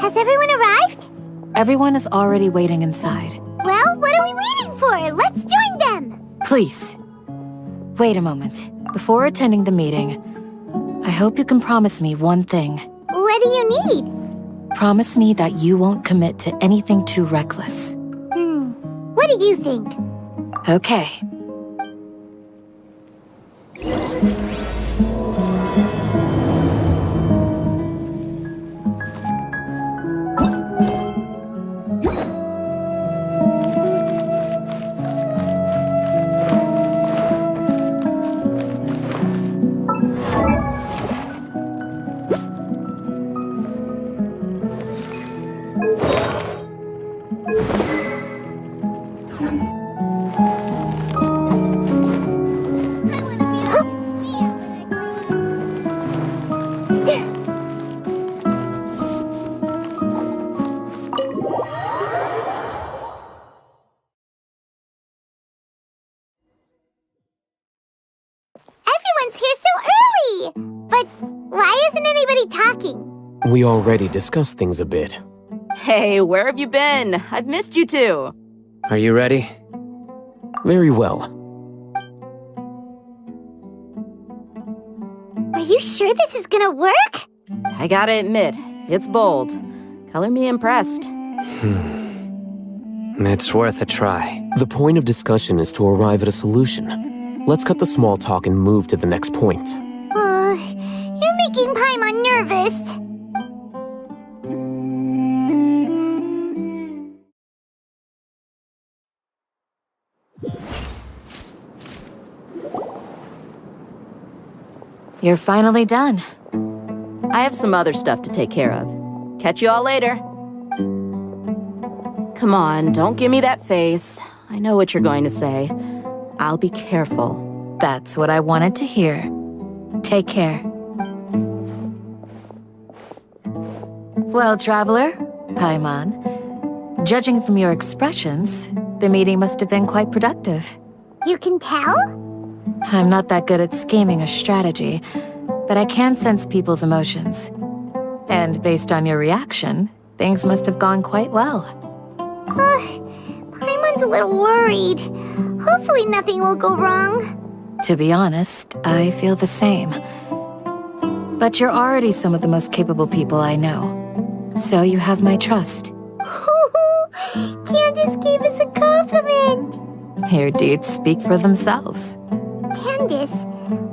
Has everyone arrived? Everyone is already waiting inside. Well, what are we waiting for? Let's join them! Please. Wait a moment. Before attending the meeting, I hope you can promise me one thing. What do you need? Promise me that you won't commit to anything too reckless. What do you think? Okay. Everyone's here so early! But why isn't anybody talking? We already discussed things a bit. Hey, where have you been? I've missed you too. Are you ready? Very well. Are you sure this is gonna work? I gotta admit, it's bold. Color me impressed. It's worth a try. The point of discussion is to arrive at a solution. Let's cut the small talk and move to the next point. You're making Paimon nervous. You're finally done. I have some other stuff to take care of. Catch you all later. Come on, don't give me that face. I know what you're going to say. I'll be careful. That's what I wanted to hear. Take care. Well, traveler, Paimon, judging from your expressions, the meeting must have been quite productive. You can tell? I'm not that good at scheming or strategy, but I can sense people's emotions. And based on your reaction, things must have gone quite well. Paimon's a little worried. Hopefully nothing will go wrong. To be honest, I feel the same. But you're already some of the most capable people I know. So you have my trust. Candace gave us a compliment. Your deeds speak for themselves. Candace,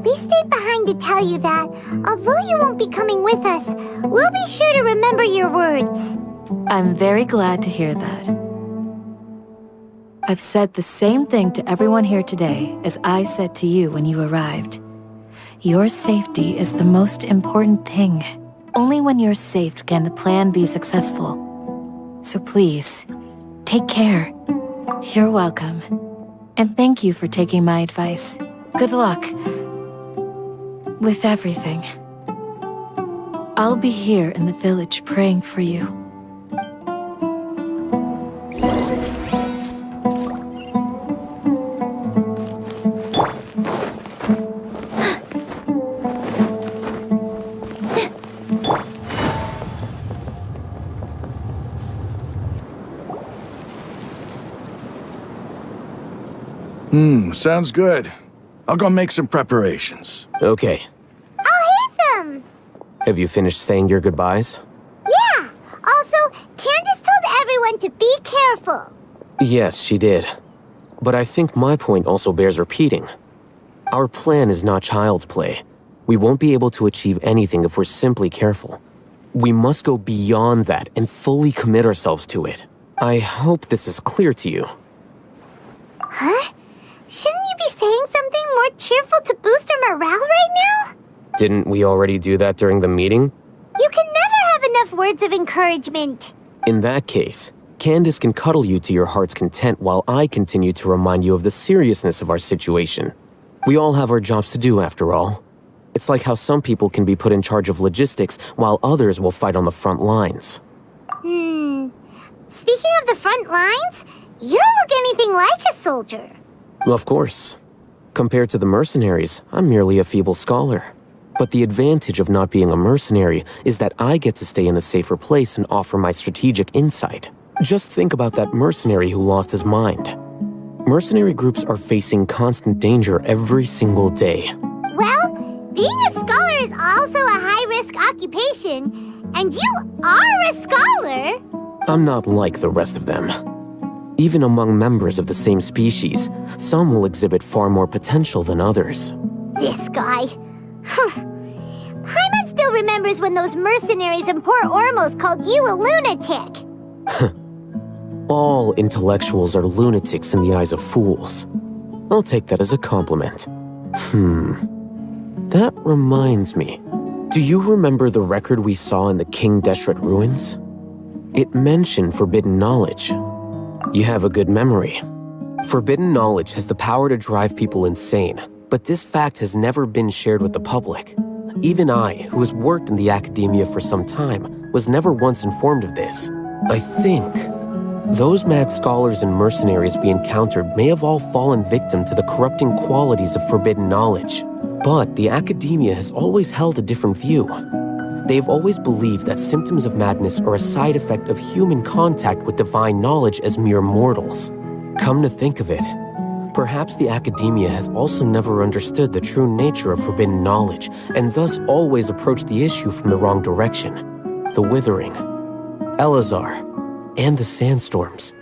we stayed behind to tell you that, although you won't be coming with us, we'll be sure to remember your words. I'm very glad to hear that. I've said the same thing to everyone here today as I said to you when you arrived. Your safety is the most important thing. Only when you're safe can the plan be successful. So please, take care. You're welcome. And thank you for taking my advice. Good luck with everything. I'll be here in the village praying for you. Sounds good. I'll go make some preparations. Okay. I'll hit them! Have you finished saying your goodbyes? Yeah! Also, Candace told everyone to be careful. Yes, she did. But I think my point also bears repeating. Our plan is not child's play. We won't be able to achieve anything if we're simply careful. We must go beyond that and fully commit ourselves to it. I hope this is clear to you. Huh? Shouldn't you be saying something more cheerful to boost our morale right now? Didn't we already do that during the meeting? You can never have enough words of encouragement. In that case, Candace can cuddle you to your heart's content while I continue to remind you of the seriousness of our situation. We all have our jobs to do after all. It's like how some people can be put in charge of logistics while others will fight on the front lines. Speaking of the front lines, you don't look anything like a soldier. Of course. Compared to the mercenaries, I'm merely a feeble scholar. But the advantage of not being a mercenary is that I get to stay in a safer place and offer my strategic insight. Just think about that mercenary who lost his mind. Mercenary groups are facing constant danger every single day. Well, being a scholar is also a high-risk occupation, and you are a scholar. I'm not like the rest of them. Even among members of the same species, some will exhibit far more potential than others. This guy. Paimon still remembers when those mercenaries in Port Ormos called you a lunatic. All intellectuals are lunatics in the eyes of fools. I'll take that as a compliment. That reminds me. Do you remember the record we saw in the King Deshret ruins? It mentioned forbidden knowledge. You have a good memory. Forbidden knowledge has the power to drive people insane, but this fact has never been shared with the public. Even I, who has worked in the academia for some time, was never once informed of this. I think those mad scholars and mercenaries we encountered may have all fallen victim to the corrupting qualities of forbidden knowledge. But the academia has always held a different view. They've always believed that symptoms of madness are a side effect of human contact with divine knowledge as mere mortals. Come to think of it, perhaps the academia has also never understood the true nature of forbidden knowledge, and thus always approached the issue from the wrong direction. The Withering, Elazar, and the sandstorms.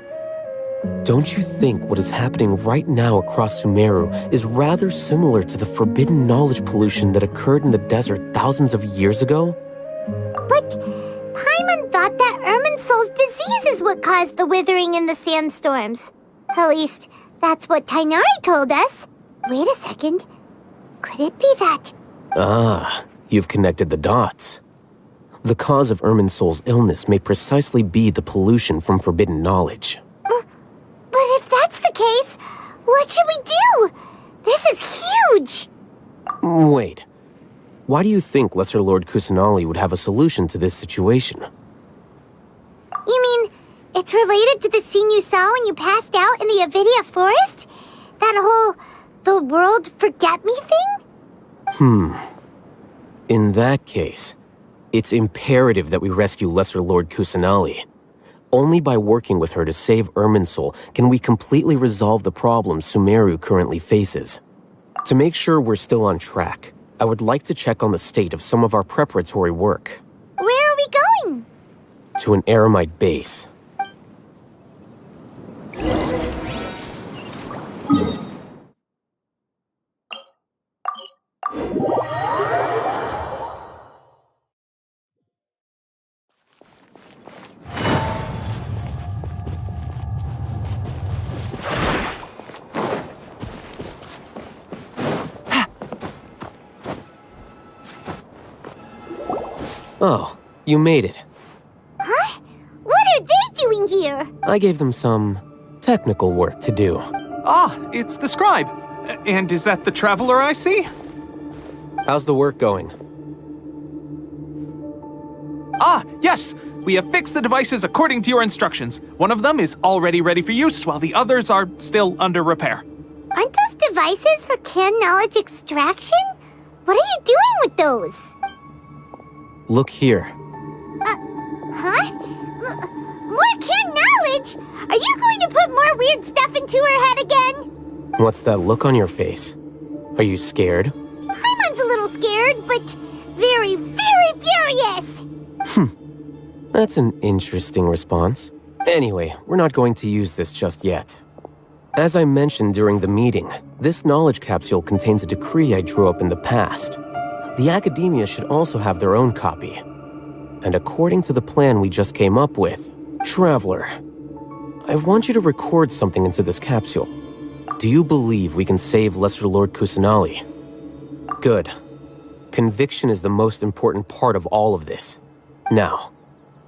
Don't you think what is happening right now across Sumeru is rather similar to the forbidden knowledge pollution that occurred in the desert thousands of years ago? But Paimon thought that Irminsul's disease is what caused the withering in the sandstorms. At least, that's what Tainari told us. Wait a second. Could it be that? Ah, you've connected the dots. The cause of Irminsul's illness may precisely be the pollution from forbidden knowledge. But if that's the case, what should we do? This is huge! Wait. Why do you think Lesser Lord Kusanali would have a solution to this situation? You mean, it's related to the scene you saw when you passed out in the Avidia forest? That whole, the world forget me thing? In that case, it's imperative that we rescue Lesser Lord Kusanali. Only by working with her to save Irminsul can we completely resolve the problems Sumeru currently faces. To make sure we're still on track, I would like to check on the state of some of our preparatory work. Where are we going? To an Eremite base. Oh, you made it. Huh? What are they doing here? I gave them some technical work to do. Ah, it's the scribe. And is that the traveler I see? How's the work going? Ah, yes! We have fixed the devices according to your instructions. One of them is already ready for use, while the others are still under repair. Aren't those devices for can knowledge extraction? What are you doing with those? Look here. Huh? More can knowledge? Are you going to put more weird stuff into her head again? What's that look on your face? Are you scared? Paimon's a little scared, but very, very furious! That's an interesting response. Anyway, we're not going to use this just yet. As I mentioned during the meeting, this knowledge capsule contains a decree I drew up in the past. The academia should also have their own copy. And according to the plan we just came up with, Traveler, I want you to record something into this capsule. Do you believe we can save Lesser Lord Kusanali? Good. Conviction is the most important part of all of this. Now,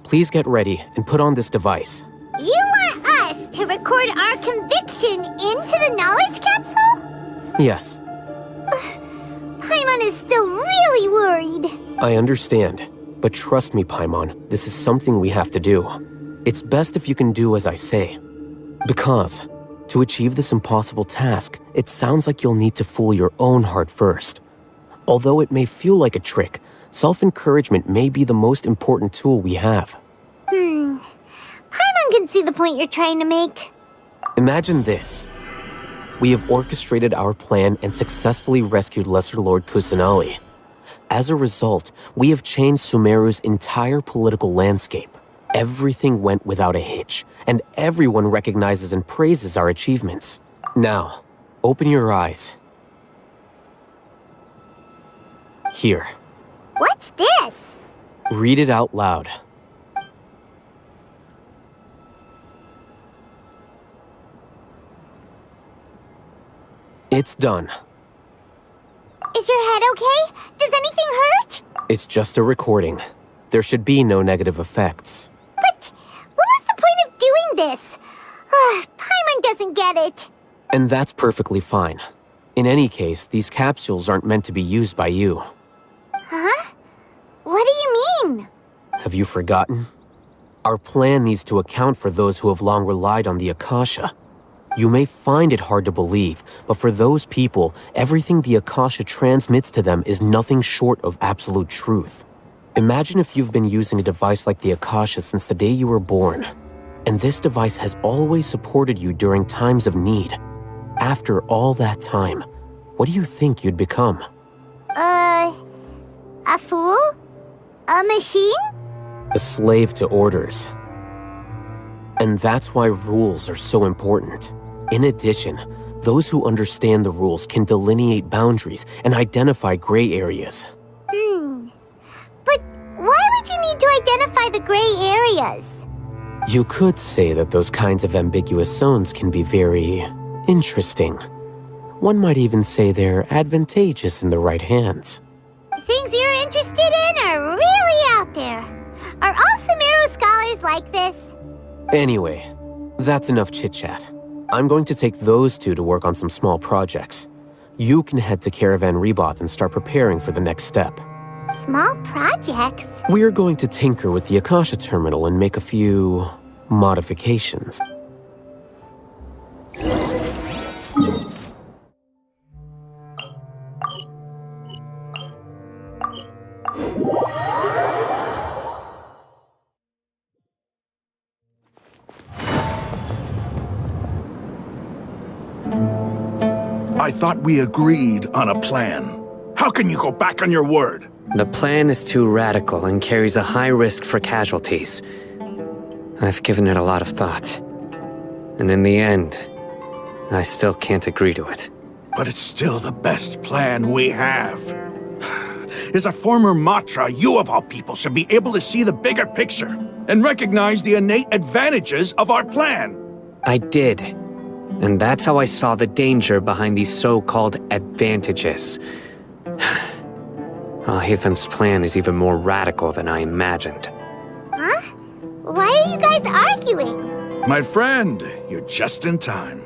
please get ready and put on this device. You want us to record our conviction into the knowledge capsule? Yes, Paimon is still really worried. I understand. But trust me, Paimon, this is something we have to do. It's best if you can do as I say. Because, to achieve this impossible task, it sounds like you'll need to fool your own heart first. Although it may feel like a trick, self-encouragement may be the most important tool we have. Paimon can see the point you're trying to make. Imagine this. We have orchestrated our plan and successfully rescued Lesser Lord Kusanali. As a result, we have changed Sumeru's entire political landscape. Everything went without a hitch, and everyone recognizes and praises our achievements. Now, open your eyes. Here. What's this? Read it out loud. It's done. Is your head okay? Does anything hurt? It's just a recording. There should be no negative effects. But what was the point of doing this? Paimon doesn't get it. And that's perfectly fine. In any case, these capsules aren't meant to be used by you. Huh? What do you mean? Have you forgotten? Our plan needs to account for those who have long relied on the Akasha. You may find it hard to believe, but for those people, everything the Akasha transmits to them is nothing short of absolute truth. Imagine if you've been using a device like the Akasha since the day you were born, and this device has always supported you during times of need. After all that time, what do you think you'd become? A fool? A machine? A slave to orders. And that's why rules are so important. In addition, those who understand the rules can delineate boundaries and identify gray areas. But why would you need to identify the gray areas? You could say that those kinds of ambiguous zones can be very interesting. One might even say they're advantageous in the right hands. Things you're interested in are really out there. Are all Sumeru scholars like this? Anyway, that's enough chit-chat. I'm going to take those two to work on some small projects. You can head to Caravan Rebot and start preparing for the next step. Small projects? We're going to tinker with the Akasha terminal and make a few modifications. I thought we agreed on a plan. How can you go back on your word? The plan is too radical and carries a high risk for casualties. I've given it a lot of thought. And in the end, I still can't agree to it. But it's still the best plan we have. As a former Matra, you of all people should be able to see the bigger picture and recognize the innate advantages of our plan. I did. And that's how I saw the danger behind these so-called advantages. Hitham's plan is even more radical than I imagined. Huh? Why are you guys arguing? My friend, you're just in time.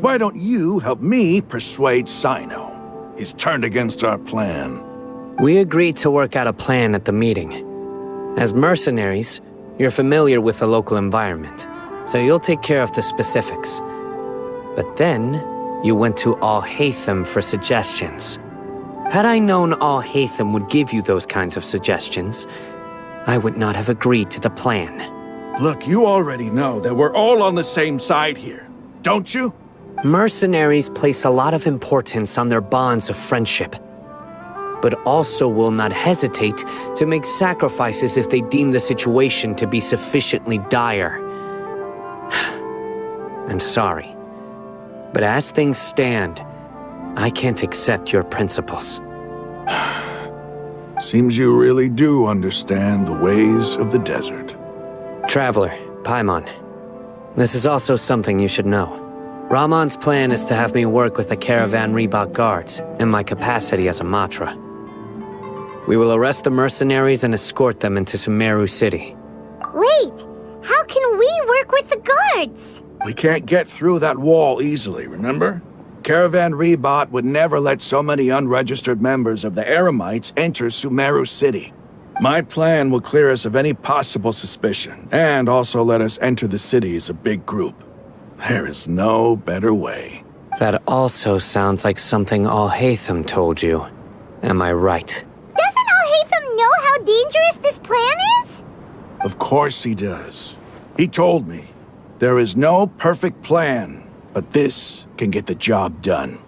Why don't you help me persuade Sino? He's turned against our plan. We agreed to work out a plan at the meeting. As mercenaries, you're familiar with the local environment, so you'll take care of the specifics. But then, you went to Al-Haytham for suggestions. Had I known Al-Haytham would give you those kinds of suggestions, I would not have agreed to the plan. Look, you already know that we're all on the same side here, don't you? Mercenaries place a lot of importance on their bonds of friendship, but also will not hesitate to make sacrifices if they deem the situation to be sufficiently dire. I'm sorry, but as things stand, I can't accept your principles. Seems you really do understand the ways of the desert. Traveler, Paimon, this is also something you should know. Rahman's plan is to have me work with the Caravan Rebot guards in my capacity as a Matra. We will arrest the mercenaries and escort them into Sumeru City. Wait, how can we work with the guards? We can't get through that wall easily, remember? Caravan Rebot would never let so many unregistered members of the Eremites enter Sumeru City. My plan will clear us of any possible suspicion, and also let us enter the city as a big group. There is no better way. That also sounds like something Al-Haytham told you. Am I right? Doesn't Al-Haytham know how dangerous this plan is? Of course he does. He told me, there is no perfect plan, but this can get the job done.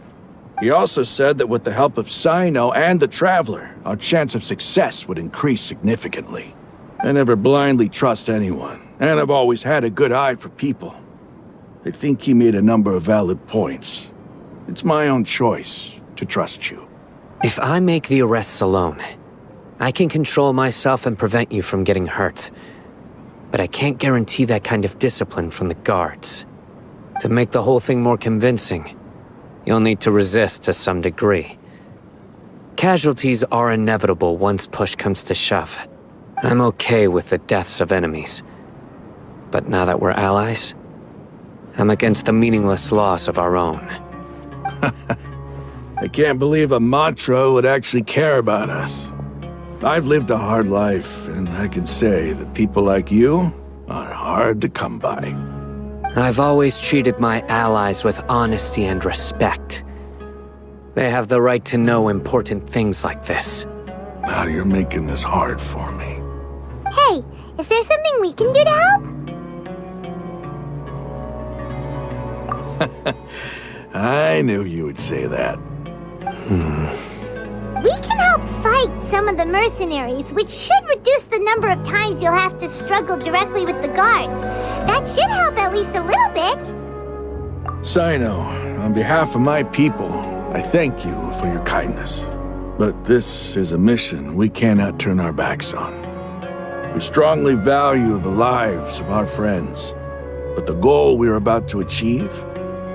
He also said that with the help of Sino and the Traveler, our chance of success would increase significantly. I never blindly trust anyone, and I've always had a good eye for people. I think he made a number of valid points. It's my own choice to trust you. If I make the arrests alone, I can control myself and prevent you from getting hurt. But I can't guarantee that kind of discipline from the guards. To make the whole thing more convincing, you'll need to resist to some degree. Casualties are inevitable once push comes to shove. I'm okay with the deaths of enemies. But now that we're allies, I'm against the meaningless loss of our own. I can't believe a mantra would actually care about us. I've lived a hard life, and I can say that people like you are hard to come by. I've always treated my allies with honesty and respect. They have the right to know important things like this. Now you're making this hard for me. Hey, is there something we can do to help? I knew you would say that. We can help fight some of the mercenaries, which should reduce the number of times you'll have to struggle directly with the guards. That should help at least a little bit. Sino, on behalf of my people, I thank you for your kindness. But this is a mission we cannot turn our backs on. We strongly value the lives of our friends, but the goal we are about to achieve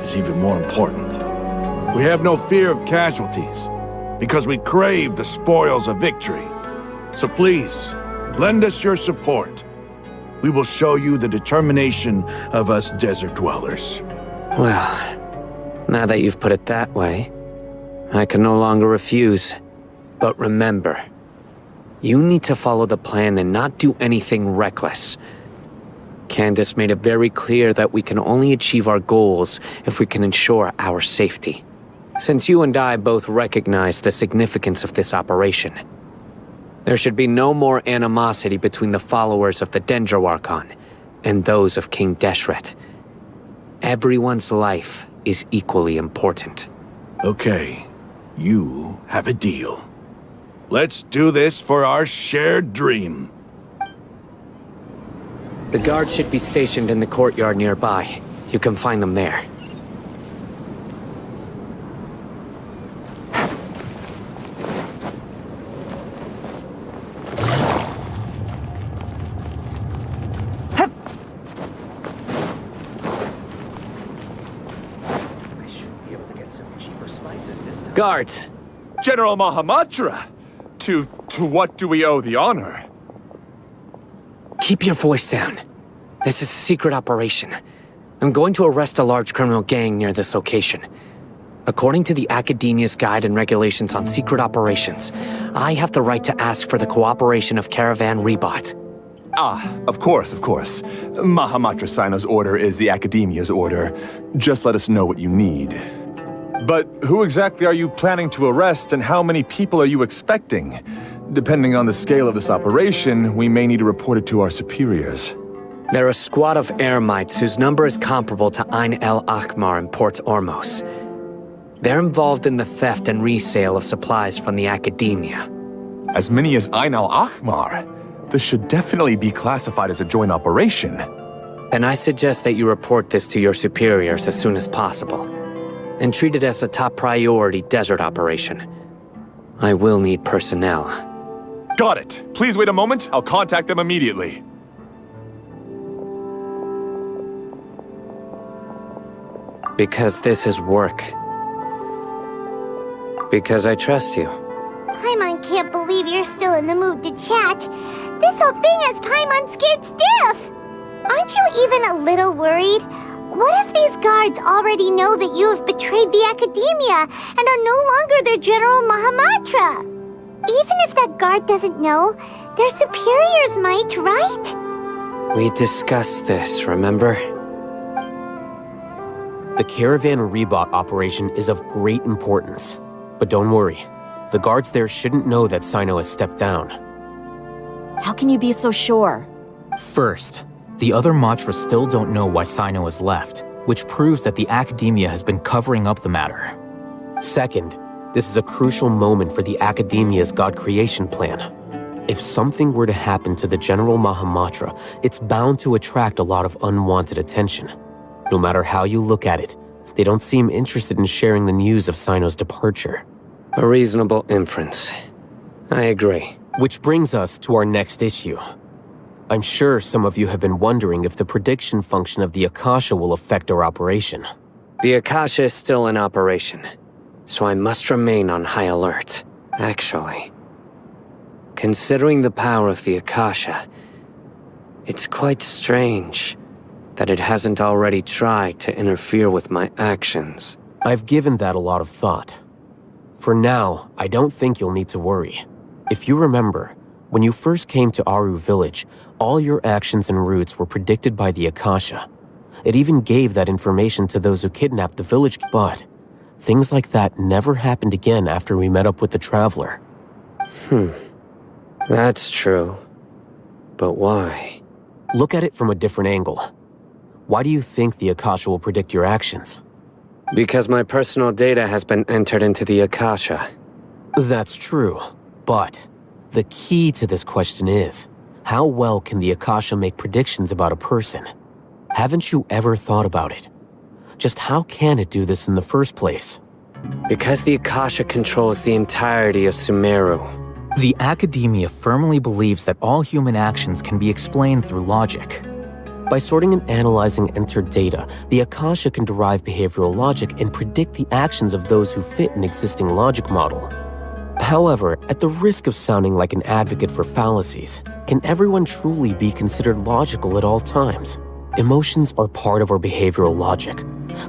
is even more important. We have no fear of casualties, because we crave the spoils of victory. So please, lend us your support. We will show you the determination of us desert dwellers. Well, now that you've put it that way, I can no longer refuse. But remember, you need to follow the plan and not do anything reckless. Candace made it very clear that we can only achieve our goals if we can ensure our safety. Since you and I both recognize the significance of this operation, there should be no more animosity between the followers of the Archon and those of King Deshret. Everyone's life is equally important. Okay, you have a deal. Let's do this for our shared dream. The guards should be stationed in the courtyard nearby. You can find them there. Guards! General Mahamatra! To what do we owe the honor? Keep your voice down. This is a secret operation. I'm going to arrest a large criminal gang near this location. According to the Academia's Guide and Regulations on Secret Operations, I have the right to ask for the cooperation of Caravan Rebot. Of course. Mahamatra Sino's order is the Academia's order. Just let us know what you need. But who exactly are you planning to arrest, and how many people are you expecting? Depending on the scale of this operation, we may need to report it to our superiors. They're a squad of Eremites whose number is comparable to Ain el Akhmar in Port Ormos. They're involved in the theft and resale of supplies from the Academia. As many as Ain el Akhmar? This should definitely be classified as a joint operation. And I suggest that you report this to your superiors as soon as possible, and treat it as a top priority desert operation. I will need personnel. Got it. Please wait a moment. I'll contact them immediately. Because this is work. Because I trust you. Paimon can't believe you're still in the mood to chat. This whole thing has Paimon scared stiff. Aren't you even a little worried? What if these guards already know that you have betrayed the Academia and are no longer their General Mahamatra? Even if that guard doesn't know, their superiors might, right? We discussed this, remember? The Caravan Rebot operation is of great importance. But don't worry. The guards there shouldn't know that Sino has stepped down. How can you be so sure? First, the other Matra still don't know why Sino has left, which proves that the Academia has been covering up the matter. Second, this is a crucial moment for the Academia's God creation plan. If something were to happen to the General Mahamatra, it's bound to attract a lot of unwanted attention. No matter how you look at it, they don't seem interested in sharing the news of Sino's departure. A reasonable inference. I agree. Which brings us to our next issue. I'm sure some of you have been wondering if the prediction function of the Akasha will affect our operation. The Akasha is still in operation, so I must remain on high alert. Actually, considering the power of the Akasha, it's quite strange that it hasn't already tried to interfere with my actions. I've given that a lot of thought. For now, I don't think you'll need to worry. If you remember, when you first came to Aru Village, all your actions and routes were predicted by the Akasha. It even gave that information to those who kidnapped the village, but things like that never happened again after we met up with the Traveler. That's true. But why? Look at it from a different angle. Why do you think the Akasha will predict your actions? Because my personal data has been entered into the Akasha. That's true, but the key to this question is, how well can the Akasha make predictions about a person? Haven't you ever thought about it? Just how can it do this in the first place? Because the Akasha controls the entirety of Sumeru. The Academia firmly believes that all human actions can be explained through logic. By sorting and analyzing entered data, the Akasha can derive behavioral logic and predict the actions of those who fit an existing logic model. However, at the risk of sounding like an advocate for fallacies, can everyone truly be considered logical at all times? Emotions are part of our behavioral logic,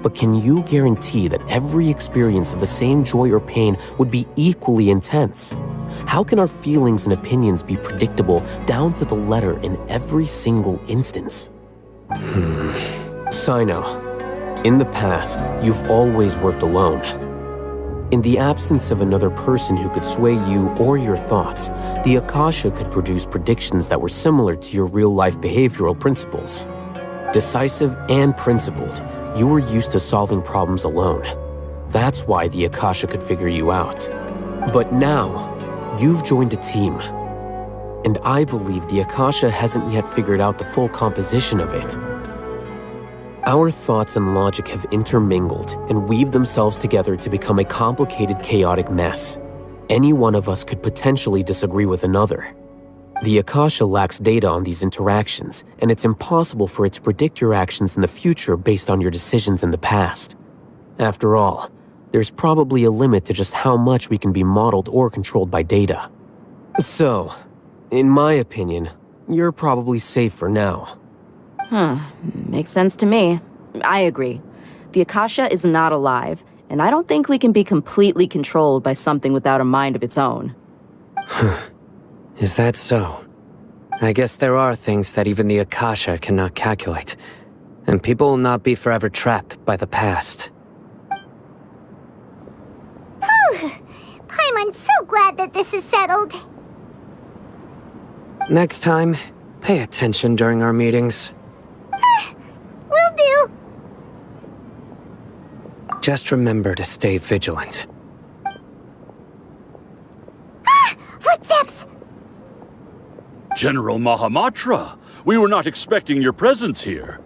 but can you guarantee that every experience of the same joy or pain would be equally intense? How can our feelings and opinions be predictable down to the letter in every single instance? Sino, in the past, you've always worked alone. In the absence of another person who could sway you or your thoughts, the Akasha could produce predictions that were similar to your real-life behavioral principles. Decisive and principled, you were used to solving problems alone. That's why the Akasha could figure you out. But now, you've joined a team. And I believe the Akasha hasn't yet figured out the full composition of it. Our thoughts and logic have intermingled and weaved themselves together to become a complicated, chaotic mess. Any one of us could potentially disagree with another. The Akasha lacks data on these interactions, and it's impossible for it to predict your actions in the future based on your decisions in the past. After all, there's probably a limit to just how much we can be modeled or controlled by data. So, in my opinion, you're probably safe for now. Makes sense to me. I agree. The Akasha is not alive, and I don't think we can be completely controlled by something without a mind of its own. Is that so? I guess there are things that even the Akasha cannot calculate, and people will not be forever trapped by the past. Paimon's so glad that this is settled. Next time, pay attention during our meetings. Will do. Just remember to stay vigilant. Footsteps! General Mahamatra, we were not expecting your presence here.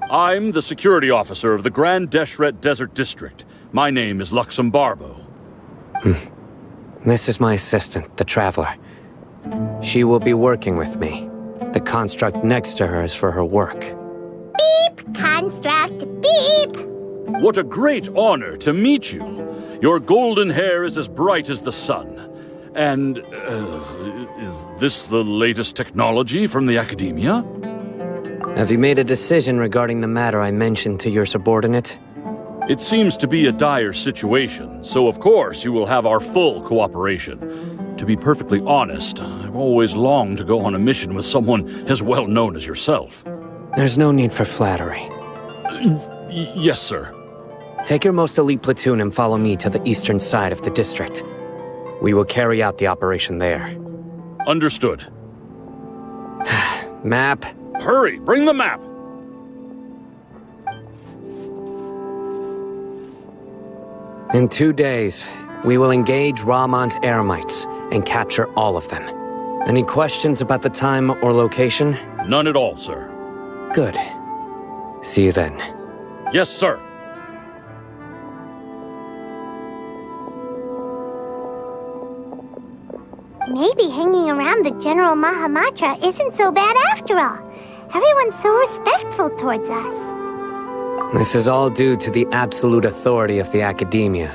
I'm the security officer of the Grand Deshret Desert District. My name is Luxembarbo. This is my assistant, the Traveler. She will be working with me. The construct next to her is for her work. Beep! Construct, beep! What a great honor to meet you. Your golden hair is as bright as the sun. And, is this the latest technology from the Academia? Have you made a decision regarding the matter I mentioned to your subordinate? It seems to be a dire situation, so of course you will have our full cooperation. To be perfectly honest, I've always longed to go on a mission with someone as well known as yourself. There's no need for flattery. Yes, sir. Take your most elite platoon and follow me to the eastern side of the district. We will carry out the operation there. Understood. Map. Hurry, bring the map! In 2 days, we will engage Rahman's Eremites and capture all of them. Any questions about the time or location? None at all, sir. Good. See you then. Yes, sir. Maybe hanging around the General Mahamatra isn't so bad after all. Everyone's so respectful towards us. This is all due to the absolute authority of the Academia.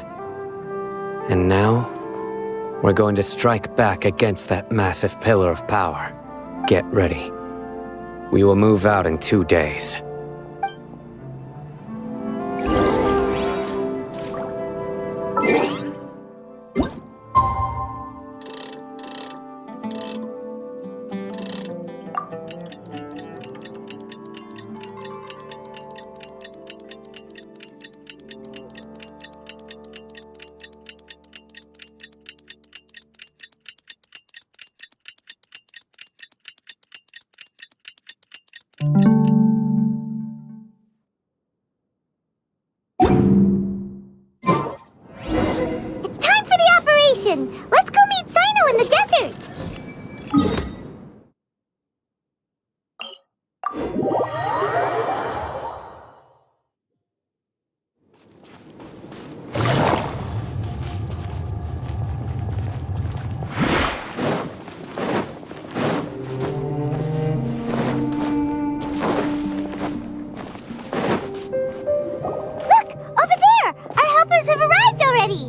And now, we're going to strike back against that massive pillar of power. Get ready. We will move out in 2 days. It's time for the operation! Let's go meet Sino in the desert! Look! Over there! Our helpers have arrived already!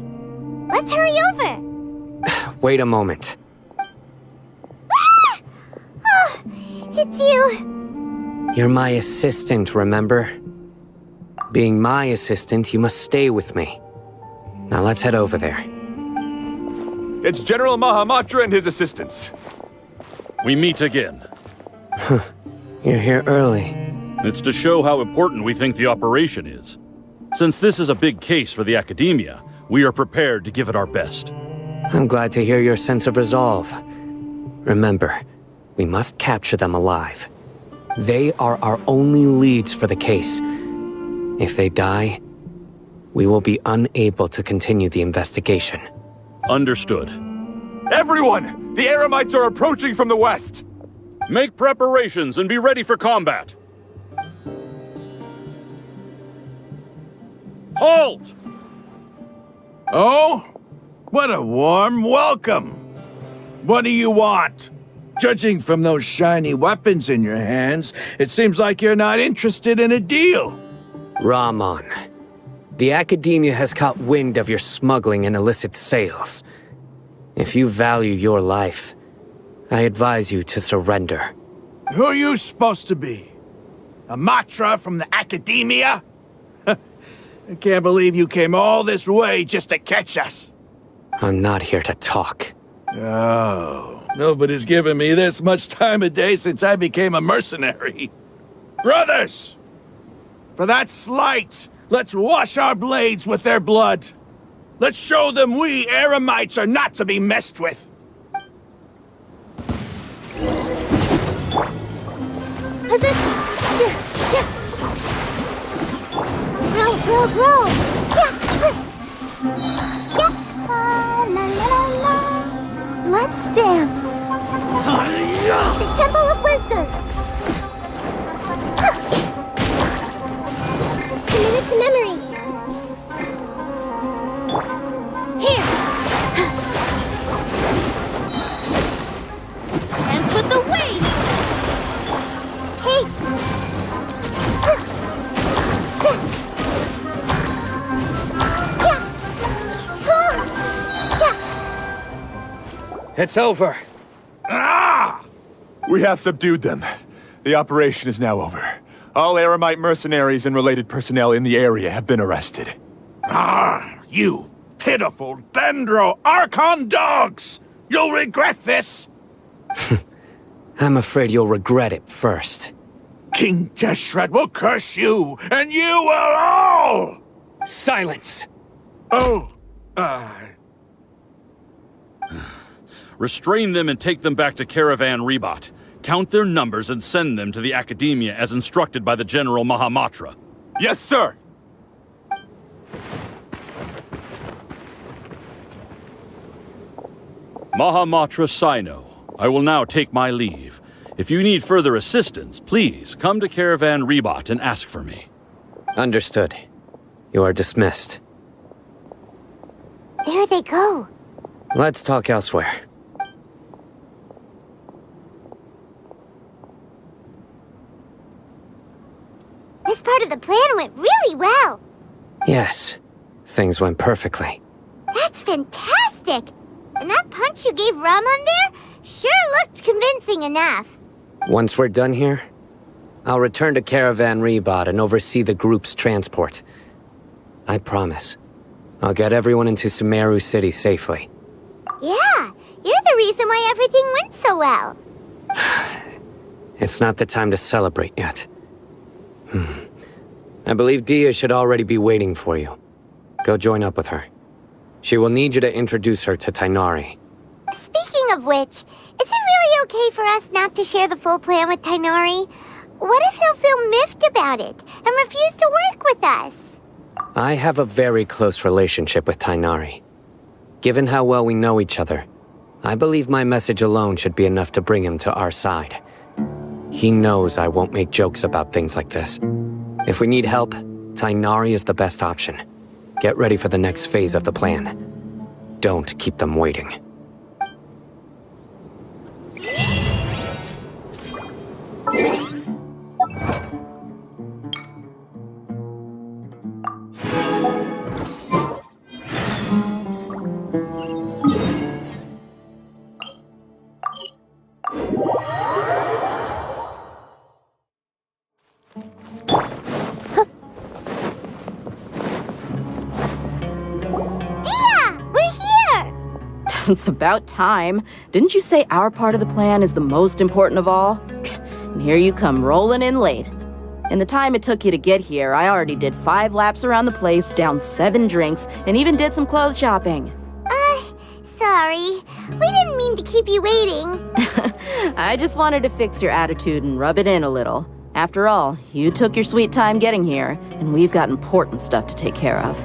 Let's hurry over! Wait a moment. Ah! Oh, it's you! You're my assistant, remember? Being my assistant, you must stay with me. Now let's head over there. It's General Mahamatra and his assistants. We meet again. You're here early. It's to show how important we think the operation is. Since this is a big case for the Academia, we are prepared to give it our best. I'm glad to hear your sense of resolve. Remember, we must capture them alive. They are our only leads for the case. If they die, we will be unable to continue the investigation. Understood. Everyone! The Eremites are approaching from the west! Make preparations and be ready for combat. Halt! Oh? What a warm welcome! What do you want? Judging from those shiny weapons in your hands, it seems like you're not interested in a deal. Rahman, the Academia has caught wind of your smuggling and illicit sales. If you value your life, I advise you to surrender. Who are you supposed to be? A Matra from the Academia? I can't believe you came all this way just to catch us. I'm not here to talk. Oh, nobody's given me this much time of day since I became a mercenary. Brothers! For that slight, let's wash our blades with their blood. Let's show them we Eremites are not to be messed with. Positions! Roll! Yeah! La la la! Let's dance! The Temple of Wisdom! Commit it to memory! Here! Dance with the waves! Hey! It's over. Ah! We have subdued them. The operation is now over. All Eremite mercenaries and related personnel in the area have been arrested. Ah, you pitiful Dendro Archon dogs! You'll regret this! I'm afraid you'll regret it first. King Deshret will curse you, and you will all! Silence! Oh, Restrain them and take them back to Caravan Rebot. Count their numbers and send them to the Academia as instructed by the General Mahamatra. Yes, sir! Mahamatra Sino, I will now take my leave. If you need further assistance, please come to Caravan Rebot and ask for me. Understood. You are dismissed. There they go. Let's talk elsewhere. This part of the plan went really well. Yes, things went perfectly. That's fantastic! And that punch you gave Ramon there sure looked convincing enough. Once we're done here, I'll return to Caravan Rebot and oversee the group's transport. I promise. I'll get everyone into Sumeru City safely. Yeah, you're the reason why everything went so well. It's not the time to celebrate yet. I believe Dia should already be waiting for you. Go join up with her. She will need you to introduce her to Tighnari. Speaking of which, is it really okay for us not to share the full plan with Tighnari? What if he'll feel miffed about it and refuse to work with us? I have a very close relationship with Tighnari. Given how well we know each other, I believe my message alone should be enough to bring him to our side. He knows I won't make jokes about things like this. If we need help, Tighnari is the best option. Get ready for the next phase of the plan. Don't keep them waiting. It's about time. Didn't you say our part of the plan is the most important of all? And here you come rolling in late. In the time it took you to get here, I already did 5 laps around the place, downed 7 drinks, and even did some clothes shopping. Sorry. We didn't mean to keep you waiting. I just wanted to fix your attitude and rub it in a little. After all, you took your sweet time getting here, and we've got important stuff to take care of.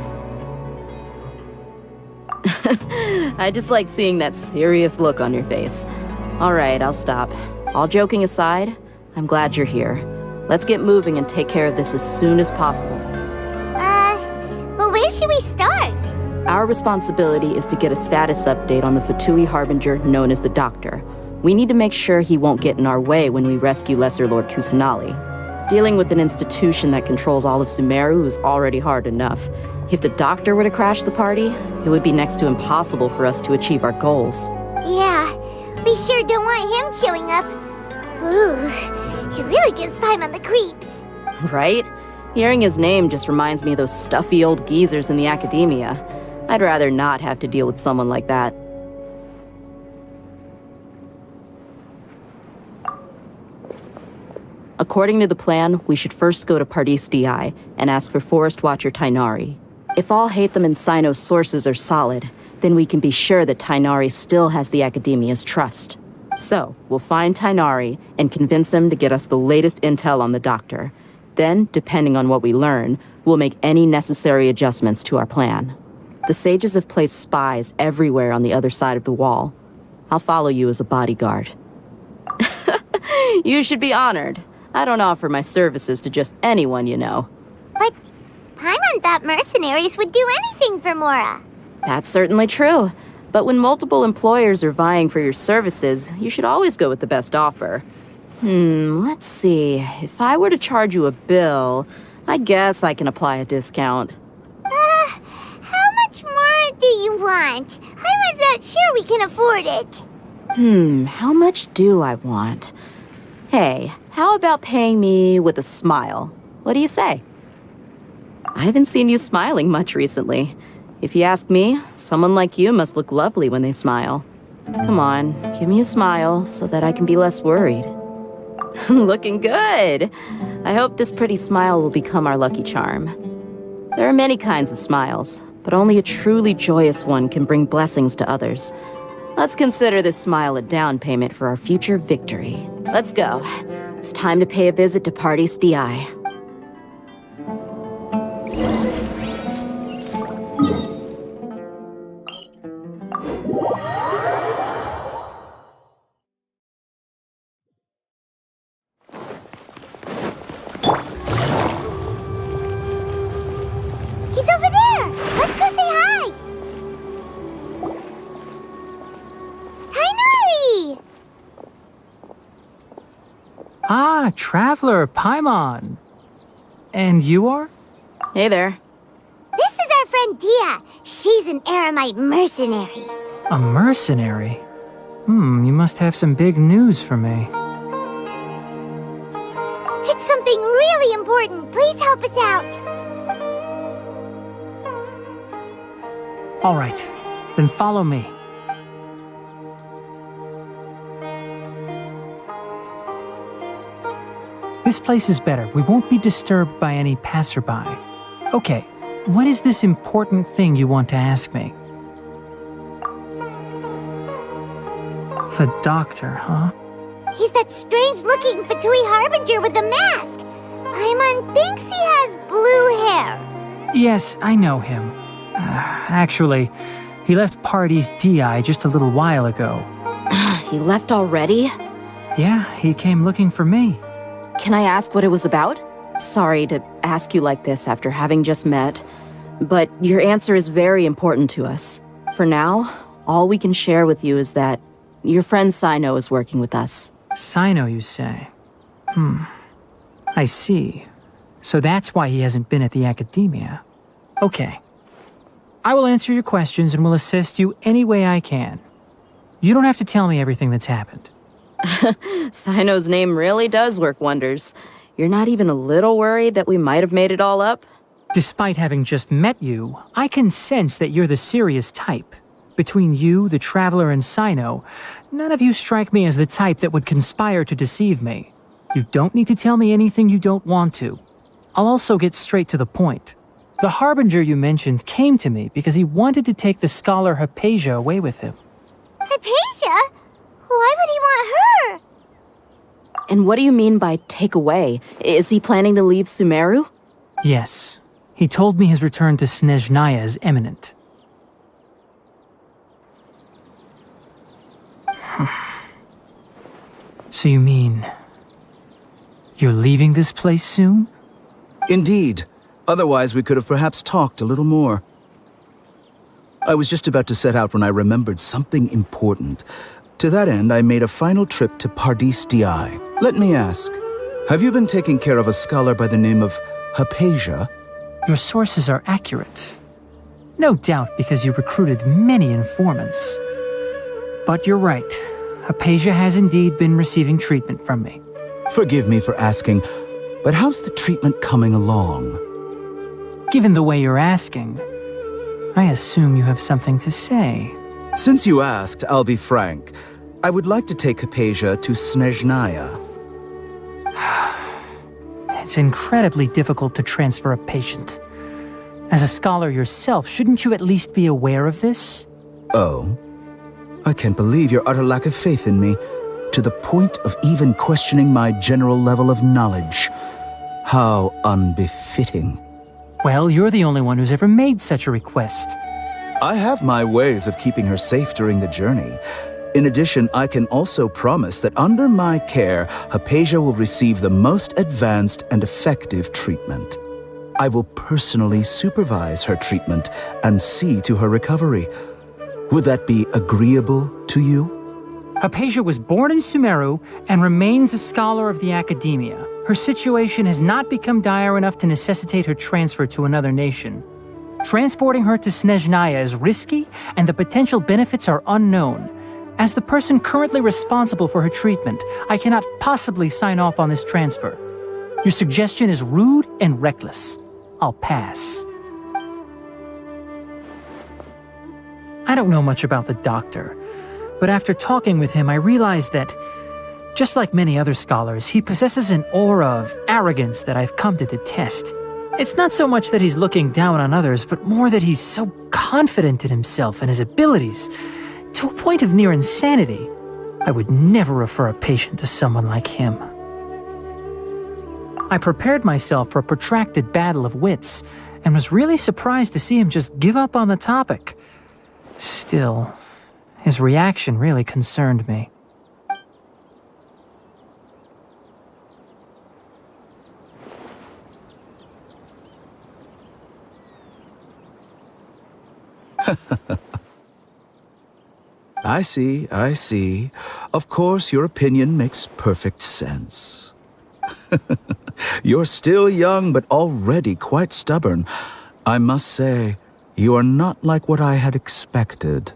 I just like seeing that serious look on your face. All right, I'll stop. All joking aside, I'm glad you're here. Let's get moving and take care of this as soon as possible. Well, where should we start? Our responsibility is to get a status update on the Fatui Harbinger known as the Doctor. We need to make sure he won't get in our way when we rescue Lesser Lord Kusanali. Dealing with an institution that controls all of Sumeru is already hard enough. If the Doctor were to crash the party, it would be next to impossible for us to achieve our goals. Yeah, we sure don't want him showing up. Ooh, he really gives Paimon the creeps. Right? Hearing his name just reminds me of those stuffy old geezers in the Academia. I'd rather not have to deal with someone like that. According to the plan, we should first go to Pardis Di and ask for Forest Watcher Tighnari. If all Hatham and Sino's sources are solid, then we can be sure that Tighnari still has the Academia's trust. So, we'll find Tighnari and convince him to get us the latest intel on the Doctor. Then, depending on what we learn, we'll make any necessary adjustments to our plan. The sages have placed spies everywhere on the other side of the wall. I'll follow you as a bodyguard. You should be honored. I don't offer my services to just anyone, you know. But Paimon thought mercenaries would do anything for Mora. That's certainly true. But when multiple employers are vying for your services, you should always go with the best offer. Let's see. If I were to charge you a bill, I guess I can apply a discount. How much more do you want? I was not sure we can afford it. How much do I want? Hey, how about paying me with a smile? What do you say? I haven't seen you smiling much recently. If you ask me, someone like you must look lovely when they smile. Come on, give me a smile so that I can be less worried. Looking good! I hope this pretty smile will become our lucky charm. There are many kinds of smiles, but only a truly joyous one can bring blessings to others. Let's consider this smile a down payment for our future victory. Let's go. It's time to pay a visit to Party's DI. He's over there! Let's go say hi! Tainari! Ah, Traveler, Paimon. And you are? Hey there. This is our friend Dia. She's an Eremite mercenary. A mercenary? You must have some big news for me. It's something really important. Please help us out. All right, then follow me. This place is better. We won't be disturbed by any passerby. Okay, what is this important thing you want to ask me? The doctor, huh? He's that strange-looking Fatui Harbinger with the mask. Paimon thinks he has blue hair. Yes, I know him. Actually, he left Party's DI just a little while ago. He left already? Yeah, he came looking for me. Can I ask what it was about? Sorry to ask you like this after having just met, but your answer is very important to us. For now, all we can share with you is that your friend Sino is working with us. Sino, you say? I see. So that's why he hasn't been at the academia. Okay. I will answer your questions and will assist you any way I can. You don't have to tell me everything that's happened. Sino's name really does work wonders. You're not even a little worried that we might have made it all up? Despite having just met you, I can sense that you're the serious type. Between you, the Traveler, and Sino, none of you strike me as the type that would conspire to deceive me. You don't need to tell me anything you don't want to. I'll also get straight to the point. The Harbinger you mentioned came to me because he wanted to take the scholar Hypatia away with him. Hypatia? Why would he want her? And what do you mean by take away? Is he planning to leave Sumeru? Yes. He told me his return to Snezhnaya is imminent. So you mean... you're leaving this place soon? Indeed. Otherwise, we could have perhaps talked a little more. I was just about to set out when I remembered something important. To that end, I made a final trip to Pardis DI. Let me ask, have you been taking care of a scholar by the name of Hypatia? Your sources are accurate. No doubt because you recruited many informants. But you're right. Hypatia has indeed been receiving treatment from me. Forgive me for asking, but how's the treatment coming along? Given the way you're asking, I assume you have something to say. Since you asked, I'll be frank. I would like to take Hypatia to Snezhnaya. It's incredibly difficult to transfer a patient. As a scholar yourself, shouldn't you at least be aware of this? Oh? I can't believe your utter lack of faith in me, to the point of even questioning my general level of knowledge. How unbefitting. Well, you're the only one who's ever made such a request. I have my ways of keeping her safe during the journey. In addition, I can also promise that under my care, Hypatia will receive the most advanced and effective treatment. I will personally supervise her treatment and see to her recovery. Would that be agreeable to you? Hypatia was born in Sumeru and remains a scholar of the academia. Her situation has not become dire enough to necessitate her transfer to another nation. Transporting her to Snezhnaya is risky, and the potential benefits are unknown. As the person currently responsible for her treatment, I cannot possibly sign off on this transfer. Your suggestion is rude and reckless. I'll pass. I don't know much about the doctor, but after talking with him, I realized that, just like many other scholars, he possesses an aura of arrogance that I've come to detest. It's not so much that he's looking down on others, but more that he's so confident in himself and his abilities. To a point of near insanity. I would never refer a patient to someone like him. I prepared myself for a protracted battle of wits, and was really surprised to see him just give up on the topic. Still, his reaction really concerned me. I see. Of course, your opinion makes perfect sense. You're still young, but already quite stubborn. I must say, you are not like what I had expected.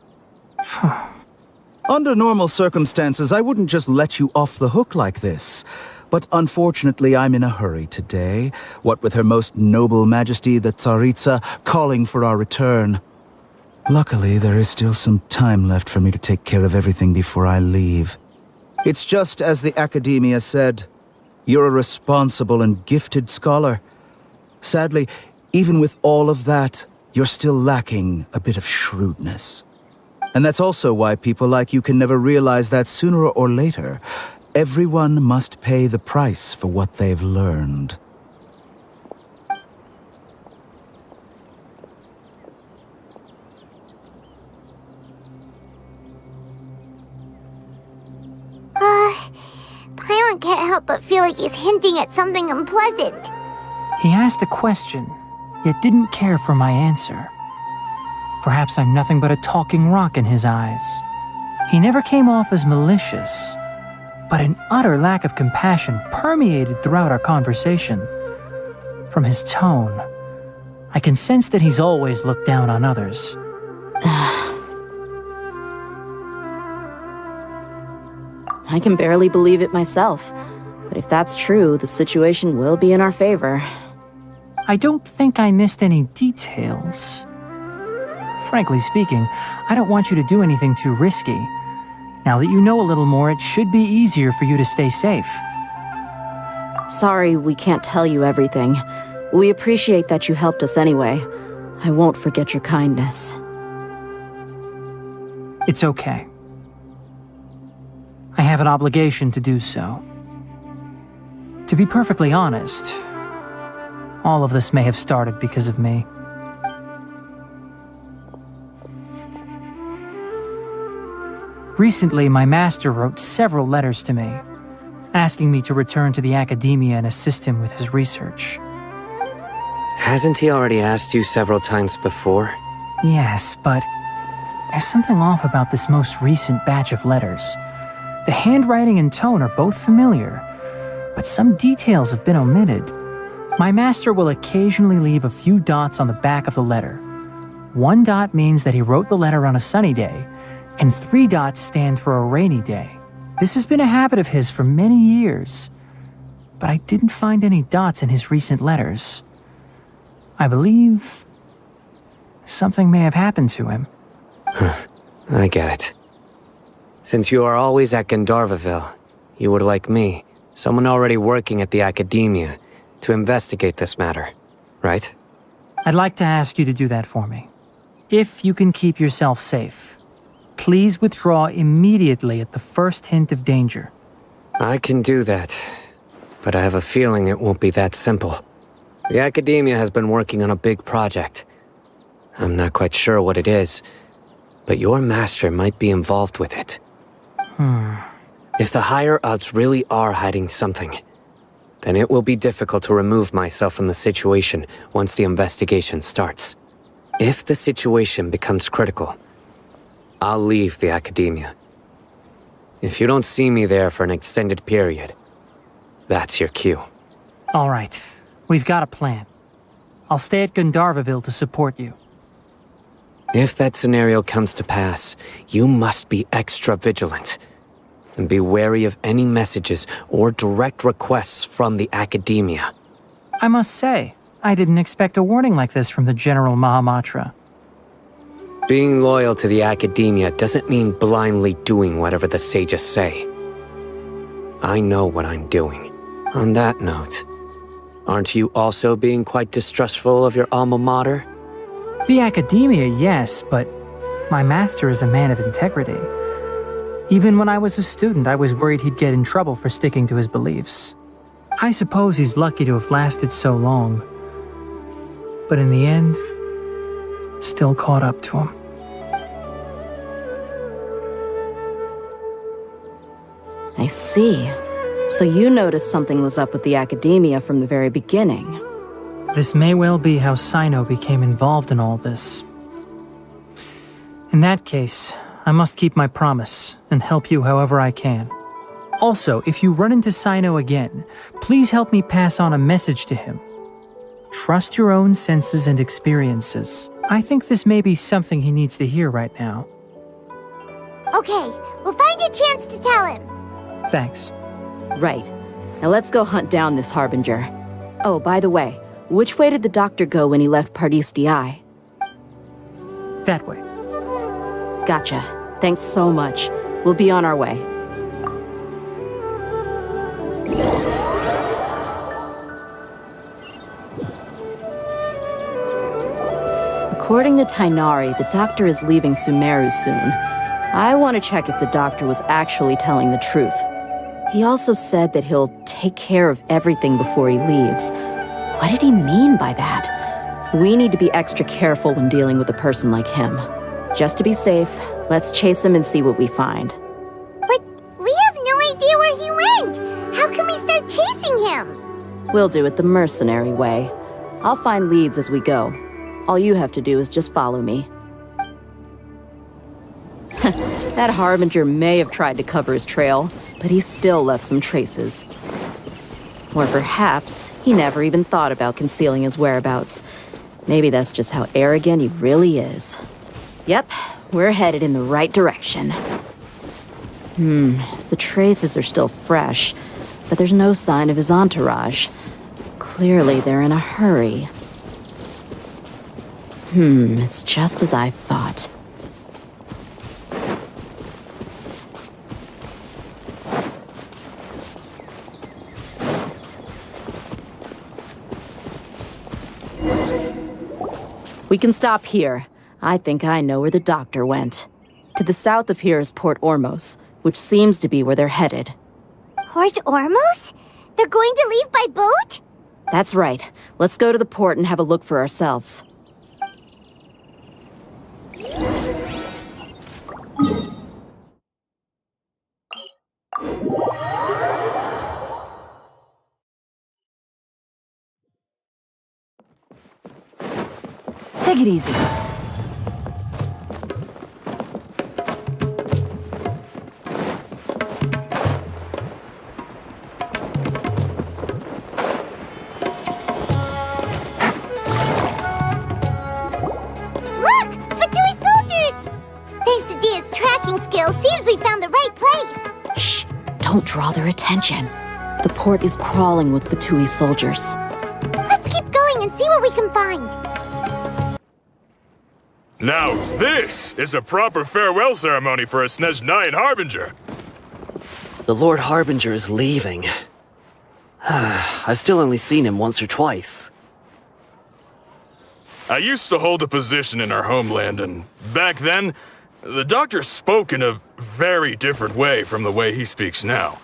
Under normal circumstances, I wouldn't just let you off the hook like this. But unfortunately, I'm in a hurry today, what with Her Most Noble Majesty the Tsaritsa calling for our return. Luckily, there is still some time left for me to take care of everything before I leave. It's just as the Academia said, you're a responsible and gifted scholar. Sadly, even with all of that, you're still lacking a bit of shrewdness. And that's also why people like you can never realize that sooner or later, everyone must pay the price for what they've learned. Paimon can't help but feel like he's hinting at something unpleasant. He asked a question, yet didn't care for my answer. Perhaps I'm nothing but a talking rock in his eyes. He never came off as malicious, but an utter lack of compassion permeated throughout our conversation. From his tone, I can sense that he's always looked down on others. I can barely believe it myself. But if that's true, the situation will be in our favor. I don't think I missed any details. Frankly speaking, I don't want you to do anything too risky. Now that you know a little more, it should be easier for you to stay safe. Sorry we can't tell you everything. We appreciate that you helped us anyway. I won't forget your kindness. It's okay. I have an obligation to do so. To be perfectly honest, all of this may have started because of me. Recently, my master wrote several letters to me, asking me to return to the Academia and assist him with his research. Hasn't he already asked you several times before? Yes, but there's something off about this most recent batch of letters. The handwriting and tone are both familiar, but some details have been omitted. My master will occasionally leave a few dots on the back of the letter. 1 dot means that he wrote the letter on a sunny day, and 3 dots stand for a rainy day. This has been a habit of his for many years, but I didn't find any dots in his recent letters. I believe something may have happened to him. I get it. Since you are always at Jnagarbhaville, you would like me, someone already working at the Academia, to investigate this matter, right? I'd like to ask you to do that for me. If you can keep yourself safe, please withdraw immediately at the first hint of danger. I can do that, but I have a feeling it won't be that simple. The Academia has been working on a big project. I'm not quite sure what it is, but your master might be involved with it. If the higher-ups really are hiding something, then it will be difficult to remove myself from the situation once the investigation starts. If the situation becomes critical, I'll leave the Academia. If you don't see me there for an extended period, that's your cue. All right, we've got a plan. I'll stay at Jnagarbhaville to support you. If that scenario comes to pass, you must be extra vigilant. And be wary of any messages or direct requests from the Academia. I must say, I didn't expect a warning like this from the General Mahamatra. Being loyal to the Academia doesn't mean blindly doing whatever the sages say. I know what I'm doing. On that note, aren't you also being quite distrustful of your alma mater? The Academia, yes, but My master is a man of integrity. Even when I was a student, I was worried he'd get in trouble for sticking to his beliefs. I suppose he's lucky to have lasted so long. But in the end, it still caught up to him. I see. So you noticed something was up with the Academia from the very beginning. This may well be how Sino became involved in all this. In that case, I must keep my promise and help you however I can. Also, if you run into Sino again, please help me pass on a message to him. Trust your own senses and experiences. I think this may be something he needs to hear right now. Okay, we'll find a chance to tell him. Thanks. Right. Now let's go hunt down this Harbinger. Oh, by the way, which way did the doctor go when he left Pardis DI? That way. Gotcha. Thanks so much. We'll be on our way. According to Tighnari, the doctor is leaving Sumeru soon. I want to check if the doctor was actually telling the truth. He also said that he'll take care of everything before he leaves. What did he mean by that? We need to be extra careful when dealing with a person like him. Just to be safe, let's chase him and see what we find. But we have no idea where he went! How can we start chasing him? We'll do it the mercenary way. I'll find leads as we go. All you have to do is just follow me. That Harbinger may have tried to cover his trail, but he still left some traces. Or perhaps he never even thought about concealing his whereabouts. Maybe that's just how arrogant he really is. Yep, we're headed in the right direction. The traces are still fresh, but there's no sign of his entourage. Clearly they're in a hurry. It's just as I thought. We can stop here. I think I know where the doctor went. To the south of here is Port Ormos, which seems to be where they're headed. Port Ormos? They're going to leave by boat? That's right. Let's go to the port and have a look for ourselves. Take it easy. Look! Fatui soldiers! Thanks to Dia's tracking skills, seems we found the right place. Shh! Don't draw their attention. The port is crawling with Fatui soldiers. Let's keep going and see what we can find. Now this is a proper farewell ceremony for a Snezhnayan Harbinger. The Lord Harbinger is leaving. I've still only seen him once or twice. I used to hold a position in our homeland, and back then, the doctor spoke in a very different way from the way he speaks now.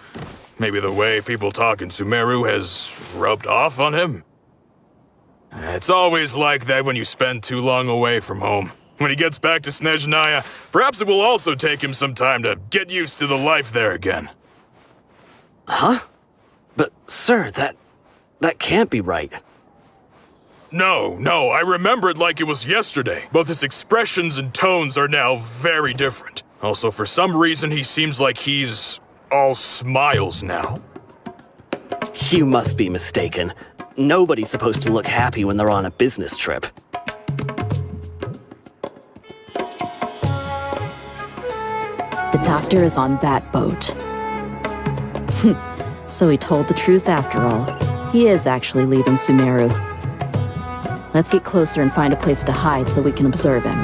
Maybe the way people talk in Sumeru has rubbed off on him? It's always like that when you spend too long away from home. When he gets back to Snezhnaya, perhaps it will also take him some time to get used to the life there again. Huh? But, sir, that can't be right. No, I remember it like it was yesterday. Both his expressions and tones are now very different. Also, for some reason, he seems like he's all smiles now. You must be mistaken. Nobody's supposed to look happy when they're on a business trip. The doctor is on that boat. So he told the truth after all. He is actually leaving Sumeru. Let's get closer and find a place to hide so we can observe him.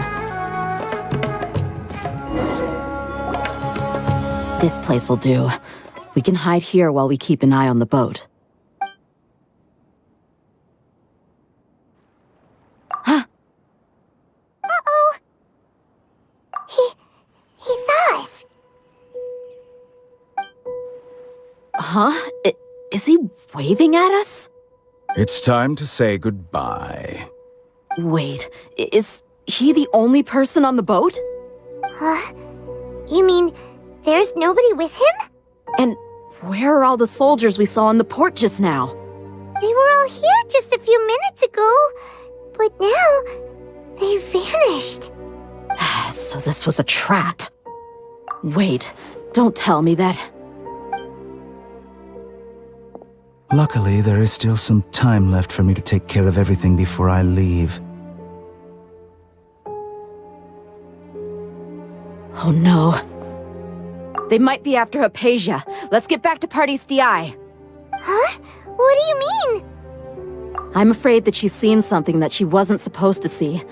This place will do. We can hide here while we keep an eye on the boat. Uh-oh! Huh? Is he waving at us? It's time to say goodbye. Wait, is he the only person on the boat? You mean there's nobody with him? And where are all the soldiers we saw in the port just now? They were all here just a few minutes ago, but now they vanished. So this was a trap. Wait, don't tell me that. Luckily, there is still some time left for me to take care of everything before I leave. Oh no. They might be after Hypatia. Let's get back to Party's DI. Huh? What do you mean? I'm afraid that she's seen something that she wasn't supposed to see.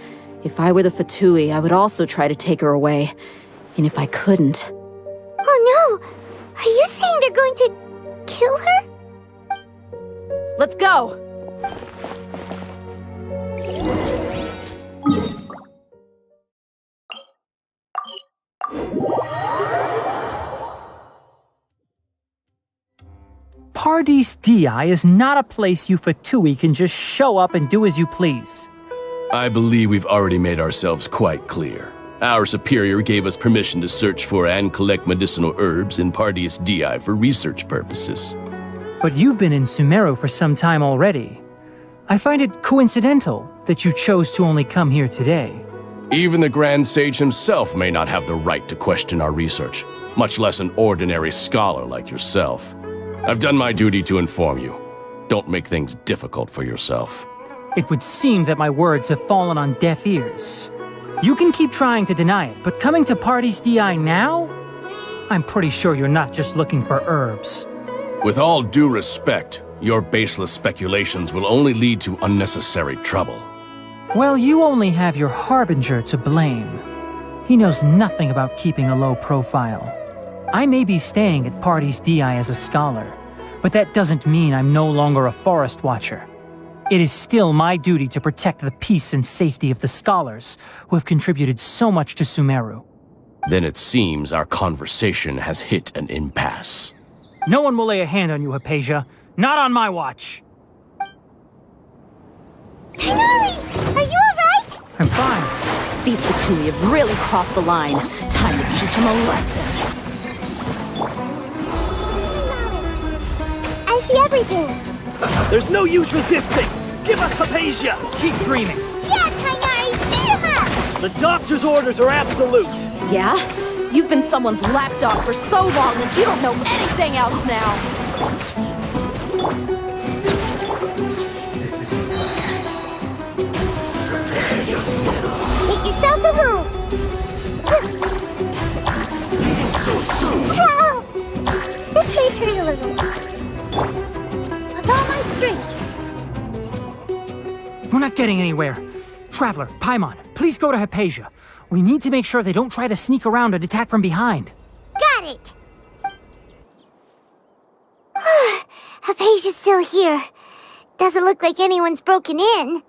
If I were the Fatui, I would also try to take her away. And if I couldn't... Oh no! Are you saying they're going to kill her? Let's go! Pardes Dii is not a place you Fatui can just show up and do as you please. I believe we've already made ourselves quite clear. Our superior gave us permission to search for and collect medicinal herbs in Pardes Dii for research purposes. But you've been in Sumeru for some time already. I find it coincidental that you chose to only come here today. Even the Grand Sage himself may not have the right to question our research, much less an ordinary scholar like yourself. I've done my duty to inform you. Don't make things difficult for yourself. It would seem that my words have fallen on deaf ears. You can keep trying to deny it, but coming to Pardes Dii now? I'm pretty sure you're not just looking for herbs. With all due respect, your baseless speculations will only lead to unnecessary trouble. Well, you only have your Harbinger to blame. He knows nothing about keeping a low profile. I may be staying at Pardes Dii as a scholar, but that doesn't mean I'm no longer a forest watcher. It is still my duty to protect the peace and safety of the scholars who have contributed so much to Sumeru. Then it seems our conversation has hit an impasse. No one will lay a hand on you, Hypatia. Not on my watch. Tighnari! Are you alright? I'm fine. These Fatui have really crossed the line. Time to teach them a lesson. I see everything. There's no use resisting! Give us Hypatia! Keep dreaming! Yeah, Tighnari! Beat him up! The doctor's orders are absolute! Yeah? You've been someone's lapdog for so long that you don't know anything else now! This isn't Prepare yourself! Make yourselves at home! Leaving so soon! Help! This way, turn a little. With all my strength! We're not getting anywhere. Traveler, Paimon, please go to Hypatia. We need to make sure they don't try to sneak around and attack from behind. Got it! Hypatia's still here. Doesn't look like anyone's broken in.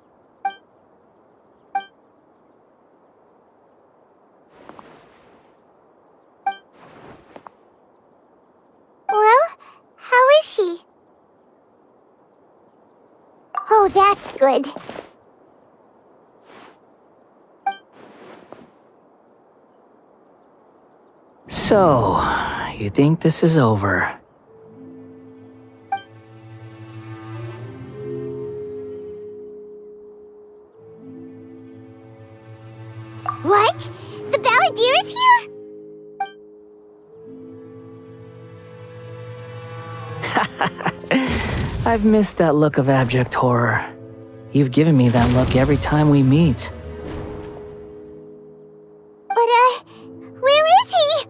Well, how is she? Oh, that's good. So, you think this is over? What? The Balladeer is here? I've missed that look of abject horror. You've given me that look every time we meet. But, where is he?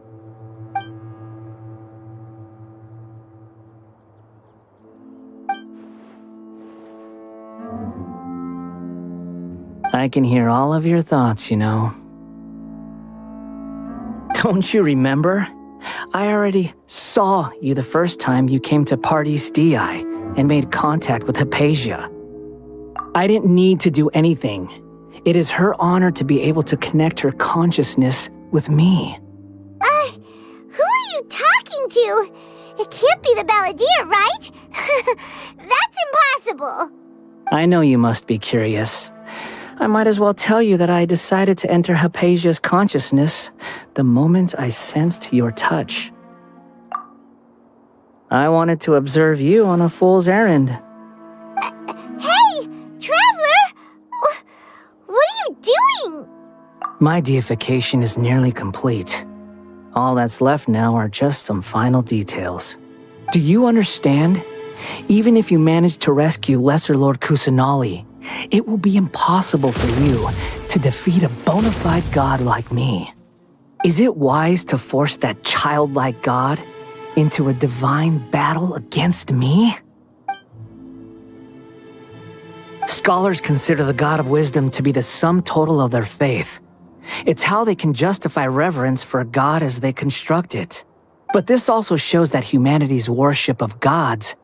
I can hear all of your thoughts, you know. Don't you remember? I already saw you the first time you came to Pardes Dii and made contact with Hypatia. I didn't need to do anything. It is her honor to be able to connect her consciousness with me. Who are you talking to? It can't be the Balladeer, right? That's impossible. I know you must be curious. I might as well tell you that I decided to enter Hypatia's consciousness the moment I sensed your touch. I wanted to observe you on a fool's errand. Hey, Traveler! What are you doing? My deification is nearly complete. All that's left now are just some final details. Do you understand? Even if you manage to rescue Lesser Lord Kusanali, it will be impossible for you to defeat a bona fide god like me. Is it wise to force that childlike god into a divine battle against me? Scholars consider the God of Wisdom to be the sum total of their faith. It's how they can justify reverence for a god as they construct it. But this also shows that humanity's worship of gods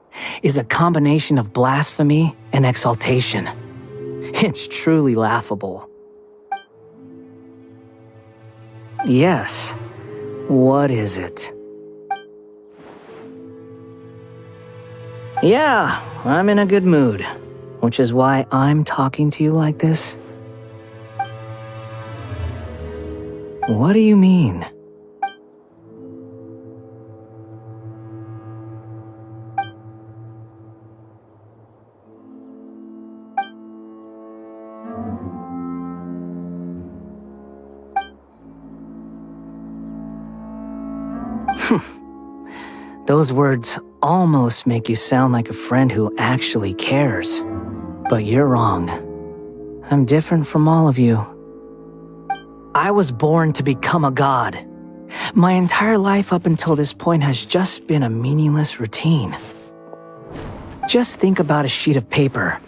is a combination of blasphemy and exaltation. It's truly laughable. Yes. What is it? Yeah, I'm in a good mood, which is why I'm talking to you like this. What do you mean? Those words almost make you sound like a friend who actually cares. But you're wrong. I'm different from all of you. I was born to become a god. My entire life up until this point has just been a meaningless routine. Just think about a sheet of paper.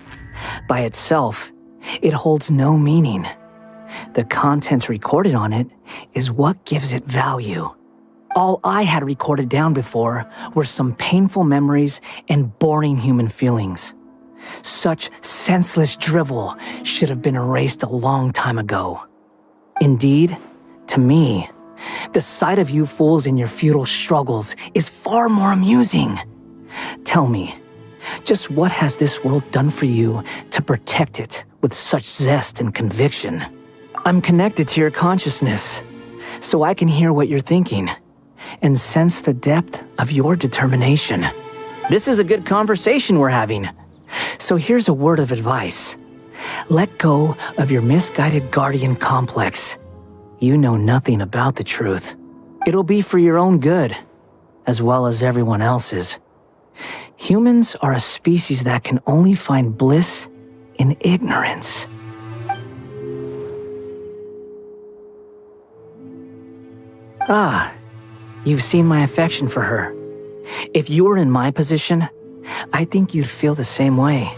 By itself, it holds no meaning. The content recorded on it is what gives it value. All I had recorded down before were some painful memories and boring human feelings. Such senseless drivel should have been erased a long time ago. Indeed, to me, the sight of you fools in your futile struggles is far more amusing. Tell me, just what has this world done for you to protect it with such zest and conviction? I'm connected to your consciousness, so I can hear what you're thinking and sense the depth of your determination. This is a good conversation we're having. So here's a word of advice. Let go of your misguided guardian complex. You know nothing about the truth. It'll be for your own good, as well as everyone else's. Humans are a species that can only find bliss in ignorance. Ah, you've seen my affection for her. If you were in my position, I think you'd feel the same way.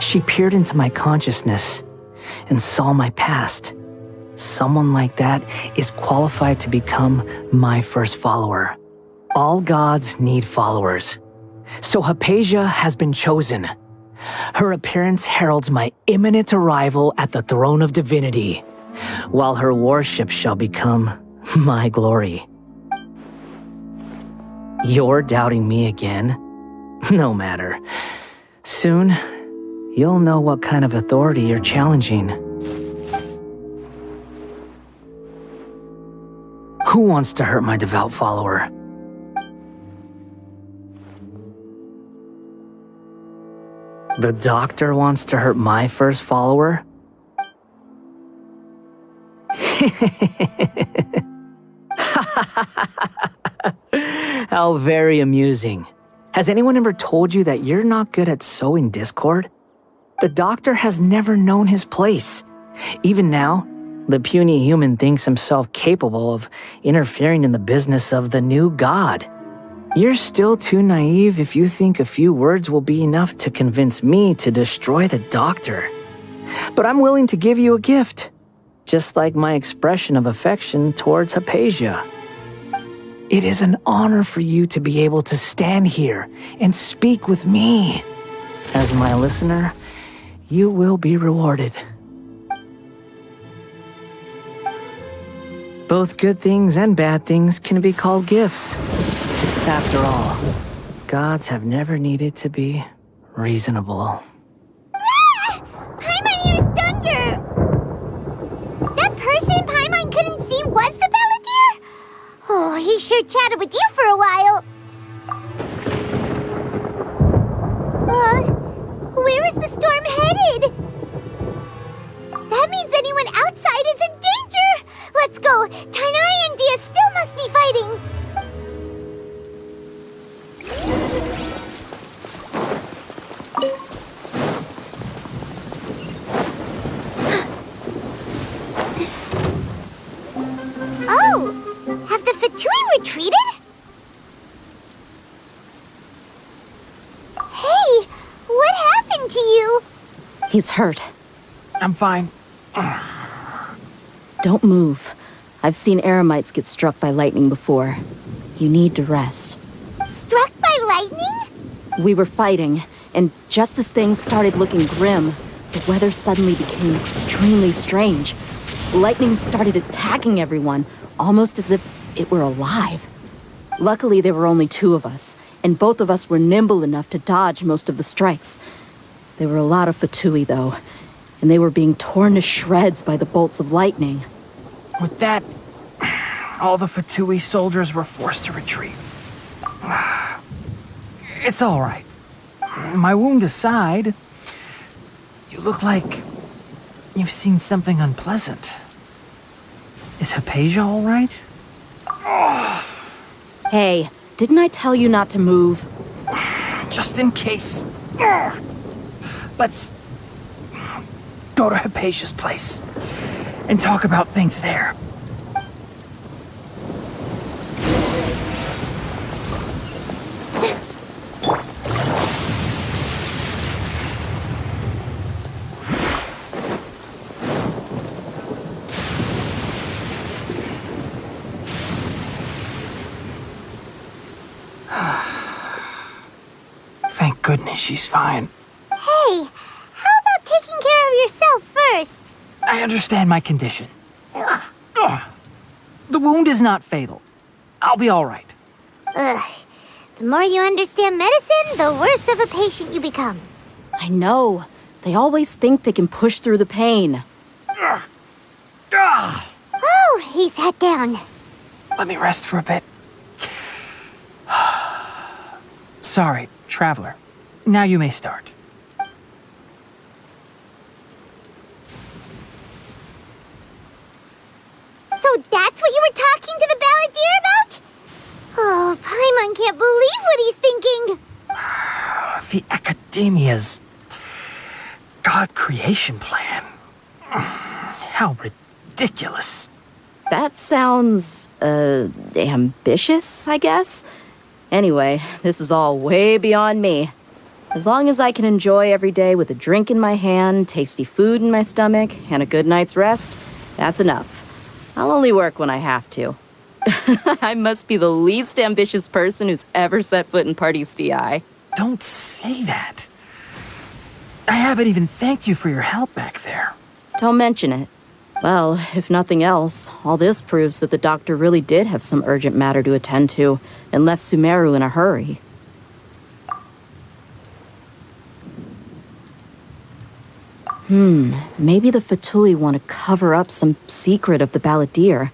She peered into my consciousness and saw my past. Someone like that is qualified to become my first follower. All gods need followers. So Hypatia has been chosen. Her appearance heralds my imminent arrival at the throne of divinity, while her worship shall become my glory. You're doubting me again? No matter. Soon, you'll know what kind of authority you're challenging. Who wants to hurt my devout follower? The doctor wants to hurt my first follower? How very amusing. Has anyone ever told you that you're not good at sowing discord? The doctor has never known his place. Even now, the puny human thinks himself capable of interfering in the business of the new god. You're still too naive if you think a few words will be enough to convince me to destroy the doctor. But I'm willing to give you a gift, just like my expression of affection towards Hypatia. It is an honor for you to be able to stand here and speak with me. As my listener, you will be rewarded. Both good things and bad things can be called gifts. After all, gods have never needed to be reasonable. Ah! Paimon hears thunder! That person Paimon couldn't see was the Balladeer? Oh, he sure chatted with you for a while. Where is the storm headed? That means anyone outside is in danger! Let's go! Tainari and Dia still must be fighting! Oh! Have the Fatui retreated? Hey! What happened to you? He's hurt. I'm fine. Don't move. I've seen Eremites get struck by lightning before. You need to rest. Struck by lightning? We were fighting, and just as things started looking grim, the weather suddenly became extremely strange. Lightning started attacking everyone, almost as if it were alive. Luckily, there were only two of us, and both of us were nimble enough to dodge most of the strikes. There were a lot of Fatui, though, and they were being torn to shreds by the bolts of lightning. With that, all the Fatui soldiers were forced to retreat. It's all right. My wound aside, you look like you've seen something unpleasant. Is Hypatia all right? Hey, didn't I tell you not to move? Just in case. Let's go to Hypatia's place and talk about things there. Thank goodness she's fine. Hey, how about taking care of yourself first? I understand my condition. The wound is not fatal. I'll be all right. Ugh. The more you understand medicine, the worse of a patient you become. I know. They always think they can push through the pain. Oh, he sat down. Let me rest for a bit. Sorry, traveler. Now you may start. So that's what you were talking to the Balladeer about? Oh, Paimon can't believe what he's thinking. The Academia's God creation plan. How ridiculous. That sounds, ambitious, I guess? Anyway, this is all way beyond me. As long as I can enjoy every day with a drink in my hand, tasty food in my stomach, and a good night's rest, that's enough. I'll only work when I have to. I must be the least ambitious person who's ever set foot in Party's DI. Don't say that. I haven't even thanked you for your help back there. Don't mention it. Well, if nothing else, all this proves that the doctor really did have some urgent matter to attend to and left Sumeru in a hurry. Maybe the Fatui want to cover up some secret of the Balladeer.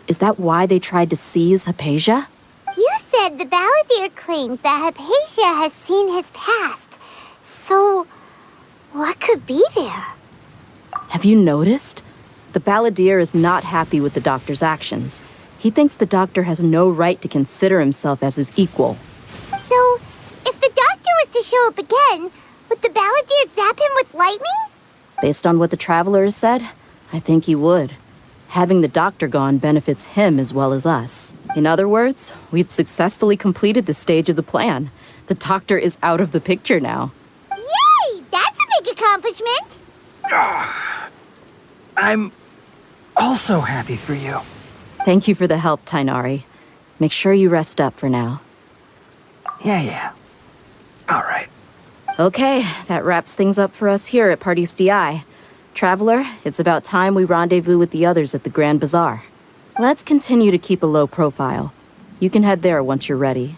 Is that why they tried to seize Hypatia? You said the Balladeer claimed that Hypatia has seen his past. So, what could be there? Have you noticed? The Balladeer is not happy with the doctor's actions. He thinks the doctor has no right to consider himself as his equal. So, if the doctor was to show up again, would the Balladeer zap him with lightning? Based on what the Traveler has said, I think he would. Having the doctor gone benefits him as well as us. In other words, we've successfully completed this stage of the plan. The doctor is out of the picture now. Yay! That's a big accomplishment! I'm also happy for you. Thank you for the help, Tainari. Make sure you rest up for now. Yeah. All right. Okay, that wraps things up for us here at Party's DI. Traveler, it's about time we rendezvous with the others at the Grand Bazaar. Let's continue to keep a low profile. You can head there once you're ready.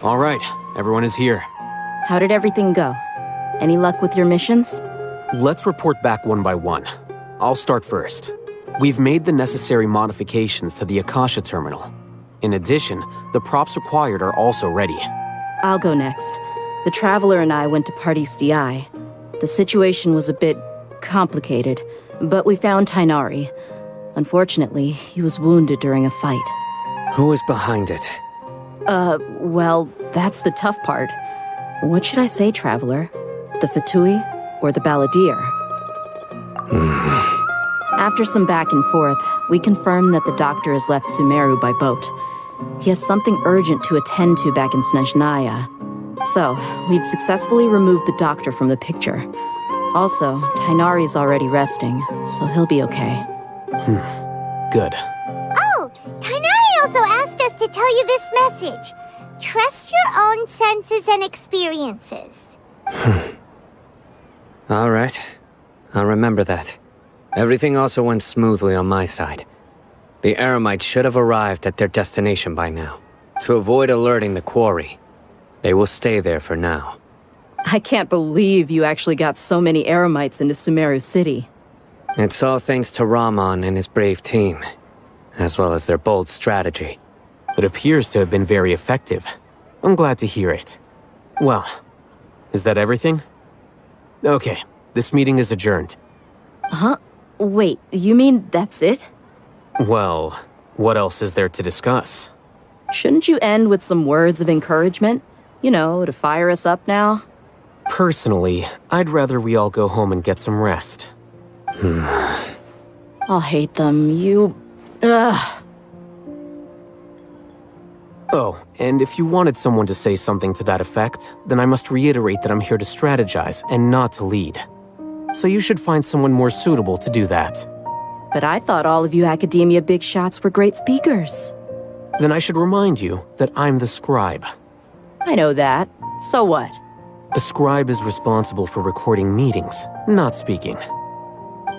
All right, everyone is here. How did everything go? Any luck with your missions? Let's report back one by one. I'll start first. We've made the necessary modifications to the Akasha terminal. In addition, the props required are also ready. I'll go next. The Traveler and I went to Party's DI. The situation was a bit complicated, but we found Tainari. Unfortunately, he was wounded during a fight. Who was behind it? Well, that's the tough part. What should I say, Traveler? The Fatui or the Balladeer? After some back and forth, we confirmed that the doctor has left Sumeru by boat. He has something urgent to attend to back in Snezhnaya. So, we've successfully removed the doctor from the picture. Also, Tainari's already resting, so he'll be okay. Good. Oh, Tainari also asked us to tell you this message. Trust your own senses and experiences. All right. I'll remember that. Everything also went smoothly on my side. The Eremites should have arrived at their destination by now. To avoid alerting the quarry, they will stay there for now. I can't believe you actually got so many Eremites into Sumeru City. It's all thanks to Rahman and his brave team, as well as their bold strategy. It appears to have been very effective. I'm glad to hear it. Well, is that everything? Okay, this meeting is adjourned. Huh? Wait, you mean that's it? Well, what else is there to discuss? Shouldn't you end with some words of encouragement? You know, to fire us up now? Personally, I'd rather we all go home and get some rest. I'll hate them. Ugh. Oh, and if you wanted someone to say something to that effect, then I must reiterate that I'm here to strategize and not to lead. So you should find someone more suitable to do that. But I thought all of you academia big shots were great speakers. Then I should remind you that I'm the scribe. I know that. So what? A scribe is responsible for recording meetings, not speaking.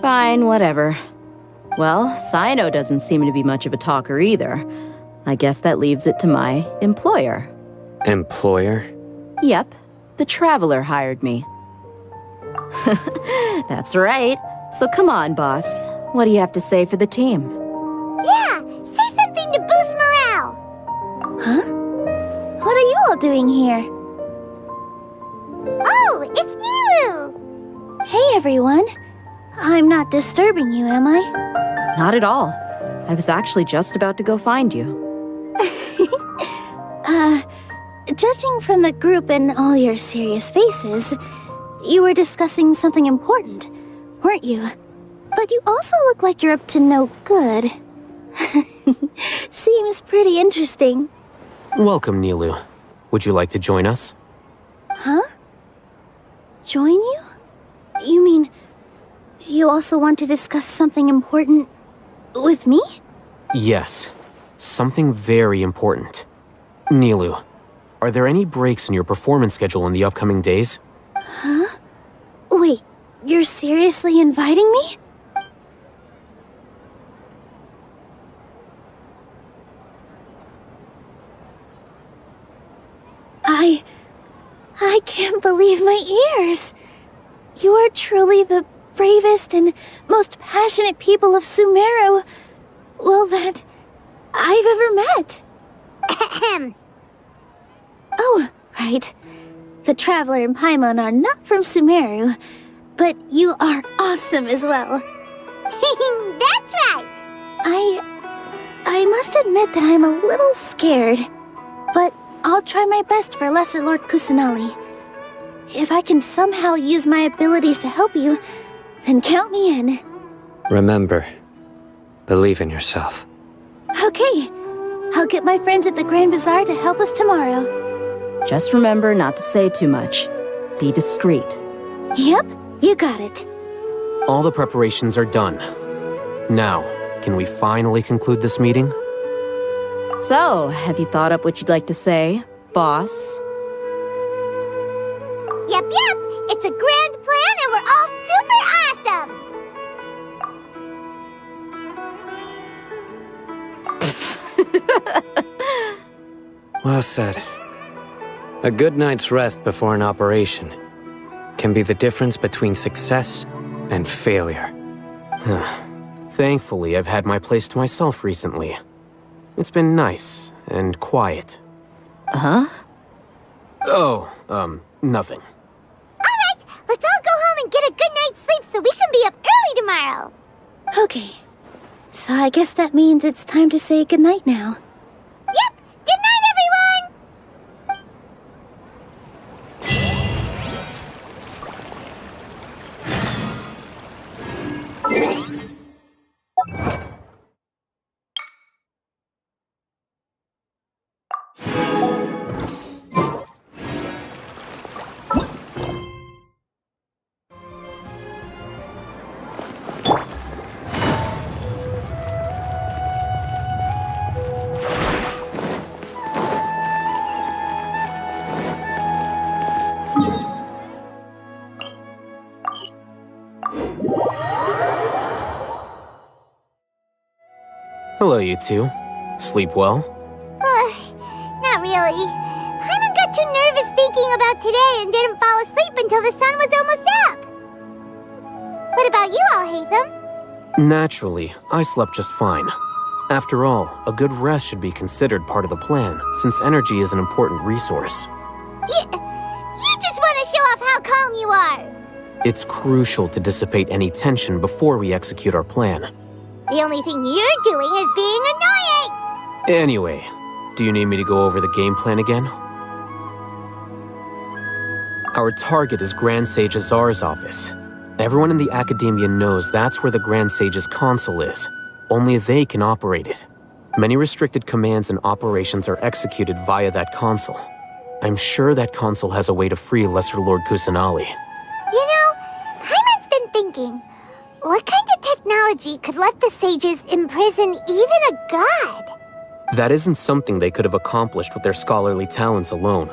Fine, whatever. Well, Sino doesn't seem to be much of a talker either. I guess that leaves it to my employer. Employer? Yep, the Traveler hired me. That's right. So come on, boss. What do you have to say for the team? Yeah, say something to boost morale. Huh? What are you all doing here? Oh, it's Nilu! Hey, everyone. I'm not disturbing you, am I? Not at all. I was actually just about to go find you. Judging from the group and all your serious faces, you were discussing something important, weren't you? But you also look like you're up to no good. Seems pretty interesting. Welcome, Nilu. Would you like to join us? Huh? Join you? You mean, you also want to discuss something important with me? Yes, something very important. Nilu, are there any breaks in your performance schedule in the upcoming days? Huh? Wait, you're seriously inviting me? I can't believe my ears. You are truly the bravest and most passionate people of Sumeru, well, that I've ever met. Ahem. Oh, right. The Traveler and Paimon are not from Sumeru, but you are awesome as well. That's right. I must admit that I'm a little scared, but I'll try my best for Lesser Lord Kusanali. If I can somehow use my abilities to help you, then count me in. Remember, believe in yourself. Okay, I'll get my friends at the Grand Bazaar to help us tomorrow. Just remember not to say too much. Be discreet. Yep, you got it. All the preparations are done. Now, can we finally conclude this meeting? So, have you thought up what you'd like to say, boss? Yep, it's a grand plan and we're all super awesome! Well said. A good night's rest before an operation can be the difference between success and failure. Thankfully, I've had my place to myself recently. It's been nice and quiet. Huh? Oh, nothing. Alright, let's all go home and get a good night's sleep so we can be up early tomorrow. Okay. So I guess that means it's time to say goodnight now. Yep! Good night, everyone! Hello, you two. Sleep well? Not really. Paimon got too nervous thinking about today and didn't fall asleep until the sun was almost up. What about you all, Hatham? Naturally, I slept just fine. After all, a good rest should be considered part of the plan, since energy is an important resource. You just want to show off how calm you are. It's crucial to dissipate any tension before we execute our plan. The only thing you're doing is being annoying! Anyway, do you need me to go over the game plan again? Our target is Grand Sage Azar's office. Everyone in the Academia knows that's where the Grand Sage's console is. Only they can operate it. Many restricted commands and operations are executed via that console. I'm sure that console has a way to free Lesser Lord Kusanali. You know, Paimon's been thinking, what kind of technology could let the sages imprison even a god? That isn't something they could have accomplished with their scholarly talents alone.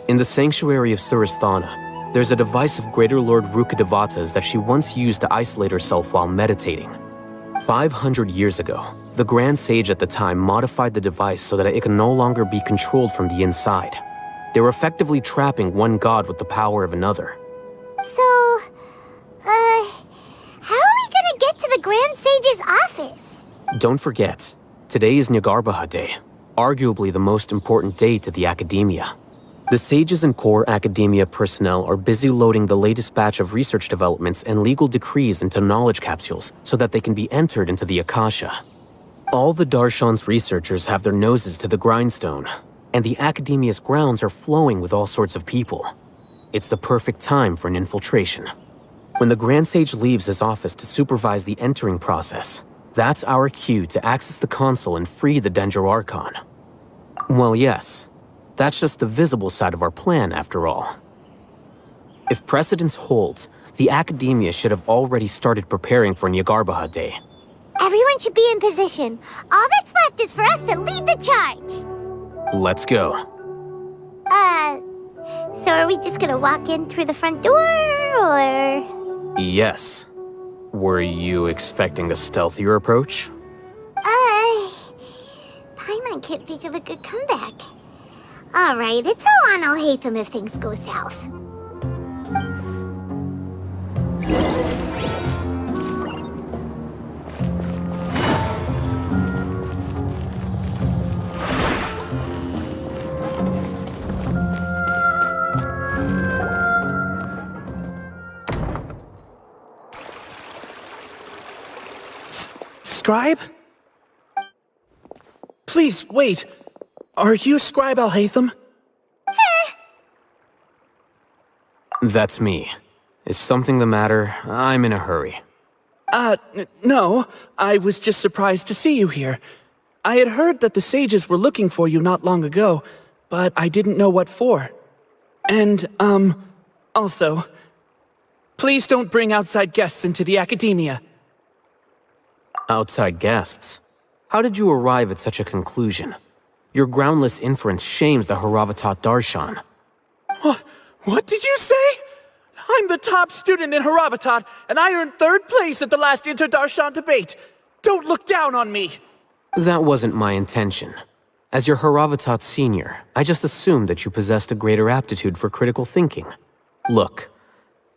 In the Sanctuary of Suristhana, there's a device of Greater Lord Rukkhadevata's that she once used to isolate herself while meditating. 500 years ago, the Grand Sage at the time modified the device so that it can no longer be controlled from the inside. They were effectively trapping one god with the power of another. So, how are we gonna get to the Grand Sage's office? Don't forget, today is Jnagarbha Day, arguably the most important day to the Academia. The sages and core Academia personnel are busy loading the latest batch of research developments and legal decrees into knowledge capsules so that they can be entered into the Akasha. All the Darshan's researchers have their noses to the grindstone, and the Academia's grounds are flowing with all sorts of people. It's the perfect time for an infiltration. When the Grand Sage leaves his office to supervise the entering process, that's our cue to access the console and free the Danger Archon. Well, yes. That's just the visible side of our plan, after all. If precedence holds, the Academia should have already started preparing for Jnagarbha Day. Everyone should be in position. All that's left is for us to lead the charge. Let's go. So are we just gonna walk in through the front door, or...? Yes. Were you expecting a stealthier approach? Paimon can't think of a good comeback. Alright, it's all on Alhaitham if things go south. Scribe? Please, wait. Are you Scribe Alhaitham? That's me. Is something the matter? I'm in a hurry. No. I was just surprised to see you here. I had heard that the sages were looking for you not long ago, but I didn't know what for. And, also, please don't bring outside guests into the Academia. Outside guests? How did you arrive at such a conclusion? Your groundless inference shames the Haravatat Darshan. What did you say? I'm the top student in Haravatat, and I earned 3rd place at the last Inter-Darshan debate. Don't look down on me! That wasn't my intention. As your Haravatat senior, I just assumed that you possessed a greater aptitude for critical thinking. Look,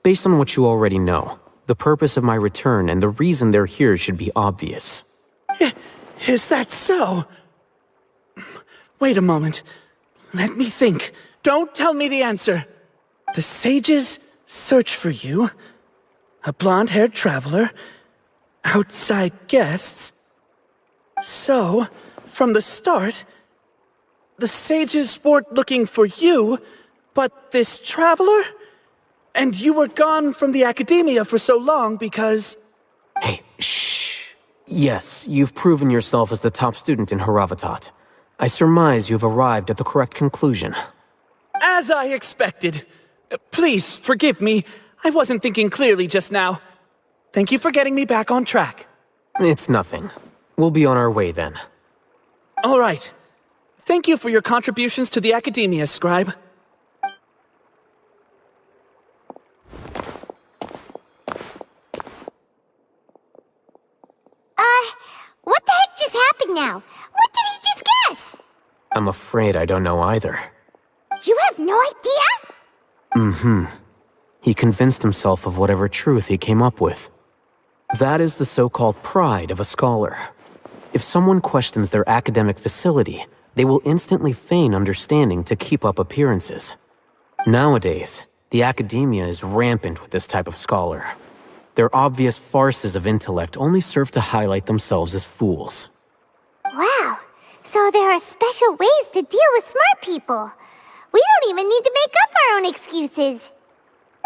based on what you already know, the purpose of my return and the reason they're here should be obvious. Is that so? Wait a moment. Let me think. Don't tell me the answer. The sages search for you. A blonde-haired traveler. Outside guests. So, from the start, the sages weren't looking for you, but this traveler? And you were gone from the academia for so long because... Hey, shh. Yes, you've proven yourself as the top student in Haravatat. I surmise you've arrived at the correct conclusion. As I expected. Please, forgive me. I wasn't thinking clearly just now. Thank you for getting me back on track. It's nothing. We'll be on our way then. All right. Thank you for your contributions to the academia, Scribe. What the heck just happened now? What did he just guess? I'm afraid I don't know either. You have no idea? He convinced himself of whatever truth he came up with. That is the so-called pride of a scholar. If someone questions their academic facility, they will instantly feign understanding to keep up appearances. Nowadays, the academia is rampant with this type of scholar. Their obvious farces of intellect only serve to highlight themselves as fools. Wow, so there are special ways to deal with smart people. We don't even need to make up our own excuses.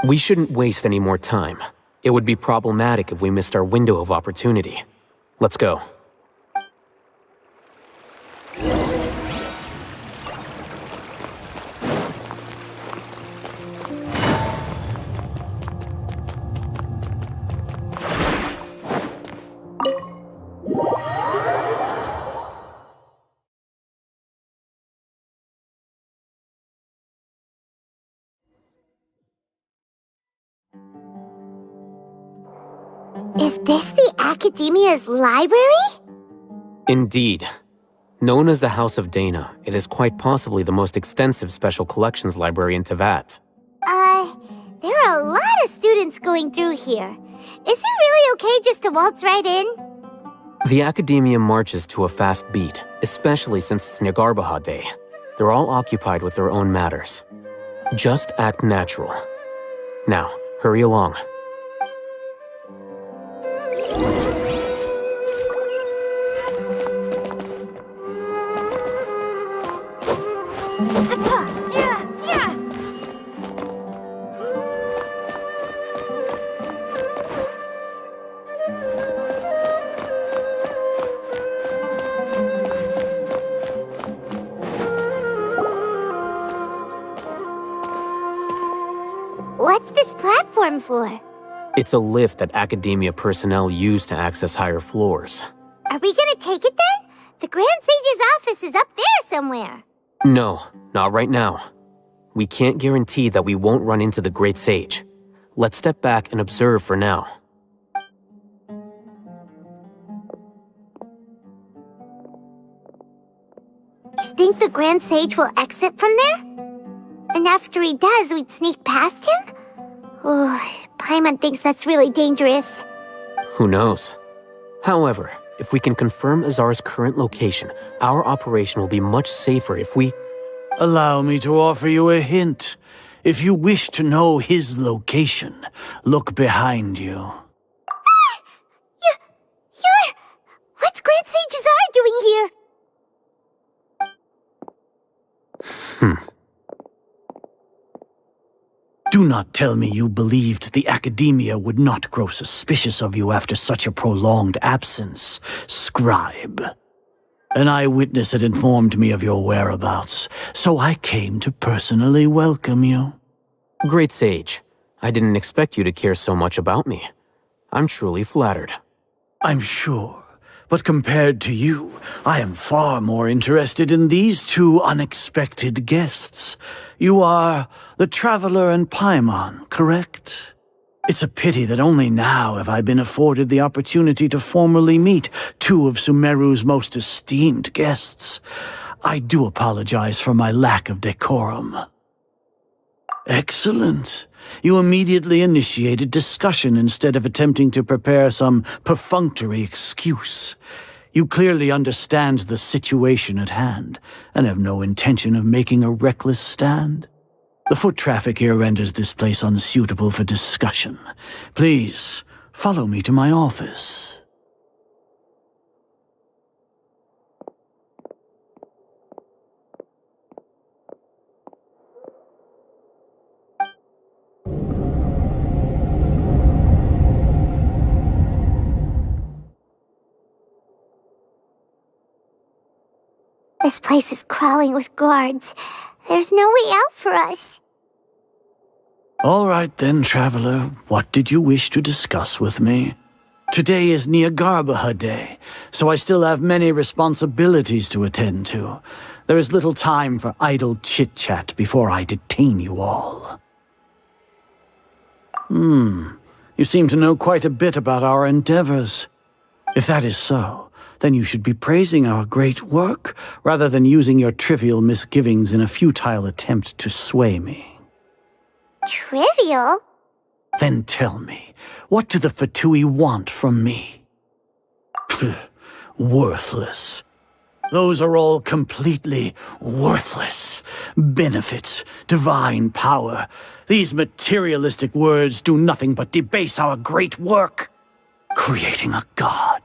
We shouldn't waste any more time. It would be problematic if we missed our window of opportunity. Let's go. Is this the Academia's library? Indeed. Known as the House of Dana, it is quite possibly the most extensive special collections library in Teyvat. There are a lot of students going through here. Is it really okay just to waltz right in? The Academia marches to a fast beat, especially since it's Jnagarbha Day. They're all occupied with their own matters. Just act natural. Now, hurry along. What's this platform for? It's a lift that Academia personnel use to access higher floors. Are we gonna take it then? The Grand Sage's office is up there somewhere. No, not right now. We can't guarantee that we won't run into the Great Sage. Let's step back and observe for now. You think the Grand Sage will exit from there? And after he does, we'd sneak past him? Oh, Paimon thinks that's really dangerous. Who knows? However, if we can confirm Azar's current location, our operation will be much safer if we... Allow me to offer you a hint. If you wish to know his location, look behind you. What's Grand Sage Azar doing here? Do not tell me you believed the Academia would not grow suspicious of you after such a prolonged absence, Scribe. An eyewitness had informed me of your whereabouts, so I came to personally welcome you. Great Sage, I didn't expect you to care so much about me. I'm truly flattered. I'm sure, but compared to you, I am far more interested in these two unexpected guests. You are the Traveler and Paimon, correct? It's a pity that only now have I been afforded the opportunity to formally meet two of Sumeru's most esteemed guests. I do apologize for my lack of decorum. Excellent. You immediately initiated discussion instead of attempting to prepare some perfunctory excuse. You clearly understand the situation at hand, and have no intention of making a reckless stand. The foot traffic here renders this place unsuitable for discussion. Please, follow me to my office. This place is crawling with guards. There's no way out for us. All right then, traveler. What did you wish to discuss with me? Today is Jnagarbha Day, so I still have many responsibilities to attend to. There is little time for idle chit-chat before I detain you all. You seem to know quite a bit about our endeavors. If that is so, then you should be praising our great work, rather than using your trivial misgivings in a futile attempt to sway me. Trivial? Then tell me, what do the Fatui want from me? Worthless. Those are all completely worthless. Benefits, divine power. These materialistic words do nothing but debase our great work. Creating a god.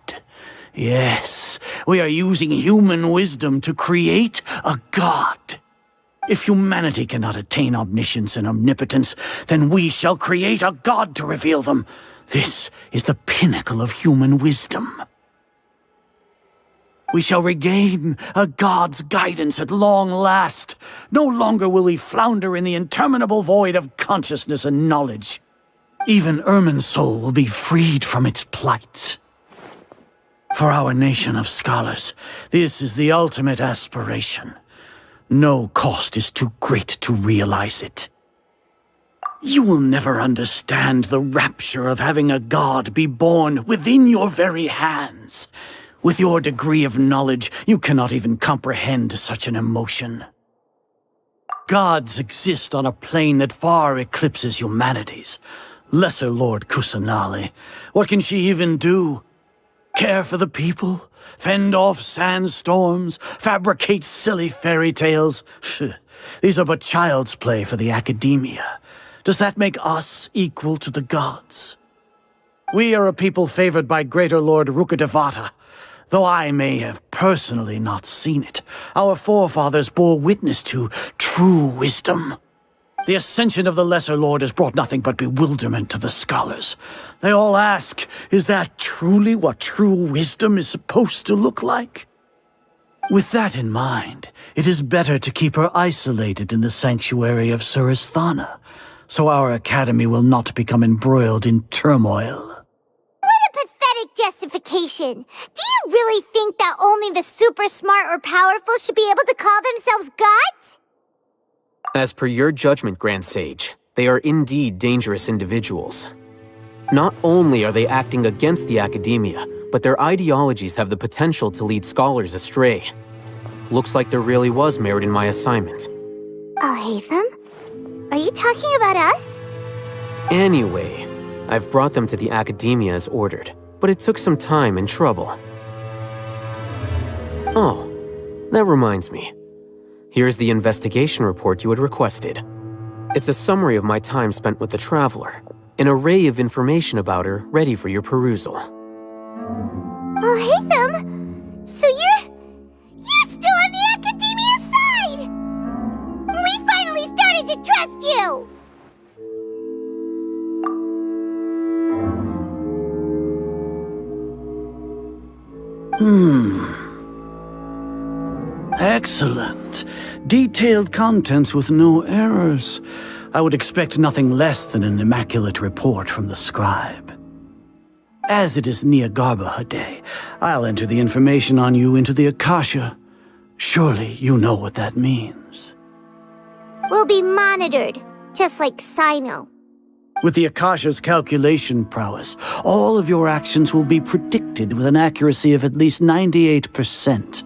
Yes, we are using human wisdom to create a god. If humanity cannot attain omniscience and omnipotence, then we shall create a god to reveal them. This is the pinnacle of human wisdom. We shall regain a god's guidance at long last. No longer will we flounder in the interminable void of consciousness and knowledge. Even Ermin's soul will be freed from its plight. For our nation of scholars, this is the ultimate aspiration. No cost is too great to realize it. You will never understand the rapture of having a god be born within your very hands. With your degree of knowledge, you cannot even comprehend such an emotion. Gods exist on a plane that far eclipses humanity's. Lesser Lord Kusanali, what can she even do? Care for the people? Fend off sandstorms? Fabricate silly fairy tales? These are but child's play for the academia. Does that make us equal to the gods? We are a people favored by Greater Lord Rukadevata. Though I may have personally not seen it, our forefathers bore witness to true wisdom. The ascension of the Lesser Lord has brought nothing but bewilderment to the scholars. They all ask, is that truly what true wisdom is supposed to look like? With that in mind, it is better to keep her isolated in the sanctuary of Suristhana, so our academy will not become embroiled in turmoil. What a pathetic justification! Do you really think that only the super smart or powerful should be able to call themselves gods? As per your judgment, Grand Sage, they are indeed dangerous individuals. Not only are they acting against the academia, but their ideologies have the potential to lead scholars astray. Looks like there really was merit in my assignment. Oh, Hatham? Are you talking about us? Anyway, I've brought them to the academia as ordered, but it took some time and trouble. Oh, that reminds me. Here's the investigation report you had requested. It's a summary of my time spent with the Traveler, an array of information about her ready for your perusal. Oh, Hatham! So you're still on the academia side! We finally started to trust you! Excellent. Detailed contents with no errors. I would expect nothing less than an immaculate report from the scribe. As it is Jnagarbha Day, I'll enter the information on you into the Akasha. Surely you know what that means. We'll be monitored, just like Sino. With the Akasha's calculation prowess, all of your actions will be predicted with an accuracy of at least 98%.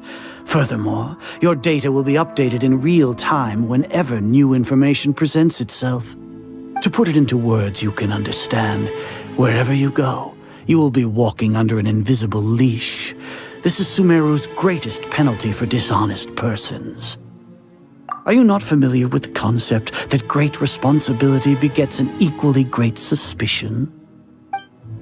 Furthermore, your data will be updated in real time whenever new information presents itself. To put it into words you can understand, wherever you go, you will be walking under an invisible leash. This is Sumeru's greatest penalty for dishonest persons. Are you not familiar with the concept that great responsibility begets an equally great suspicion?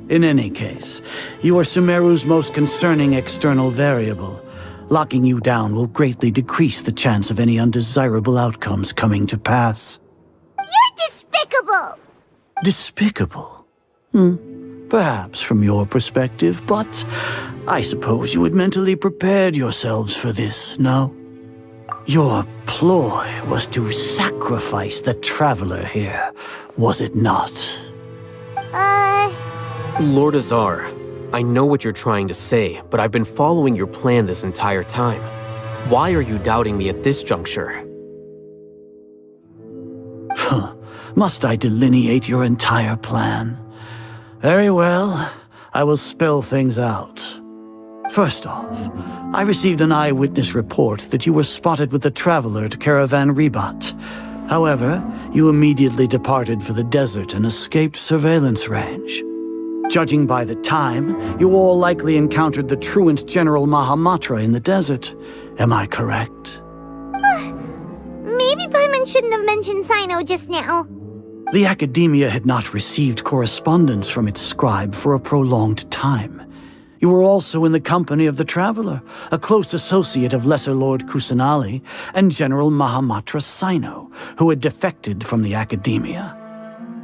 In any case, you are Sumeru's most concerning external variable. Locking you down will greatly decrease the chance of any undesirable outcomes coming to pass. You're despicable! Despicable? Perhaps from your perspective, but I suppose you had mentally prepared yourselves for this, no? Your ploy was to sacrifice the Traveler here, was it not? Lord Azar, I know what you're trying to say, but I've been following your plan this entire time. Why are you doubting me at this juncture? Must I delineate your entire plan? Very well, I will spell things out. First off, I received an eyewitness report that you were spotted with the Traveler at Caravan Ribat. However, you immediately departed for the desert and escaped surveillance range. Judging by the time, you all likely encountered the truant General Mahamatra in the desert. Am I correct? Maybe Paimon shouldn't have mentioned Sino just now. The Academia had not received correspondence from its scribe for a prolonged time. You were also in the company of the Traveler, a close associate of Lesser Lord Kusanali and General Mahamatra Sino, who had defected from the Academia.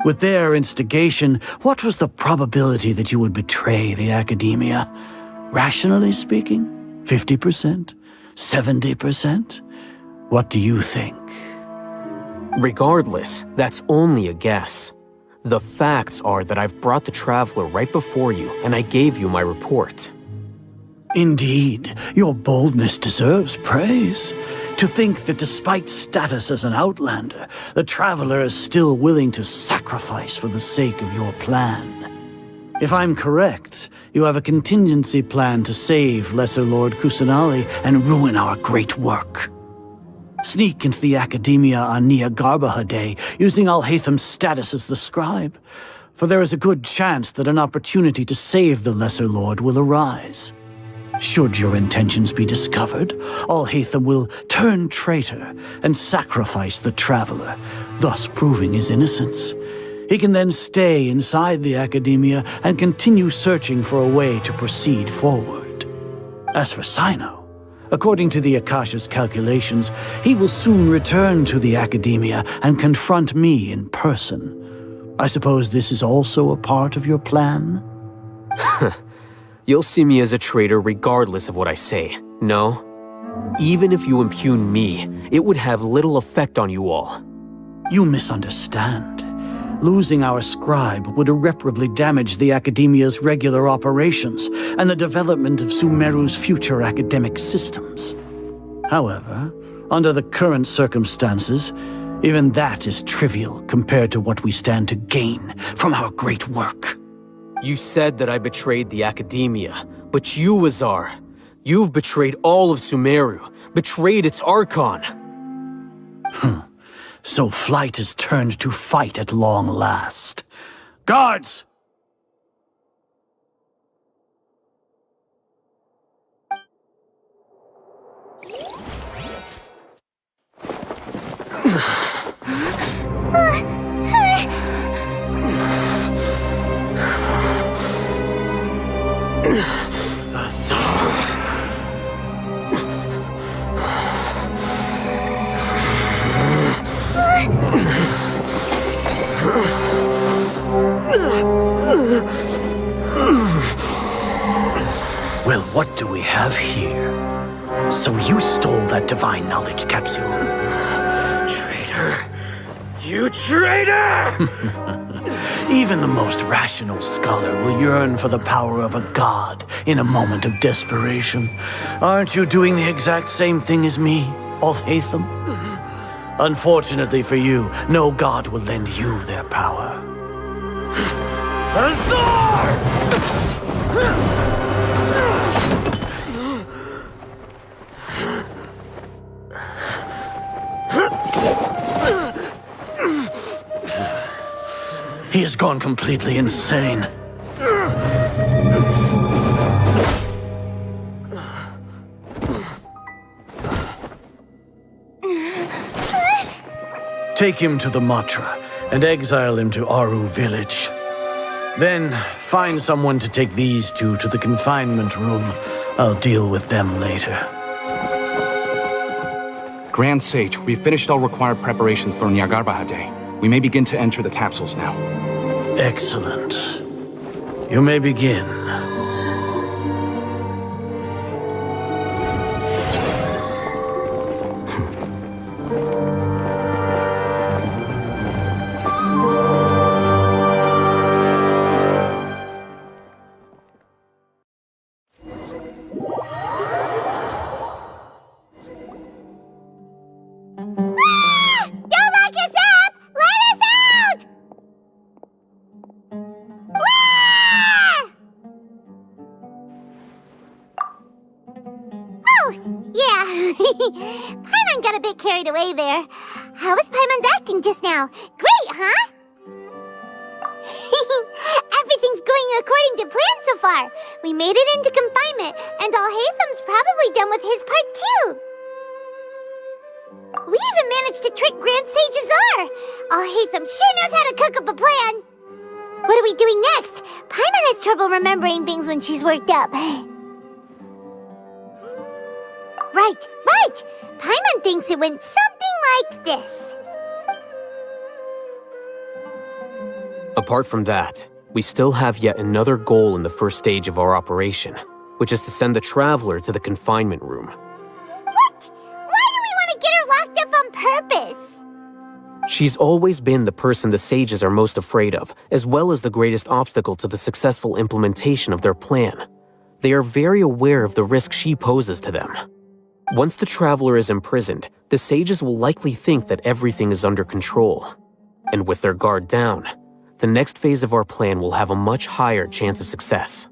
With their instigation, what was the probability that you would betray the Academia? Rationally speaking, 50%? 70%? What do you think? Regardless, that's only a guess. The facts are that I've brought the Traveler right before you, and I gave you my report. Indeed, your boldness deserves praise. To think that despite status as an outlander, the Traveler is still willing to sacrifice for the sake of your plan. If I'm correct, you have a contingency plan to save Lesser Lord Kusanali and ruin our great work. Sneak into the Academia on Jnagarbha Day, using Alhaitham's status as the scribe, for there is a good chance that an opportunity to save the Lesser Lord will arise. Should your intentions be discovered, Alhaitham will turn traitor and sacrifice the Traveler, thus proving his innocence. He can then stay inside the Academia and continue searching for a way to proceed forward. As for Sino, according to the Akasha's calculations, he will soon return to the Academia and confront me in person. I suppose this is also a part of your plan? You'll see me as a traitor regardless of what I say, no? Even if you impugn me, it would have little effect on you all. You misunderstand. Losing our scribe would irreparably damage the Academia's regular operations and the development of Sumeru's future academic systems. However, under the current circumstances, even that is trivial compared to what we stand to gain from our great work. You said that I betrayed the Academia, but you, Azar, you've betrayed all of Sumeru, betrayed its Archon. So flight has turned to fight at long last. Guards! Well, what do we have here? So you stole that divine knowledge capsule. Traitor! You traitor! Even the most rational scholar will yearn for the power of a god in a moment of desperation. Aren't you doing the exact same thing as me, Alhaitham? Unfortunately for you, no god will lend you their power. Azar! He has gone completely insane. Take him to the Matra and exile him to Aru village. Then find someone to take these two to the confinement room. I'll deal with them later. Grand Sage, we've finished all required preparations for Jnagarbha Day. We may begin to enter the capsules now. Excellent. You may begin. Paimon got a bit carried away there. How was Paimon's acting just now? Great, huh? Everything's going according to plan so far. We made it into confinement, and Alhaitham's probably done with his part too. We even managed to trick Grand Sage Azar. Alhaitham sure knows how to cook up a plan. What are we doing next? Paimon has trouble remembering things when she's worked up. Right. Paimon thinks it went something like this. Apart from that, we still have yet another goal in the first stage of our operation, which is to send the Traveler to the confinement room. What? Why do we want to get her locked up on purpose? She's always been the person the sages are most afraid of, as well as the greatest obstacle to the successful implementation of their plan. They are very aware of the risk she poses to them. Once the Traveler is imprisoned, the sages will likely think that everything is under control. And with their guard down, the next phase of our plan will have a much higher chance of success.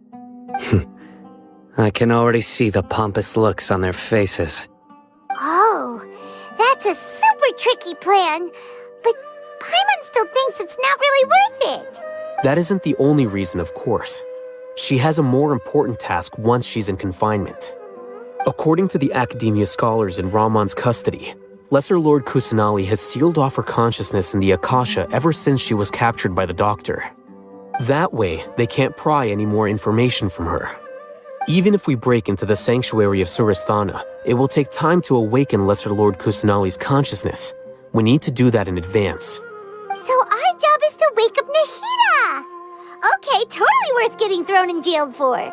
I can already see the pompous looks on their faces. Oh, that's a super tricky plan. But Paimon still thinks it's not really worth it. That isn't the only reason, of course. She has a more important task once she's in confinement. According to the Academia scholars in Ramon's custody, Lesser Lord Kusanali has sealed off her consciousness in the Akasha ever since she was captured by the Doctor. That way, they can't pry any more information from her. Even if we break into the sanctuary of Suristhana, it will take time to awaken Lesser Lord Kusanali's consciousness. We need to do that in advance. So our job is to wake up Nahida! Okay, totally worth getting thrown in jail for.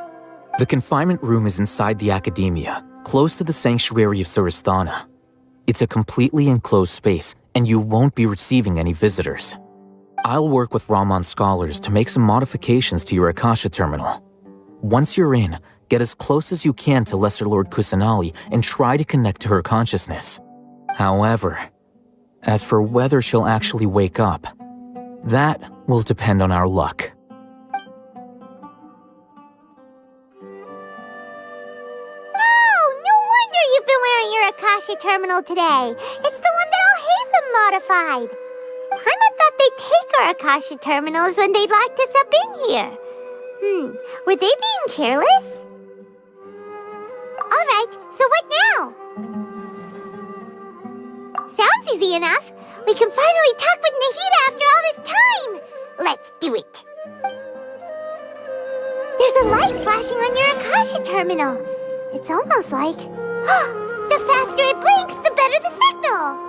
The confinement room is inside the Academia, close to the sanctuary of Suristhana. It's a completely enclosed space, and you won't be receiving any visitors. I'll work with Ramon's scholars to make some modifications to your Akasha terminal. Once you're in, get as close as you can to Lesser Lord Kusanali and try to connect to her consciousness. However, as for whether she'll actually wake up, that will depend on our luck. Akasha terminal today. It's the one that Alhaitham modified. Paimon thought they'd take our Akasha terminals when they locked us up in here. Were they being careless? Alright, so what now? Sounds easy enough. We can finally talk with Nahida after all this time. Let's do it. There's a light flashing on your Akasha terminal. It's almost like... The faster it blinks, the better the signal!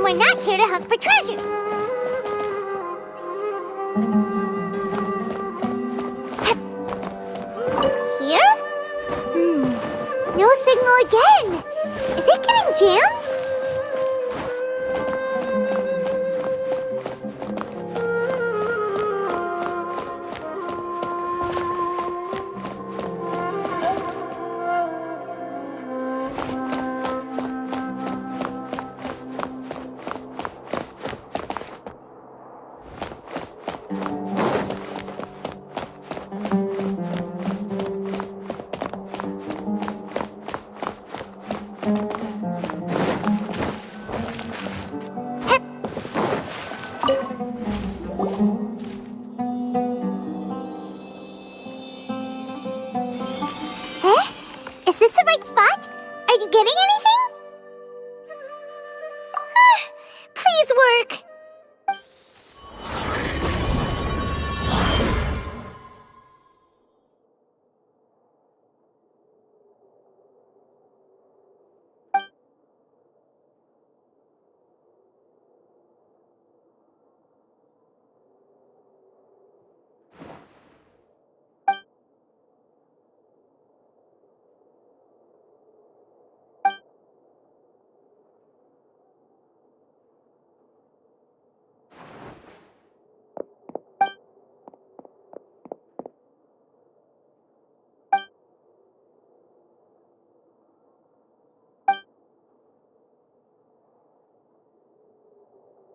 we're not here to hunt for treasure. Here? No signal again. Is it getting jammed? Is this the right spot? Are you getting anything? Please work.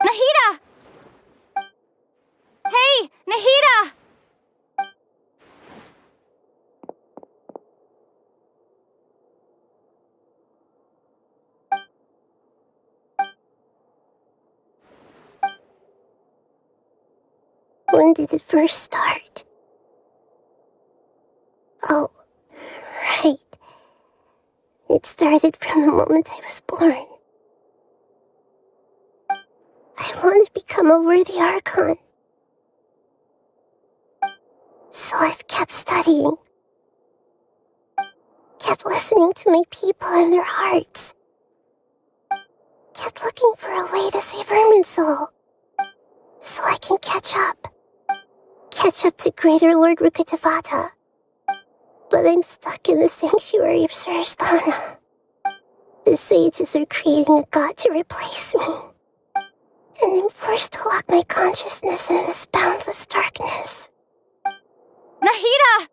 Nahida! Hey, Nahida! When did it first start? Oh, right. It started from the moment I was born. I want to become a worthy Archon. So I've kept studying. Kept listening to my people and their hearts. Kept looking for a way to save Irminsul. So I can catch up. Catch up to Greater Lord Rukkhadevata. But I'm stuck in the sanctuary of Suristhana. The sages are creating a god to replace me. And I'm forced to lock my consciousness in this boundless darkness. Nahida!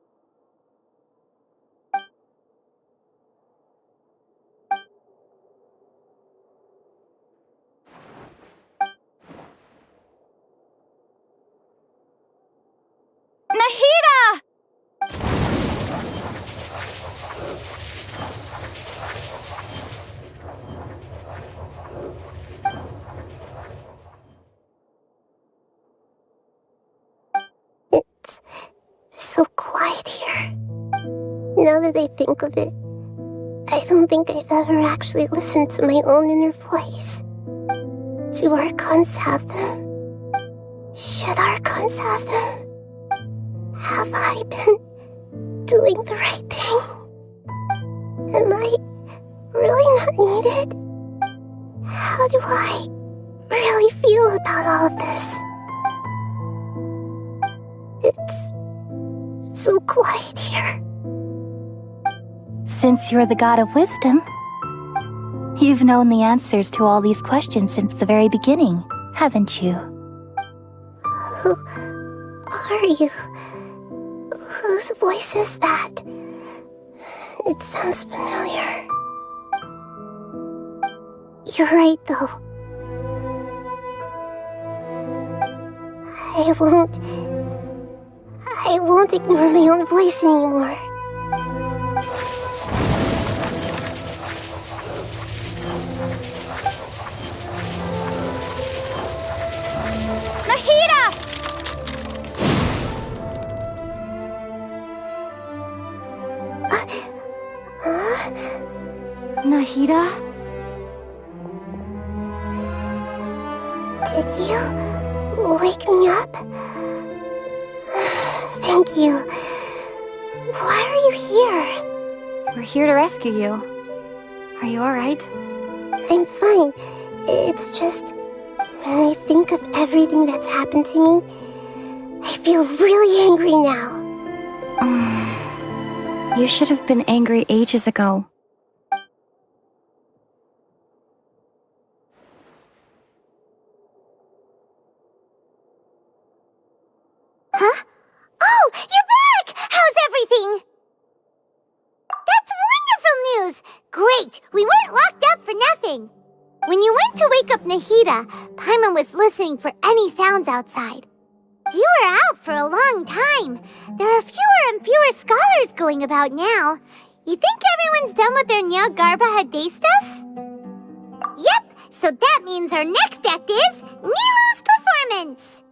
Nahida! It's so quiet here. Now that I think of it, I don't think I've ever actually listened to my own inner voice. Do Archons have them? Should Archons have them? Have I been doing the right thing? Am I really not needed? How do I really feel about all of this? It's so quiet here. Since you're the god of wisdom, you've known the answers to all these questions since the very beginning, haven't you? Who are you? Whose voice is that? It sounds familiar. You're right, though. I won't ignore my own voice anymore. Nahida! Nahida? Did you wake me up? Thank you. Why are you here? We're here to rescue you. Are you alright? I'm fine. It's just, when I think of everything that's happened to me, I feel really angry now. You should have been angry ages ago. Huh? Oh, you're back! How's everything? That's wonderful news! Great! We weren't locked up for nothing! When you went to wake up Nahida, Paimon was listening for any sounds outside. You were out for a long time. There are fewer and fewer scholars going about now. You think everyone's done with their Jnagarbha day stuff? Yep, so that means our next act is Nilu's performance!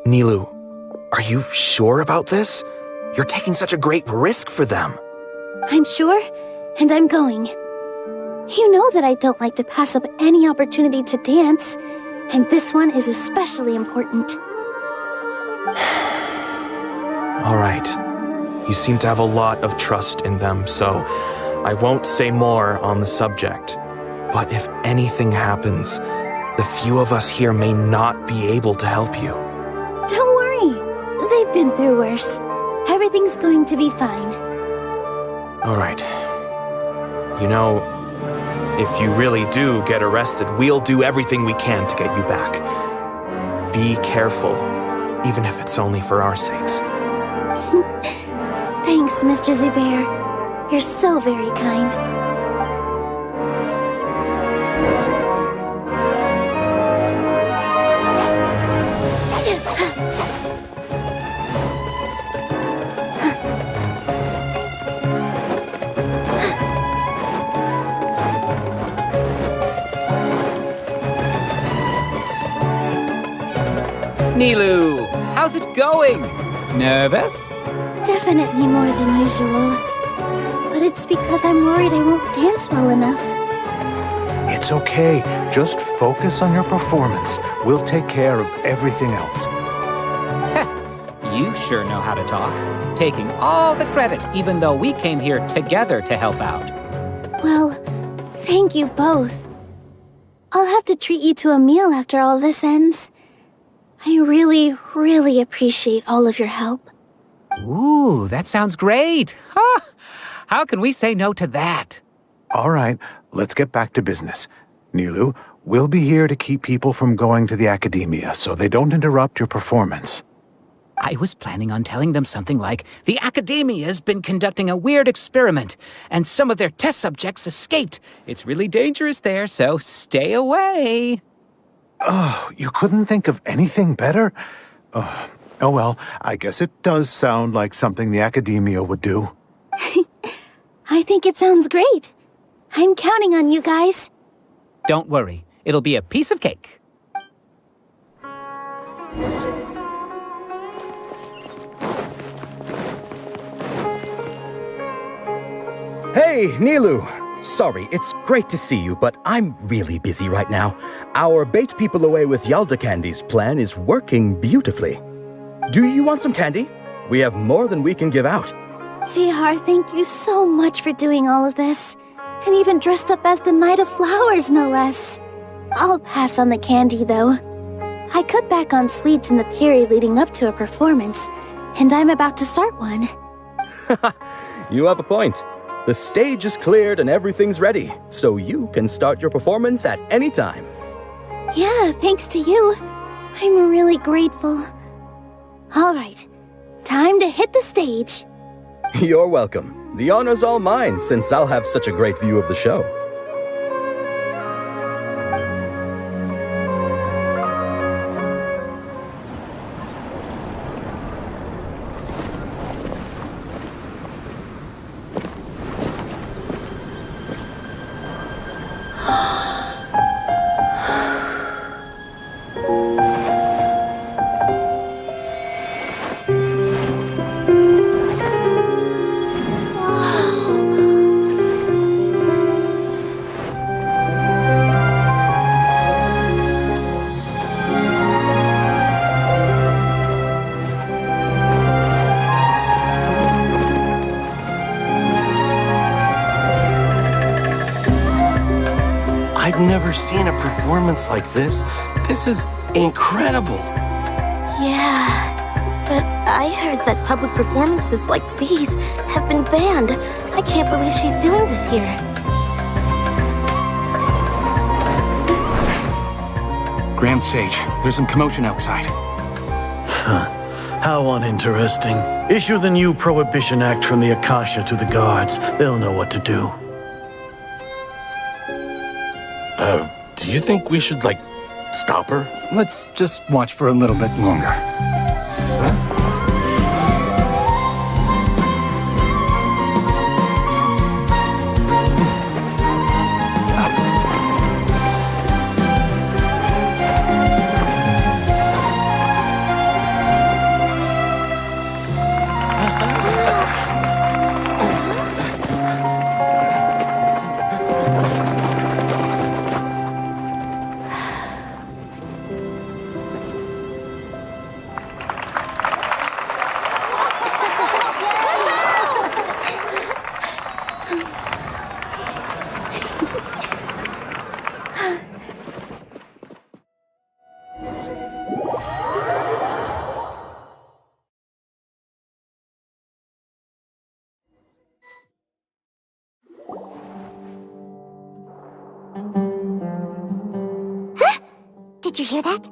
Nilu, are you sure about this? You're taking such a great risk for them. I'm sure, and I'm going. You know that I don't like to pass up any opportunity to dance, and this one is especially important. All right. You seem to have a lot of trust in them, so I won't say more on the subject. But if anything happens, the few of us here may not be able to help you. Don't worry. They've been through worse. Everything's going to be fine. All right. You know, if you really do get arrested, we'll do everything we can to get you back. Be careful, even if it's only for our sakes. Thanks, Mr. Zubair. You're so very kind. Nilu, how's it going? Nervous? Definitely more than usual. But it's because I'm worried I won't dance well enough. It's okay. Just focus on your performance. We'll take care of everything else. You sure know how to talk. Taking all the credit, even though we came here together to help out. Well, thank you both. I'll have to treat you to a meal after all this ends. I really, really appreciate all of your help. Ooh, that sounds great. Huh? How can we say no to that? All right, let's get back to business. Nilu, we'll be here to keep people from going to the academia so they don't interrupt your performance. I was planning on telling them something like, the academia's been conducting a weird experiment, and some of their test subjects escaped. It's really dangerous there, so stay away. Oh, you couldn't think of anything better? Oh well, I guess it does sound like something the academia would do. I think it sounds great. I'm counting on you guys. Don't worry, it'll be a piece of cake. Hey, Nilu! Sorry, it's great to see you, but I'm really busy right now. Our Bait People Away with Yalda Candies plan is working beautifully. Do you want some candy? We have more than we can give out. Vihar, thank you so much for doing all of this. And even dressed up as the Knight of Flowers, no less. I'll pass on the candy, though. I cut back on sweets in the period leading up to a performance, and I'm about to start one. You have a point. The stage is cleared and everything's ready, so you can start your performance at any time. Yeah, thanks to you. I'm really grateful. All right, time to hit the stage. You're welcome. The honor's all mine, since I'll have such a great view of the show. never seen a performance like this. This is incredible. Yeah, but I heard that public performances like these have been banned. I can't believe she's doing this here. Grand Sage, there's some commotion outside. How uninteresting. Issue the new Prohibition Act from the Akasha to the guards. They'll know what to do. Do you think we should, stop her? Let's just watch for a little bit longer. Did you hear that?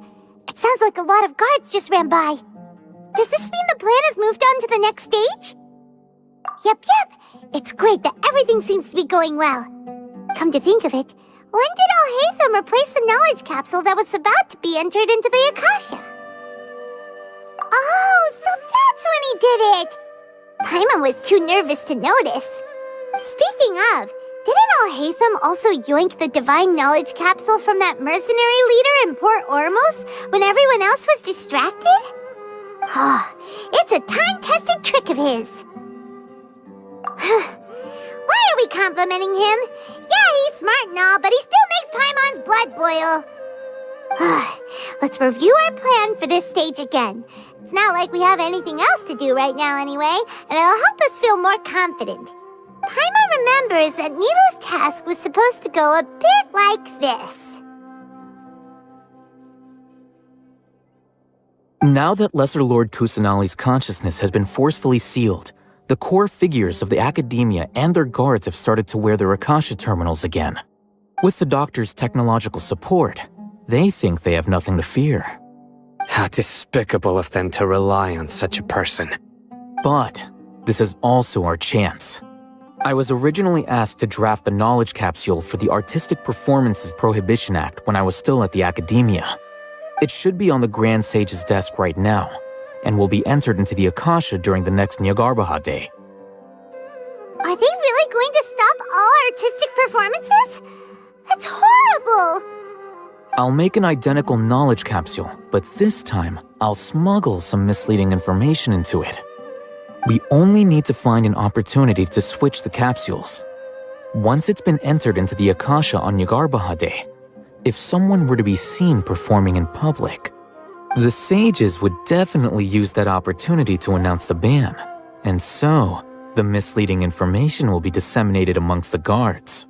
It sounds like a lot of guards just ran by. Does this mean the plan has moved on to the next stage? Yep. It's great that everything seems to be going well. Come to think of it, when did Alhaitham replace the knowledge capsule that was about to be entered into the Akasha? Oh, so that's when he did it! Paimon was too nervous to notice. Speaking of, didn't Alhaitham also yoink the divine knowledge capsule from that mercenary leader in Port Ormos when everyone else was distracted? It's a time-tested trick of his. Why are we complimenting him? Yeah, he's smart and all, but he still makes Paimon's blood boil. Let's review our plan for this stage again. It's not like we have anything else to do right now anyway, and it'll help us feel more confident. Paimon remembers that Nilu's task was supposed to go a bit like this. Now that Lesser Lord Kusanali's consciousness has been forcefully sealed, the core figures of the Academia and their guards have started to wear their Akasha terminals again. With the Doctor's technological support, they think they have nothing to fear. How despicable of them to rely on such a person. But this is also our chance. I was originally asked to draft the knowledge capsule for the Artistic Performances Prohibition Act when I was still at the Academia. It should be on the Grand Sage's desk right now, and will be entered into the Akasha during the next Jnagarbha Day. Are they really going to stop all artistic performances? That's horrible! I'll make an identical knowledge capsule, but this time, I'll smuggle some misleading information into it. We only need to find an opportunity to switch the capsules. Once it's been entered into the Akasha on Jnagarbha Day, if someone were to be seen performing in public, the sages would definitely use that opportunity to announce the ban, and so the misleading information will be disseminated amongst the guards.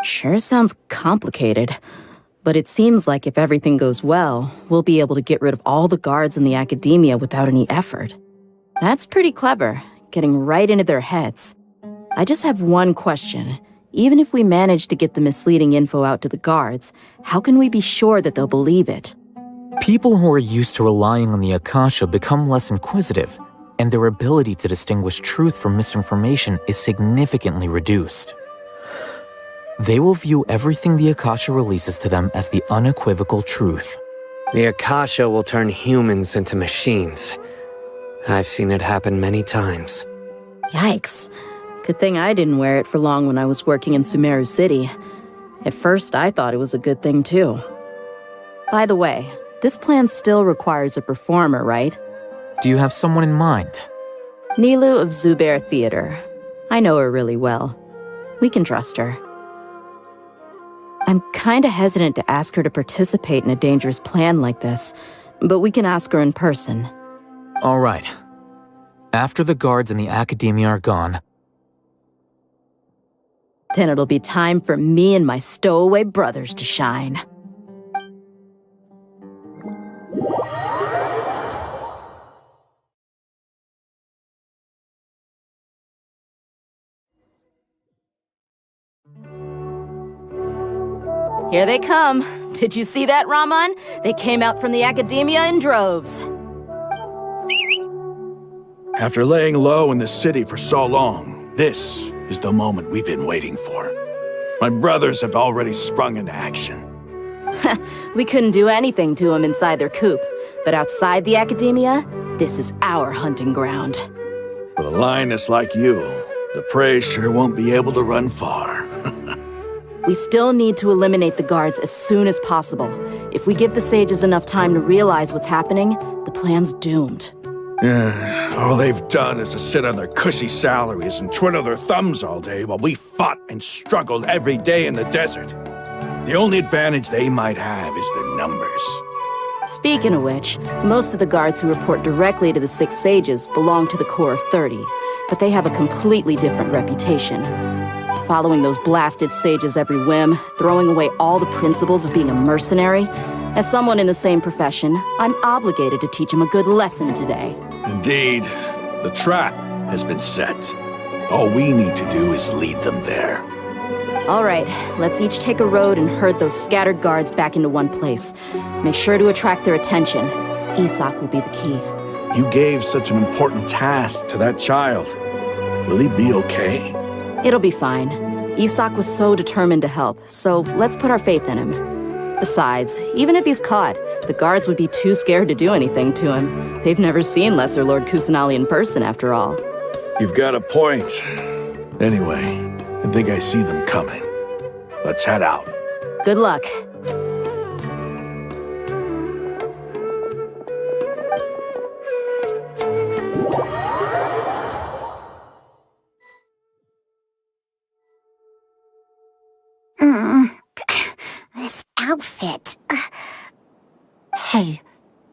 Sure sounds complicated, but it seems like if everything goes well, we'll be able to get rid of all the guards in the Academia without any effort. That's pretty clever, getting right into their heads. I just have one question. Even if we manage to get the misleading info out to the guards, how can we be sure that they'll believe it? People who are used to relying on the Akasha become less inquisitive, and their ability to distinguish truth from misinformation is significantly reduced. They will view everything the Akasha releases to them as the unequivocal truth. The Akasha will turn humans into machines. I've seen it happen many times. Yikes. Good thing I didn't wear it for long when I was working in Sumeru City. At first, I thought it was a good thing too. By the way, this plan still requires a performer, right? Do you have someone in mind? Nilu of Zubair Theater. I know her really well. We can trust her. I'm kinda hesitant to ask her to participate in a dangerous plan like this, but we can ask her in person. All right. After the guards in the Academia are gone, Then it'll be time for me and my stowaway brothers to shine. Here they come. Did you see that, Raman? They came out from the academia in droves. After laying low in the city for so long, this is the moment we've been waiting for. My brothers have already sprung into action. We couldn't do anything to them inside their coop, but outside the academia, this is our hunting ground. With a lioness like you, the prey sure won't be able to run far. We still need to eliminate the guards as soon as possible. If we give the sages enough time to realize what's happening, the plan's doomed. All they've done is to sit on their cushy salaries and twiddle their thumbs all day while we fought and struggled every day in the desert. The only advantage they might have is their numbers. Speaking of which, most of the guards who report directly to the 6 sages belong to the Corps of 30, but they have a completely different reputation. Following those blasted sages every whim, throwing away all the principles of being a mercenary. As someone in the same profession, I'm obligated to teach them a good lesson today. Indeed, the trap has been set. All we need to do is lead them there. All right, let's each take a road and herd those scattered guards back into one place. Make sure to attract their attention. Isak will be the key. You gave such an important task to that child. Will he be okay? It'll be fine. Isak was so determined to help, so let's put our faith in him. Besides, even if he's caught, the guards would be too scared to do anything to him. They've never seen Lesser Lord Kusanali in person, after all. You've got a point. Anyway, I think I see them coming. Let's head out. Good luck. This outfit. Hey,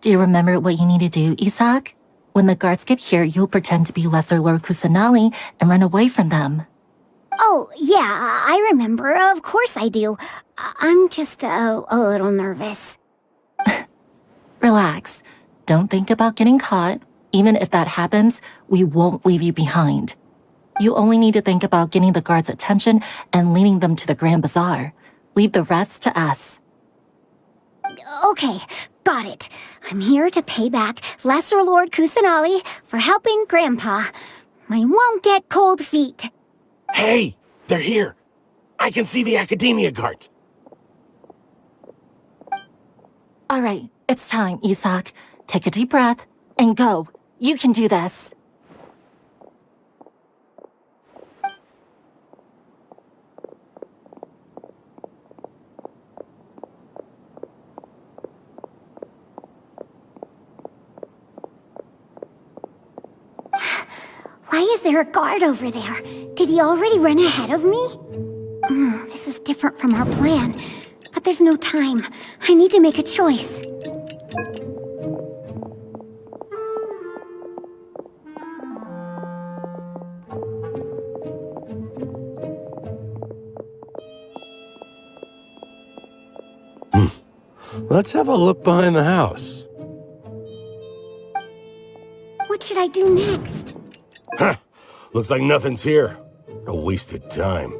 do you remember what you need to do, Isak? When the guards get here, you'll pretend to be Lesser Lord Kusanali and run away from them. Oh, yeah, I remember. Of course I do. I'm just a little nervous. Relax. Don't think about getting caught. Even if that happens, we won't leave you behind. You only need to think about getting the guards' attention and leading them to the Grand Bazaar. Leave the rest to us. Okay, got it. I'm here to pay back Lesser Lord Kusanali for helping Grandpa. I won't get cold feet. Hey, they're here. I can see the Academia guards. All right, it's time, Isak. Take a deep breath and go. You can do this. Why is there a guard over there? Did he already run ahead of me? This is different from our plan. But there's no time. I need to make a choice. Let's have a look behind the house. What should I do next? Huh. Looks like nothing's here. A wasted time.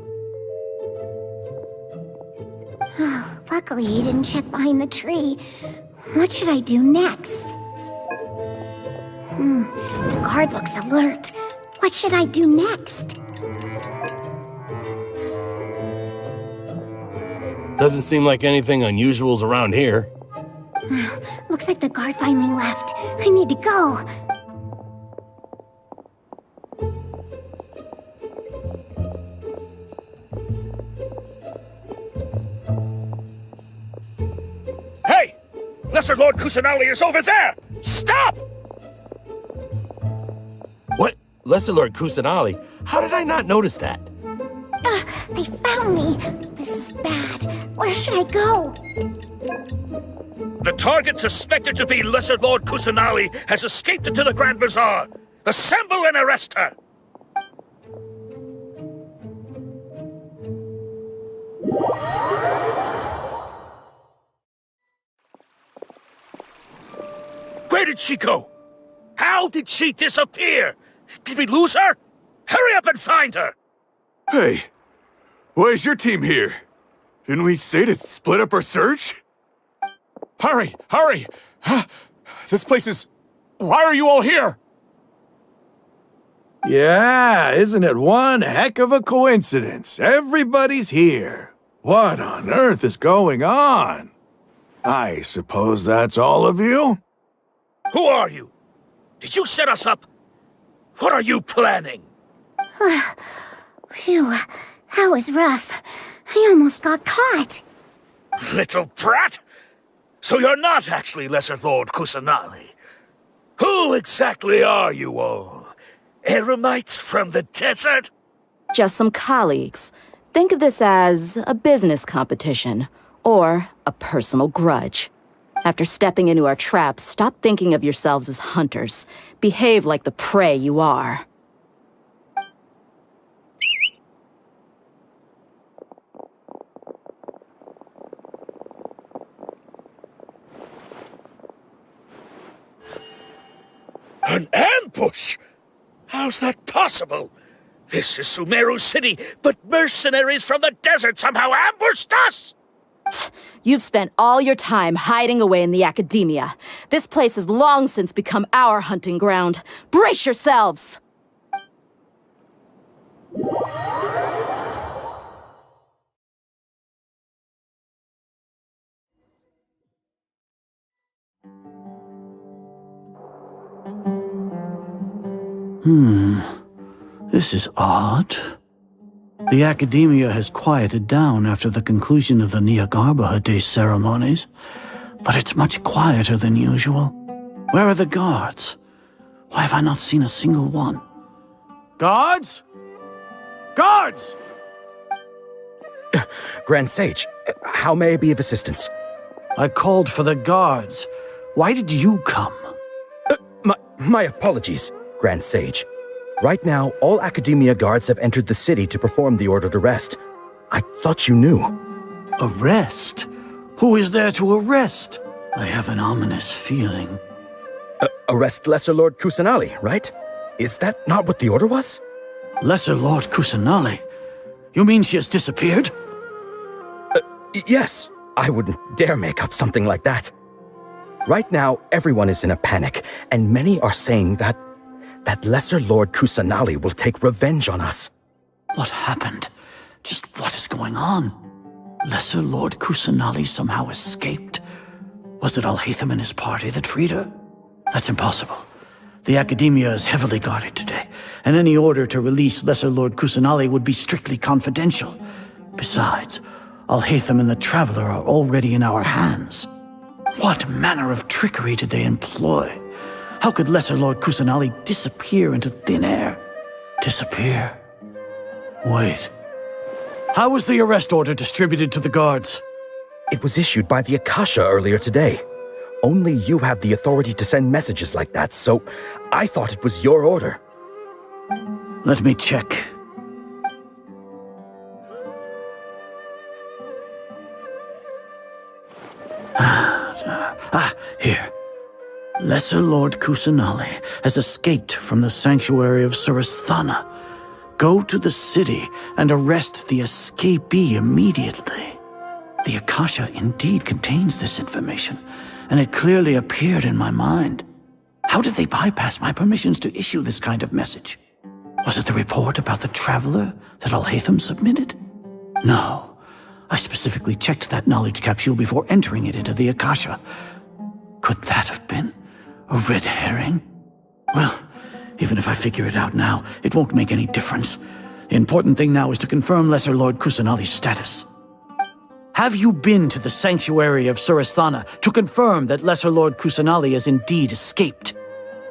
Luckily, he didn't check behind the tree. What should I do next? The guard looks alert. What should I do next? Doesn't seem like anything unusual's around here. Looks like the guard finally left. I need to go. Hey! Lesser Lord Kusanali is over there! Stop! What? Lesser Lord Kusanali? How did I not notice that? They found me. This is bad. Where should I go? The target suspected to be Lesser Lord Kusanali has escaped into the Grand Bazaar. Assemble and arrest her! Where did she go? How did she disappear? Did we lose her? Hurry up and find her! Hey, why is your team here? Didn't we say to split up our search? Hurry! Hurry! This place is... Why are you all here? Yeah, isn't it one heck of a coincidence? Everybody's here. What on earth is going on? I suppose that's all of you? Who are you? Did you set us up? What are you planning? Phew, that was rough. I almost got caught. Little brat! So you're not actually Lesser Lord Kusanali. Who exactly are you all? Eremites from the desert? Just some colleagues. Think of this as a business competition, or a personal grudge. After stepping into our traps, stop thinking of yourselves as hunters. Behave like the prey you are. An ambush? How's that possible? This is Sumeru City, but mercenaries from the desert somehow ambushed us! You've spent all your time hiding away in the academia. This place has long since become our hunting ground. Brace yourselves! This is odd. The academia has quieted down after the conclusion of the Jnagarbha Day ceremonies, but it's much quieter than usual. Where are the guards? Why have I not seen a single one? Guards? Guards! Grand Sage, how may I be of assistance? I called for the guards. Why did you come? My apologies, Grand Sage. Right now, all Academia guards have entered the city to perform the ordered arrest. I thought you knew. Arrest? Who is there to arrest? I have an ominous feeling. Arrest Lesser Lord Kusanali, right? Is that not what the order was? Lesser Lord Kusanali? You mean she has disappeared? Yes. I wouldn't dare make up something like that. Right now, everyone is in a panic, and many are saying that Lesser Lord Kusanali will take revenge on us. What happened? Just what is going on? Lesser Lord Kusanali somehow escaped? Was it Alhaitham and his party that freed her? That's impossible. The Academia is heavily guarded today, and any order to release Lesser Lord Kusanali would be strictly confidential. Besides, Alhaitham and the Traveler are already in our hands. What manner of trickery did they employ? How could Lesser Lord Kusanali disappear into thin air? Disappear? Wait. How was the arrest order distributed to the guards? It was issued by the Akasha earlier today. Only you have the authority to send messages like that, so I thought it was your order. Let me check. Here. Lesser Lord Kusanali has escaped from the sanctuary of Surasthana. Go to the city and arrest the escapee immediately. The Akasha indeed contains this information, and it clearly appeared in my mind. How did they bypass my permissions to issue this kind of message? Was it the report about the Traveler that Alhaitham submitted? No. I specifically checked that knowledge capsule before entering it into the Akasha. Could that have been a red herring? Well, even if I figure it out now, it won't make any difference. The important thing now is to confirm Lesser Lord Kusanali's status. Have you been to the sanctuary of Surasthana to confirm that Lesser Lord Kusanali has indeed escaped?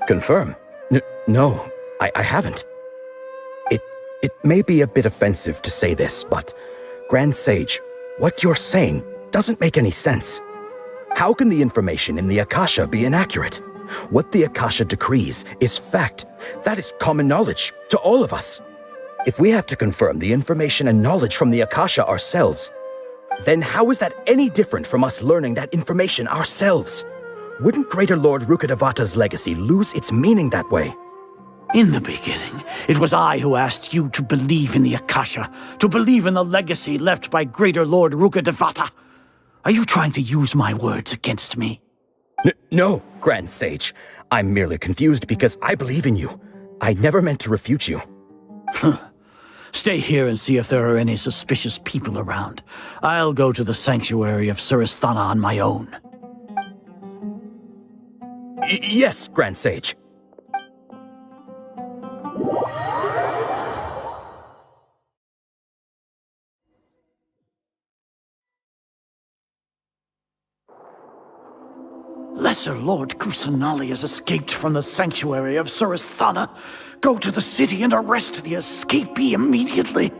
Confirm? No, I haven't. It may be a bit offensive to say this, but Grand Sage, what you're saying doesn't make any sense. How can the information in the Akasha be inaccurate? What the Akasha decrees is fact. That is common knowledge to all of us. If we have to confirm the information and knowledge from the Akasha ourselves, Then how is that any different from us learning that information ourselves? Wouldn't Greater Lord Rukkhadevata's legacy lose its meaning that way? In the beginning, it was I who asked you to believe in the Akasha, to believe in the legacy left by Greater Lord Rukkhadevata. Are you trying to use my words against me? No, Grand Sage. I'm merely confused because I believe in you. I never meant to refute you. Stay here and see if there are any suspicious people around. I'll go to the sanctuary of Suristhana on my own. Yes, Grand Sage. Lesser Lord Kusanali has escaped from the sanctuary of Suristhana. Go to the city and arrest the escapee immediately.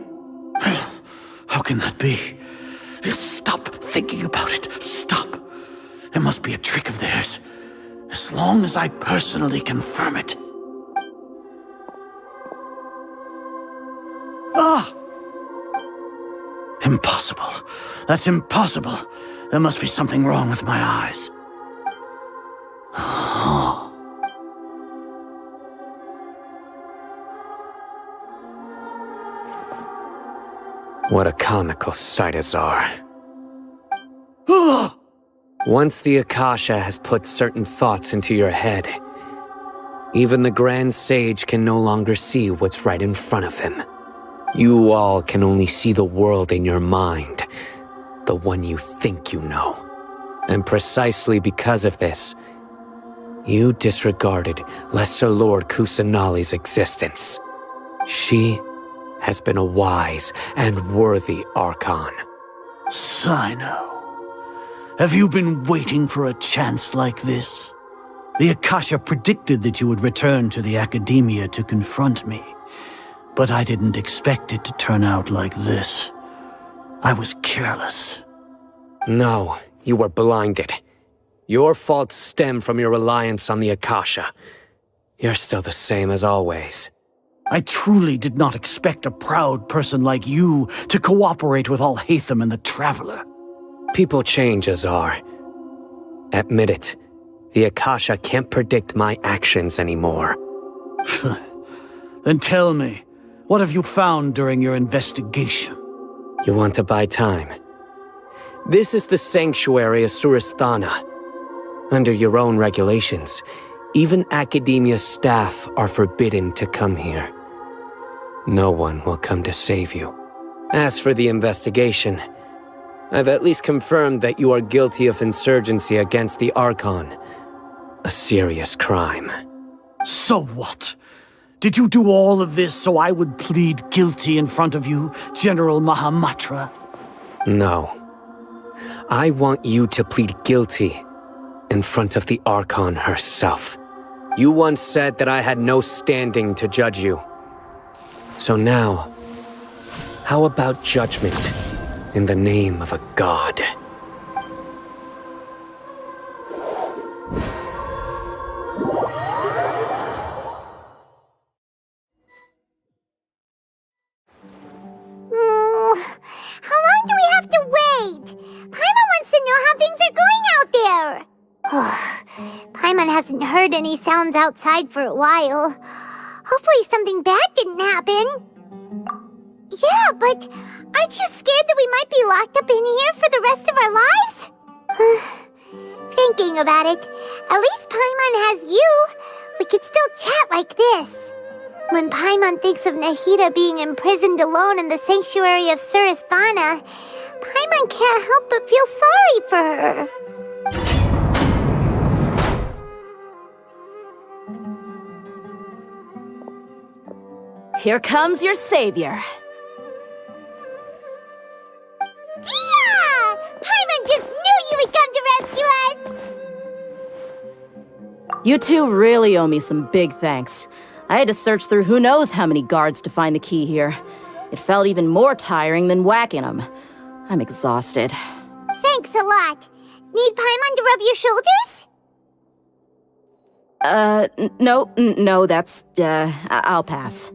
How can that be? Stop thinking about it. Stop. It must be a trick of theirs. As long as I personally confirm it. Ah! Impossible. That's impossible. There must be something wrong with my eyes. What a comical sight, Azar. Once the Akasha has put certain thoughts into your head, even the Grand Sage can no longer see what's right in front of him. You all can only see the world in your mind, the one you think you know. And precisely because of this, you disregarded Lesser Lord Kusanali's existence. She has been a wise and worthy Archon. Sino, have you been waiting for a chance like this? The Akasha predicted that you would return to the Academia to confront me, but I didn't expect it to turn out like this. I was careless. No, you were blinded. Your faults stem from your reliance on the Akasha. You're still the same as always. I truly did not expect a proud person like you to cooperate with Alhaitham and the Traveler. People change, Azar. Admit it. The Akasha can't predict my actions anymore. Then tell me, what have you found during your investigation? You want to buy time? This is the sanctuary of Suristhana. Under your own regulations, even Academia staff are forbidden to come here. No one will come to save you. As for the investigation, I've at least confirmed that you are guilty of insurgency against the Archon. A serious crime. So what? Did you do all of this so I would plead guilty in front of you, General Mahamatra? No. I want you to plead guilty in front of the Archon herself. You once said that I had no standing to judge you. So now, how about judgment in the name of a god? How long do we have to wait? Paimon wants to know how things are going out there. Paimon hasn't heard any sounds outside for a while. Hopefully something bad didn't happen. Yeah, but aren't you scared that we might be locked up in here for the rest of our lives? Thinking about it, at least Paimon has you. We could still chat like this. When Paimon thinks of Nahida being imprisoned alone in the sanctuary of Suristhana, Paimon can't help but feel sorry for her. Here comes your savior. Dia! Paimon just knew you would come to rescue us! You two really owe me some big thanks. I had to search through who knows how many guards to find the key here. It felt even more tiring than whacking them. I'm exhausted. Thanks a lot. Need Paimon to rub your shoulders? No, that's, I'll pass.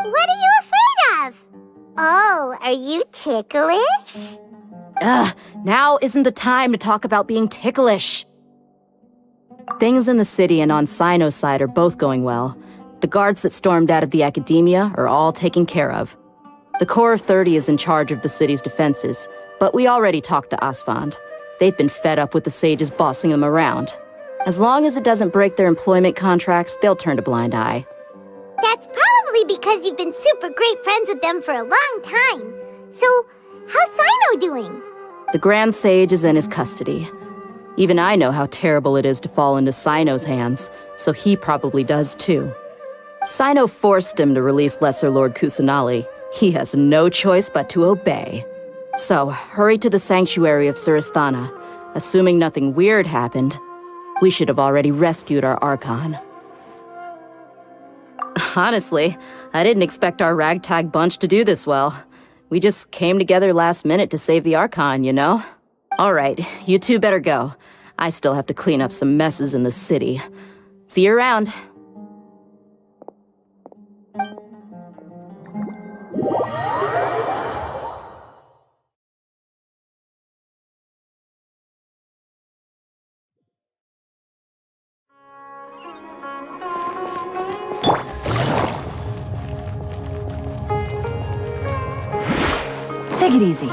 What are you afraid of? Oh, are you ticklish? Ugh, now isn't the time to talk about being ticklish. Things in the city and on Cyno's side are both going well. The guards that stormed out of the academia are all taken care of. The Corps of 30 is in charge of the city's defenses, but we already talked to Asfand. They've been fed up with the sages bossing them around. As long as it doesn't break their employment contracts, they'll turn a blind eye. That's probably because you've been super great friends with them for a long time. So, how's Cyno doing? The Grand Sage is in his custody. Even I know how terrible it is to fall into Cyno's hands, so he probably does too. Cyno forced him to release Lesser Lord Kusanali. He has no choice but to obey. So, hurry to the sanctuary of Suristhana. Assuming nothing weird happened, we should have already rescued our Archon. Honestly, I didn't expect our ragtag bunch to do this well. We just came together last minute to save the Archon, you know? Alright, you two better go. I still have to clean up some messes in the city. See you around. Take it easy.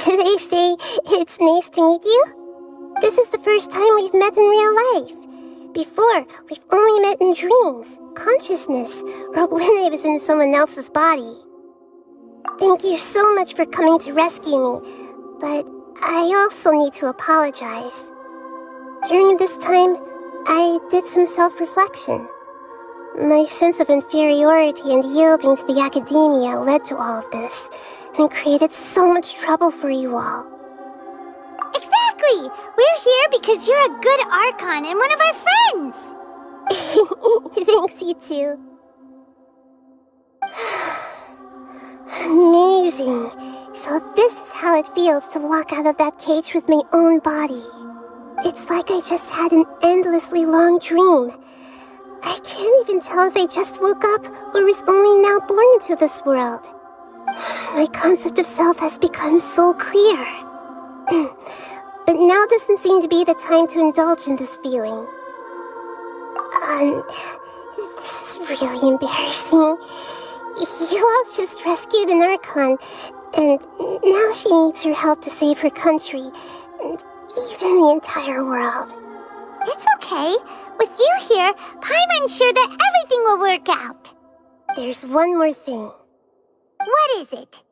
They say it's nice to meet you. This is the first time we've met in real life. Before, we've only met in dreams, consciousness, or when I was in someone else's body. Thank you so much for coming to rescue me, but I also need to apologize. During this time, I did some self-reflection. My sense of inferiority and yielding to the academia led to all of this, and created so much trouble for you all. Exactly! We're here because you're a good Archon and one of our friends! Thanks, you two. Amazing. So this is how it feels to walk out of that cage with my own body. It's like I just had an endlessly long dream. I can't even tell if I just woke up or was only now born into this world. My concept of self has become so clear. But now doesn't seem to be the time to indulge in this feeling. This is really embarrassing. You all just rescued an Archon, and now she needs your help to save her country, and even the entire world. It's okay. With you here, Paimon's sure that everything will work out. There's one more thing. What is it?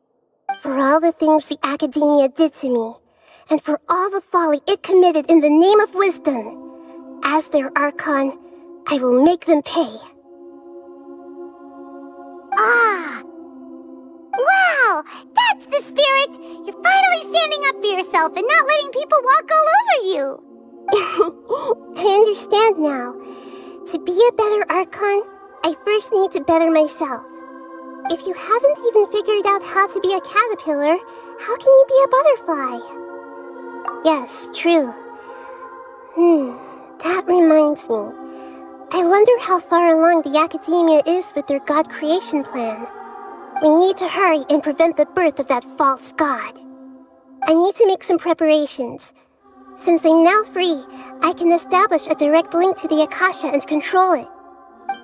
For all the things the academia did to me, and for all the folly it committed in the name of wisdom, as their Archon, I will make them pay. Ah! Wow! That's the spirit! You're finally standing up for yourself and not letting people walk all over you! I understand now. To be a better Archon, I first need to better myself. If you haven't even figured out how to be a caterpillar, how can you be a butterfly? Yes, true. That reminds me. I wonder how far along the academia is with their god creation plan. We need to hurry and prevent the birth of that false god. I need to make some preparations. Since I'm now free, I can establish a direct link to the Akasha and control it.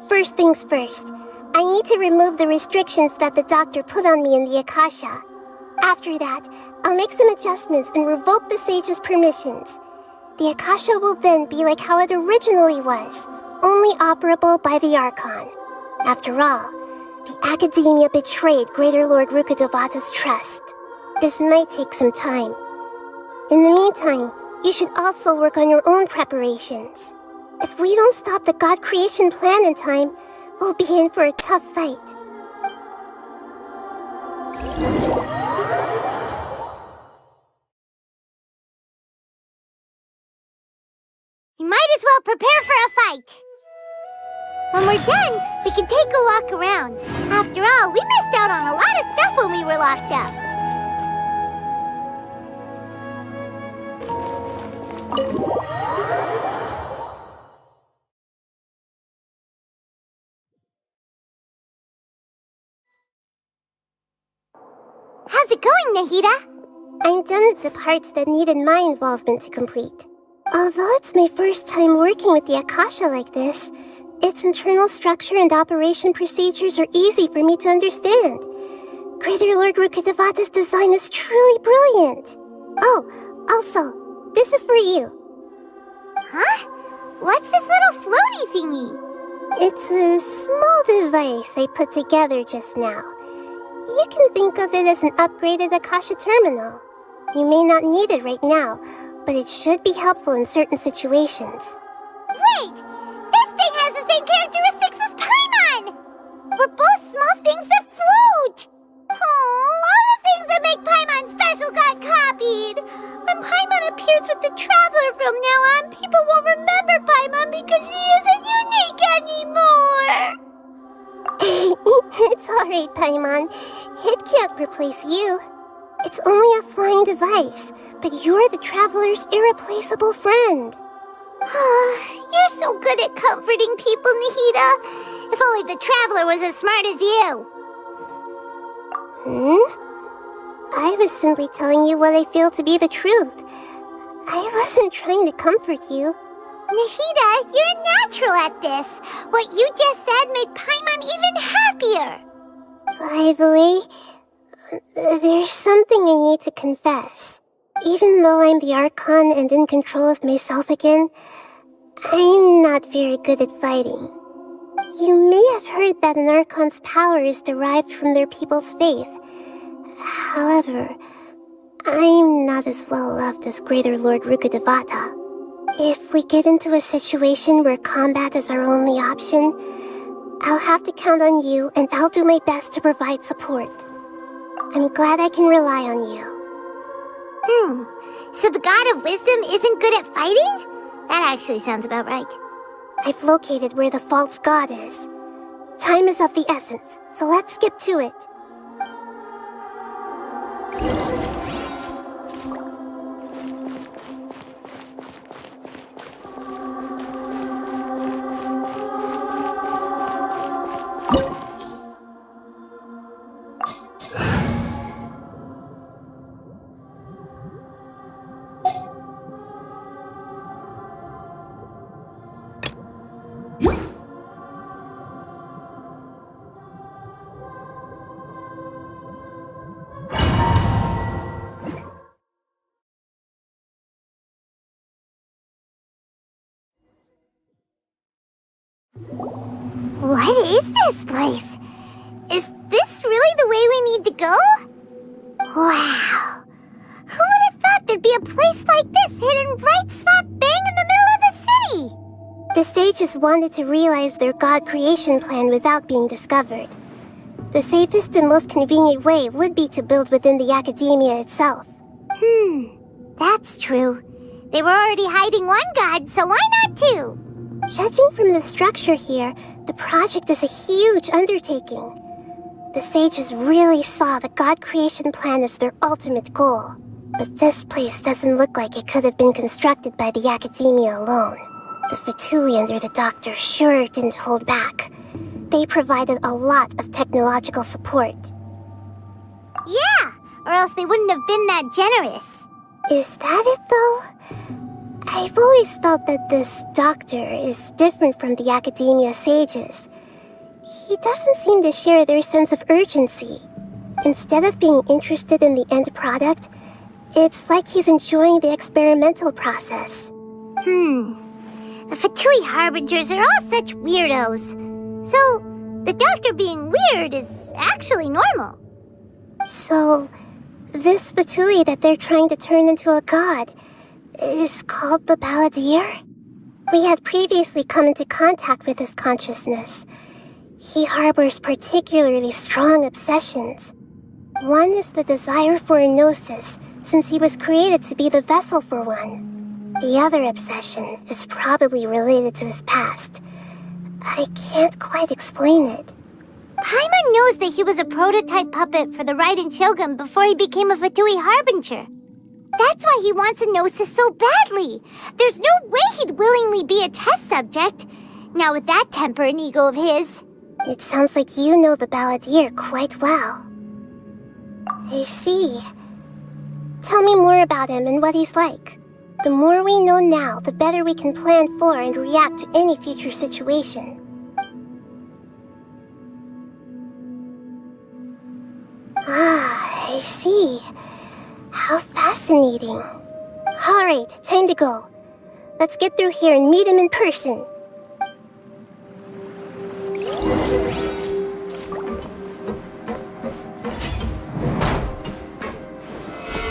First things first, I need to remove the restrictions that the doctor put on me in the Akasha. After that, I'll make some adjustments and revoke the sage's permissions. The Akasha will then be like how it originally was, only operable by the Archon. After all, the academia betrayed Greater Lord Rukkhadevata's trust. This might take some time. In the meantime, you should also work on your own preparations. If we don't stop the god creation plan in time, we'll be in for a tough fight. well, prepare for a fight. When we're done, we can take a walk around. After all, we missed out on a lot of stuff when we were locked up. How's it going, Nahida? I'm done with the parts that needed my involvement to complete. Although it's my first time working with the Akasha like this, its internal structure and operation procedures are easy for me to understand. Greater Lord Rukkhadevata's design is truly brilliant. Oh, also, this is for you. Huh? What's this little floaty thingy? It's a small device I put together just now. You can think of it as an upgraded Akasha terminal. You may not need it right now, but it should be helpful in certain situations. Wait! This thing has the same characteristics as Paimon! We're both small things that float! Oh, all the things that make Paimon special got copied! When Paimon appears with the Traveler from now on, people won't remember Paimon because she isn't unique anymore! It's alright, Paimon. It can't replace you. It's only a flying device, but you're the Traveler's irreplaceable friend. You're so good at comforting people, Nahida. If only the Traveler was as smart as you. I was simply telling you what I feel to be the truth. I wasn't trying to comfort you. Nahida, you're natural at this. What you just said made Paimon even happier. By the way, there's something I need to confess. Even though I'm the Archon and in control of myself again, I'm not very good at fighting. You may have heard that an Archon's power is derived from their people's faith. However, I'm not as well loved as Greater Lord Rukkhadevata. If we get into a situation where combat is our only option, I'll have to count on you, and I'll do my best to provide support. I'm glad I can rely on you. So the God of Wisdom isn't good at fighting? That actually sounds about right. I've located where the false god is. Time is of the essence, so let's skip to it. What is this place? Is this really the way we need to go? Wow. Who would have thought there'd be a place like this hidden right slap bang in the middle of the city? The sages wanted to realize their god creation plan without being discovered. The safest and most convenient way would be to build within the academia itself. That's true. They were already hiding one god, so why not two? Judging from the structure here, the project is a huge undertaking. The sages really saw the god creation plan as their ultimate goal. But this place doesn't look like it could have been constructed by the academia alone. The Fatui under the doctor sure didn't hold back. They provided a lot of technological support. Yeah, or else they wouldn't have been that generous. Is that it, though? I've always felt that this doctor is different from the academia sages. He doesn't seem to share their sense of urgency. Instead of being interested in the end product, it's like he's enjoying the experimental process. The Fatui Harbingers are all such weirdos. So, the doctor being weird is actually normal. So, this Fatui that they're trying to turn into a god is called the Balladeer? We had previously come into contact with his consciousness. He harbors particularly strong obsessions. One is the desire for a gnosis, since he was created to be the vessel for one. The other obsession is probably related to his past. I can't quite explain it. Paimon knows that he was a prototype puppet for the Raiden Shogun before he became a Fatui Harbinger. That's why he wants a Gnosis so badly. There's no way he'd willingly be a test subject. Now with that temper and ego of his. It sounds like you know the Balladeer quite well. I see. Tell me more about him and what he's like. The more we know now, the better we can plan for and react to any future situation. Ah, I see. How fascinating. Alright, time to go. Let's get through here and meet him in person.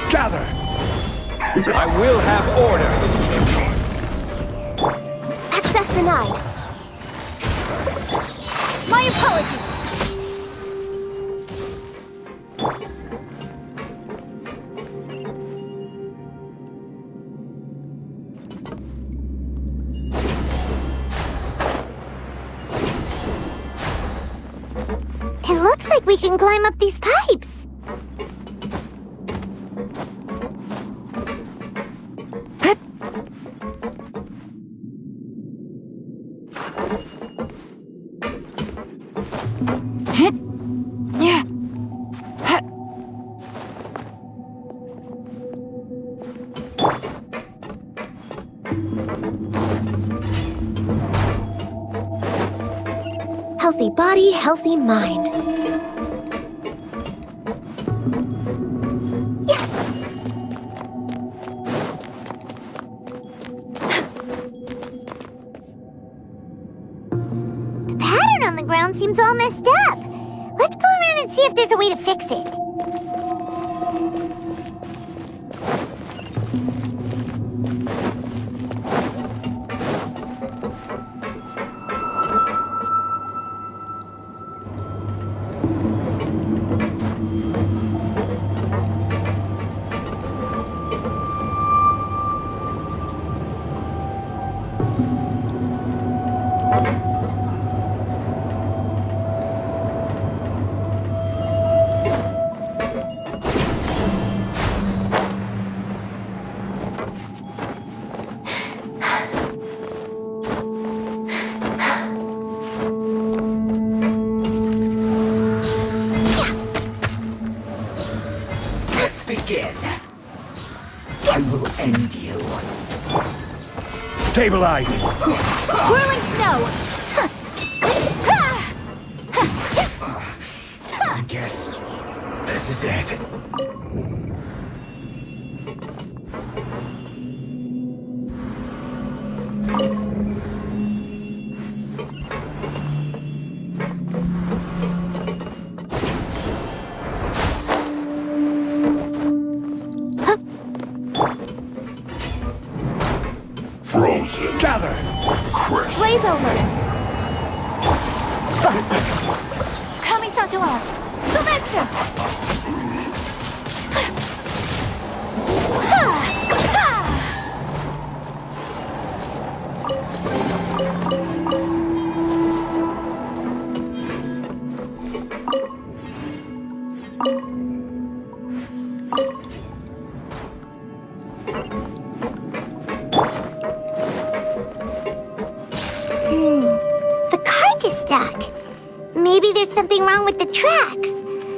Gather! I will have order! Access denied. My apologies. It looks like we can climb up these pipes. Healthy body, healthy mind. The pattern on the ground seems all messed up. Let's go around and see if there's a way to fix it. Stabilize! Whirling snow! I guess this is it. Frozen. Gather! Crisp. Blaze over! Busted! Kamisato out! Soumetsu! The cart is stuck. Maybe there's something wrong with the tracks.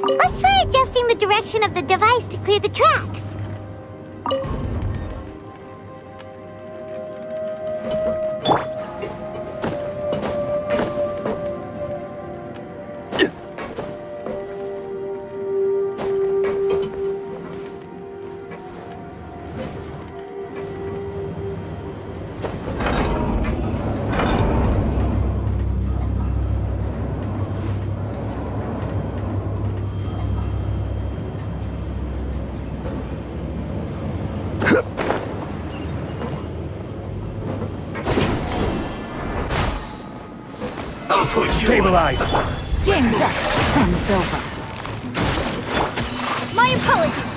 Let's try adjusting the direction of the device to clear the tracks. Stabilize! Game's up. Fun's over. My apologies.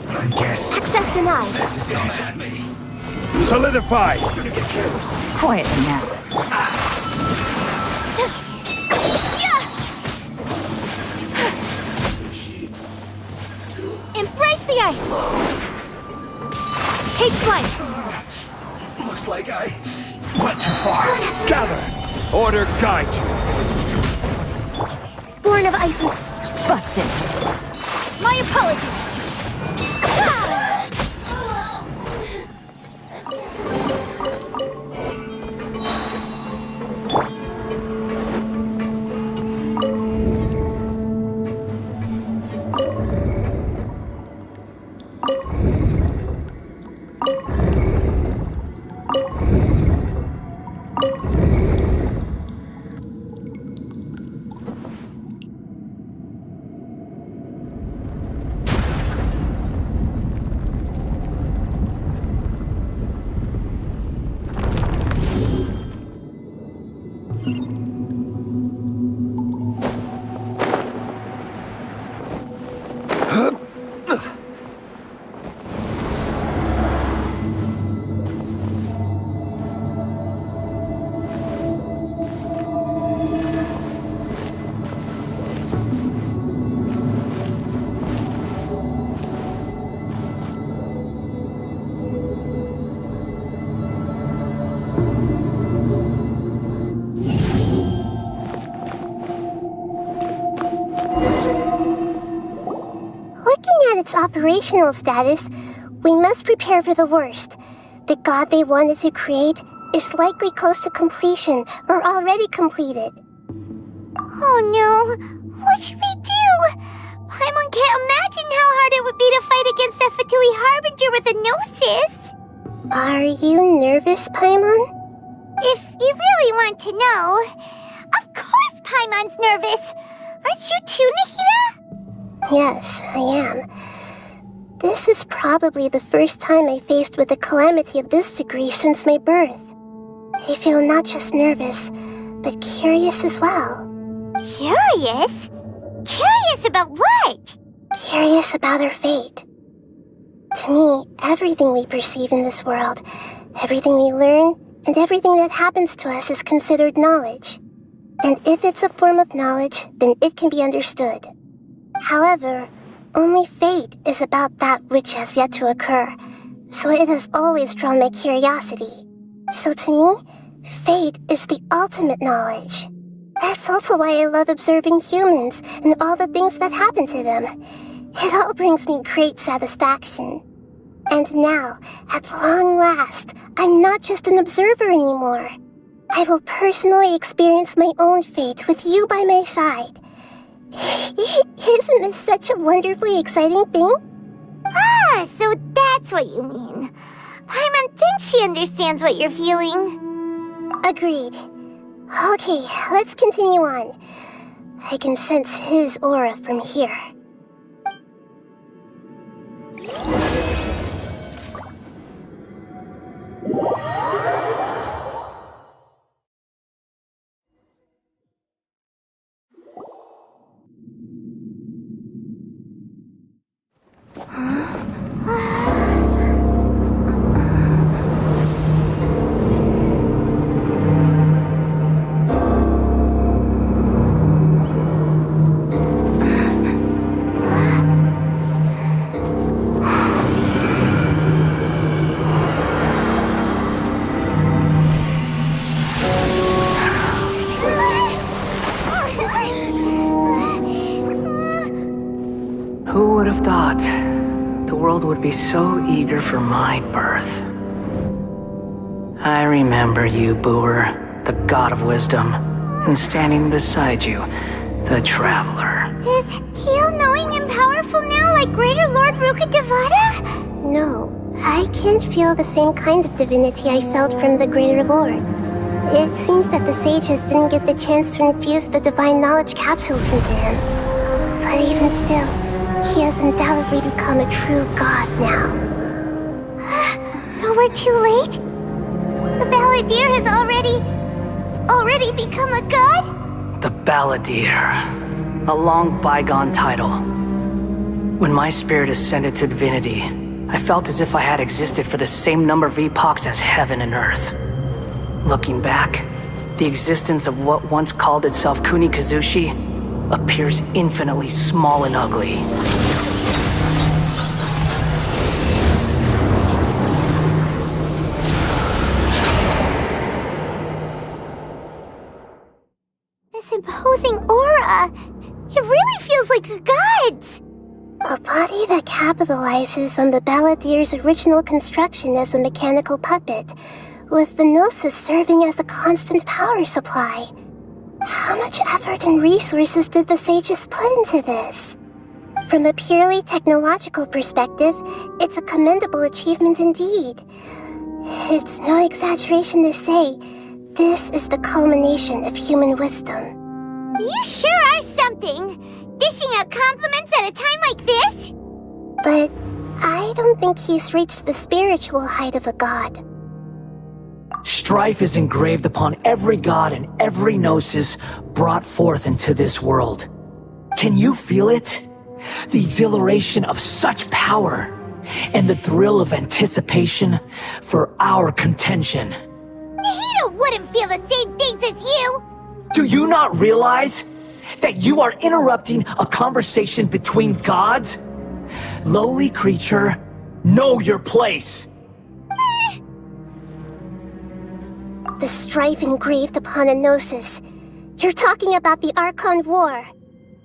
I guess Access denied. this is it. Solidify! Quietly now. Embrace the ice! Take flight! Looks like I went too far. Gather! Order guide you! Born of icy... Busted. My apologies! Its operational status, we must prepare for the worst. The god they wanted to create is likely close to completion or already completed. Oh no! What should we do? Paimon can't imagine how hard it would be to fight against a Fatui Harbinger with a gnosis. Are you nervous, Paimon? If you really want to know, of course Paimon's nervous! Aren't you too, Nahida? Yes, I am. This is probably the first time I faced with a calamity of this degree since my birth. I feel not just nervous, but curious as well. Curious? Curious about what? Curious about our fate. To me, everything we perceive in this world, everything we learn, and everything that happens to us is considered knowledge. And if it's a form of knowledge, then it can be understood. However, only fate is about that which has yet to occur, so it has always drawn my curiosity. So to me, fate is the ultimate knowledge. That's also why I love observing humans and all the things that happen to them. It all brings me great satisfaction. And now, at long last, I'm not just an observer anymore. I will personally experience my own fate with you by my side. Isn't this such a wonderfully exciting thing? Ah, so that's what you mean. Paimon thinks she understands what you're feeling. Agreed. Okay, let's continue on. I can sense his aura from here. Who would have thought the world would be so eager for my birth? I remember you, Booer, the god of wisdom, and standing beside you, the traveler. Is he all-knowing and powerful now like Greater Lord Rukkhadevata? No, I can't feel the same kind of divinity I felt from the Greater Lord. It seems that the sages didn't get the chance to infuse the divine knowledge capsules into him. But even still, he has undoubtedly become a true god now. So we're too late? The Balladeer has already become a god? The Balladeer. a long bygone title. When my spirit ascended to divinity, I felt as if I had existed for the same number of epochs as heaven and earth. Looking back, the existence of what once called itself Kunikazushi appears infinitely small and ugly. This imposing aura, it really feels like a god's. A body that capitalizes on the Balladeer's original construction as a mechanical puppet, with the Gnosis serving as a constant power supply. How much effort and resources did the sages put into this? From a purely technological perspective, it's a commendable achievement indeed. It's no exaggeration to say, this is the culmination of human wisdom. You sure are something! Dishing out compliments at a time like this? But I don't think he's reached the spiritual height of a god. Strife is engraved upon every god and every gnosis brought forth into this world. Can you feel it? The exhilaration of such power, and the thrill of anticipation for our contention. Nahida wouldn't feel the same things as you! Do you not realize that you are interrupting a conversation between gods? Lowly creature, know your place! The strife engraved upon a gnosis. You're talking about the Archon War.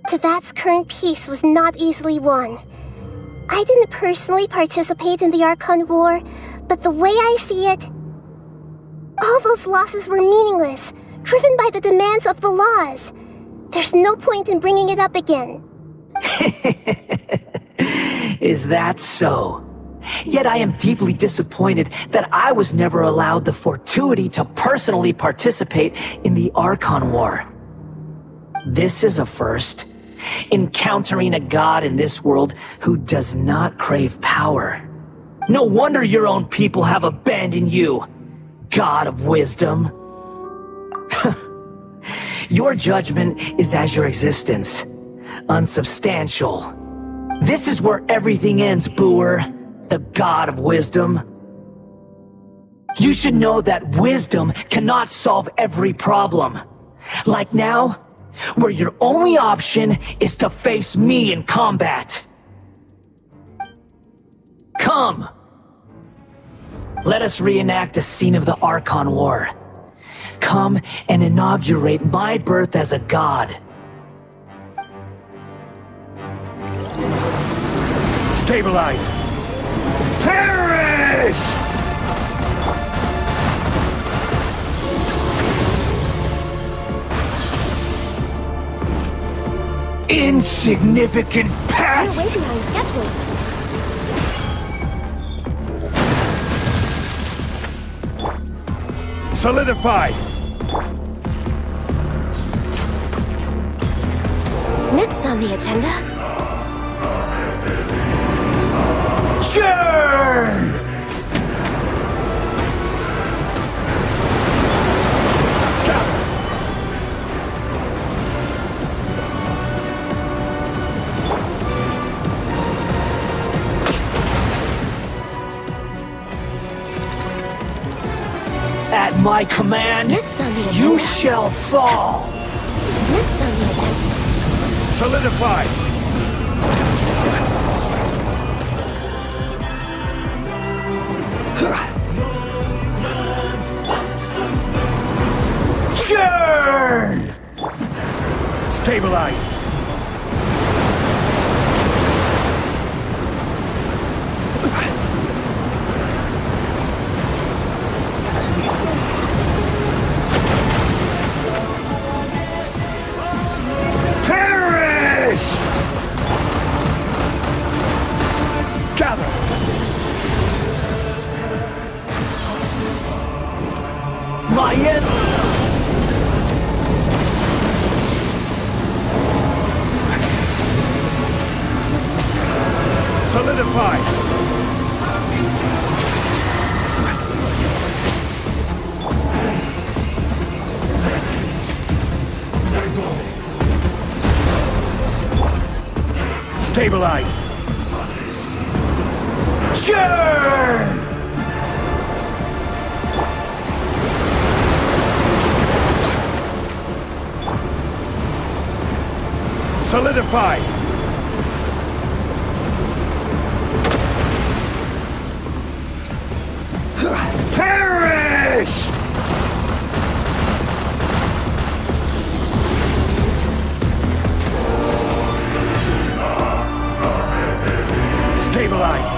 Tevat's current peace was not easily won. I didn't personally participate in the Archon War, but the way I see it, all those losses were meaningless, driven by the demands of the laws. There's no point in bringing it up again. Is that so? Yet I am deeply disappointed that I was never allowed the fortuity to personally participate in the Archon War. This is a first. Encountering a god in this world who does not crave power. No wonder your own people have abandoned you, God of Wisdom. Your judgment is as your existence, unsubstantial. This is where everything ends, Booer, the God of Wisdom. You should know that wisdom cannot solve every problem. Like now, where your only option is to face me in combat. Come! Let us reenact a scene of the Archon War. Come and inaugurate my birth as a god. Stabilize! Perish! Insignificant pest! You're way behind schedule. Solidify! Next on the agenda, Churn! At my command, next on the agenda, you shall fall! Next on the agenda, Solidify! Churn! Stabilize! Perish! Gather! My end! Stabilize! Churn! Solidify! Perish! Stabilize!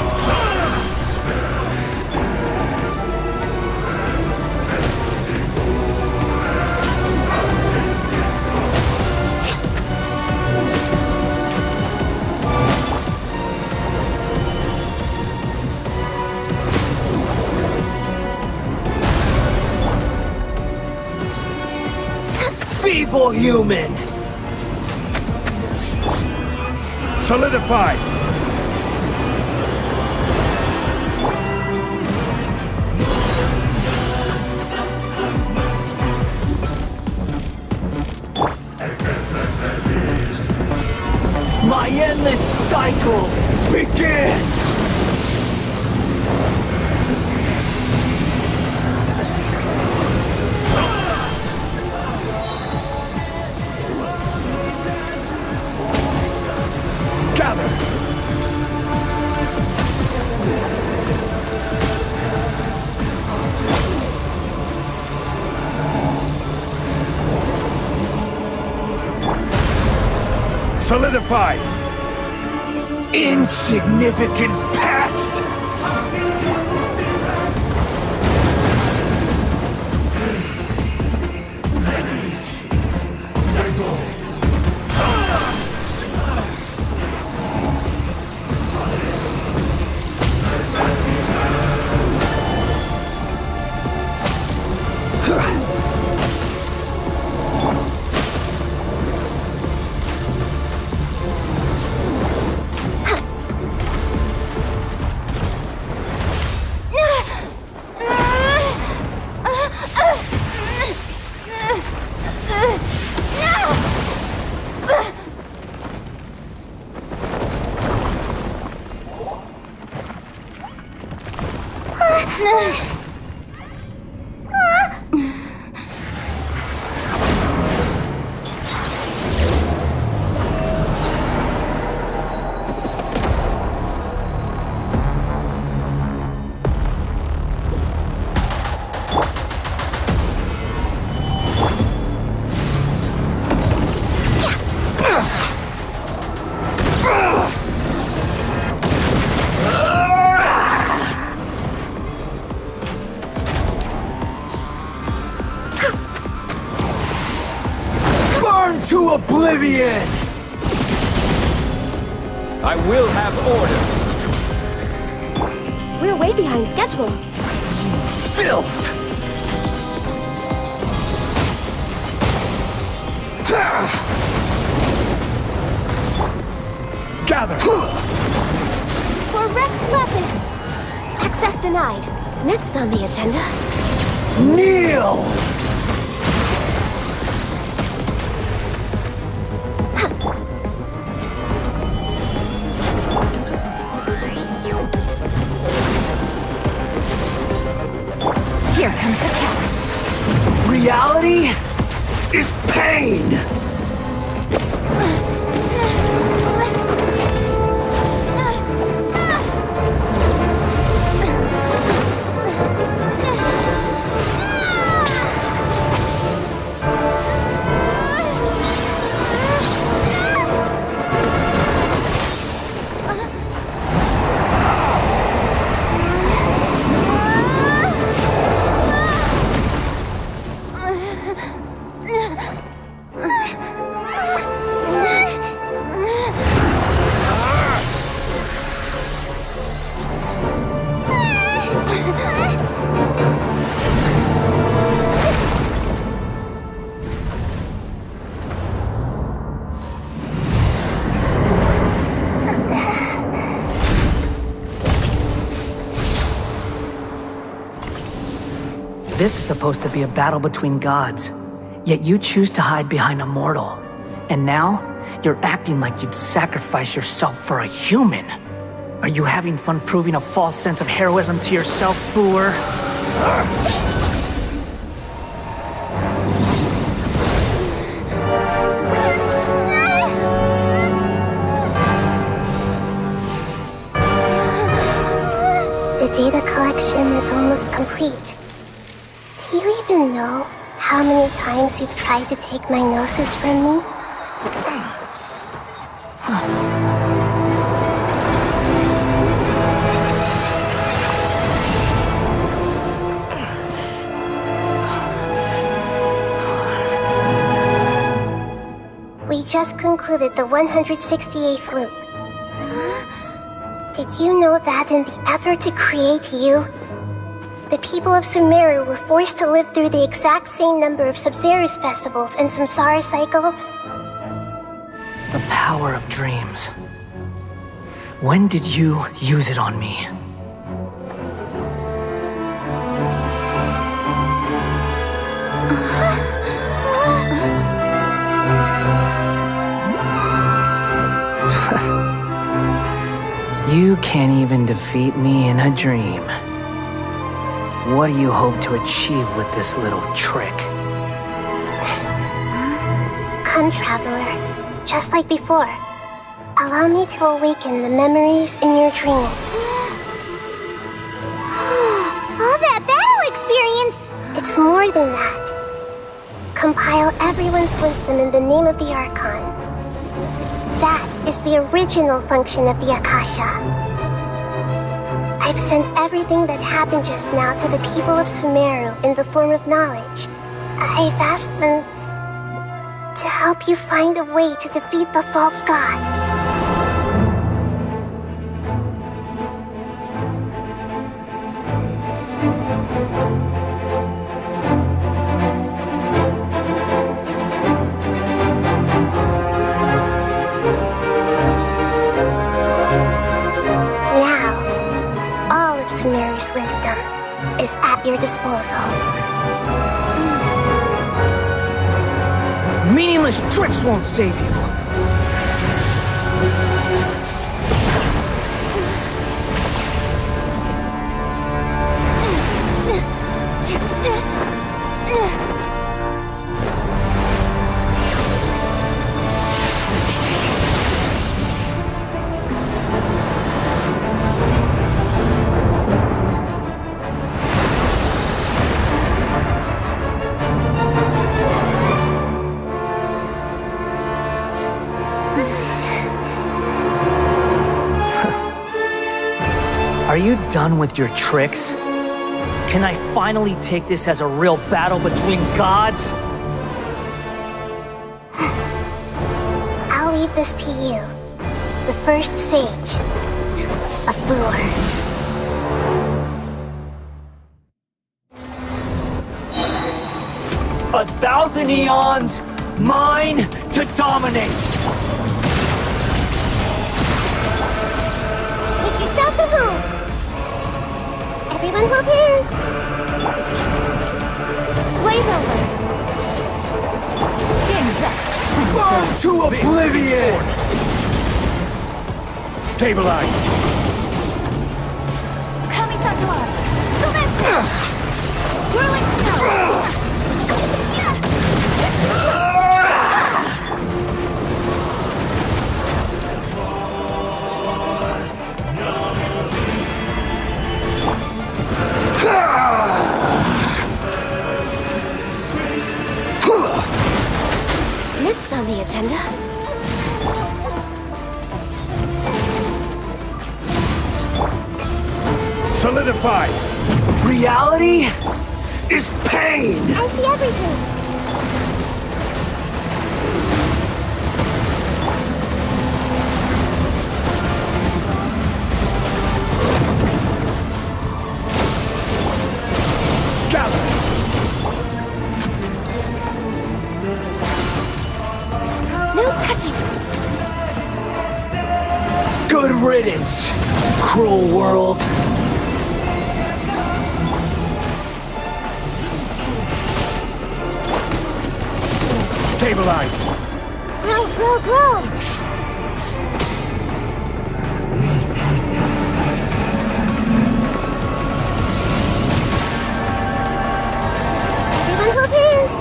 Feeble human! Solidify! My endless cycle begins! Gather! Solidify! Insignificant past! To oblivion! I will have order. We're way behind schedule. Filth! Gather! For Rex weapons! Access denied. Next on the agenda. Kneel! Here comes the catch. Reality is pain! This is supposed to be a battle between gods, yet you choose to hide behind a mortal. And now, you're acting like you'd sacrifice yourself for a human. Are you having fun proving a false sense of heroism to yourself, Booer? The data collection is almost complete. Do you even know how many times you've tried to take my gnosis from me? We just concluded the 168th loop. Did you know that in the effort to create you, the people of Sumeru were forced to live through the exact same number of Sub-Zerus festivals and samsara cycles? The power of dreams. When did you use it on me? You can't even defeat me in a dream. What do you hope to achieve with this little trick? Come, Traveler. Just like before. Allow me to awaken the memories in your dreams. All that battle experience! It's more than that. Compile everyone's wisdom in the name of the Archon. That is the original function of the Akasha. I've sent everything that happened just now to the people of Sumeru in the form of knowledge. I've asked them to help you find a way to defeat the false god. Sumeru's wisdom is at your disposal. Meaningless tricks won't save you. Are you done with your tricks? Can I finally take this as a real battle between gods? I'll leave this to you, the first sage of Booer. 1,000 eons, mine to dominate! Make yourselves at home! Everyone hold hands! Blaze over! Burn to oblivion! Stabilize! Kamisato art! Sumetsu! Whirling snow! Next on the agenda. Solidify! Reality is pain! I see everything! Gather! No touching! Good riddance, cruel world. Stabilize! Grow, grow, grow! Everyone hold hands!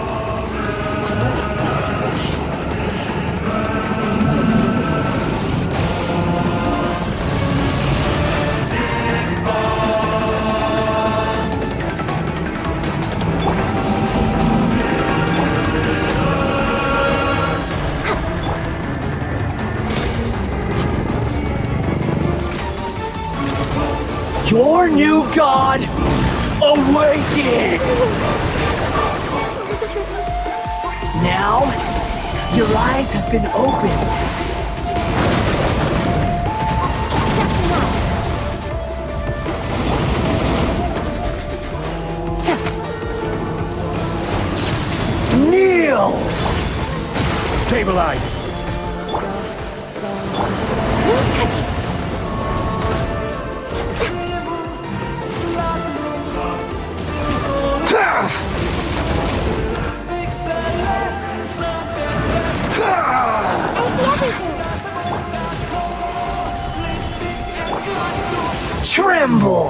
Your new god, awaken! Now, your eyes have been opened. Kneel! Stabilize! No touching! I see everything! Tremble!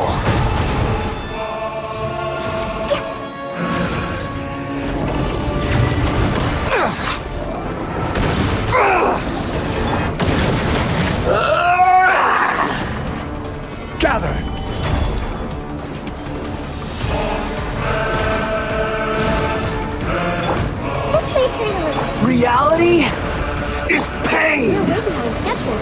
Gather! Let's wait for a little. Reality is pain! You're way behind schedule.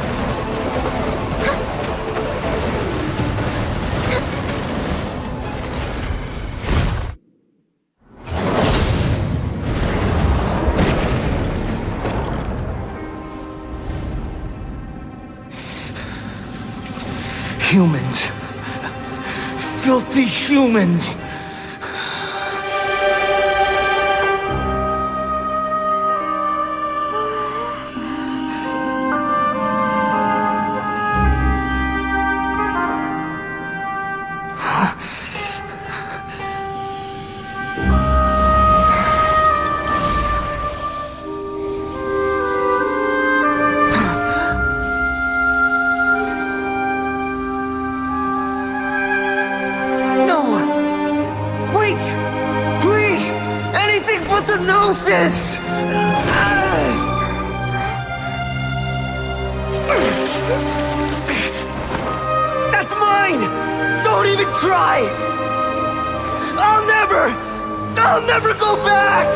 Humans. Filthy humans. Gnosis! That's mine! Don't even try! I'll never go back!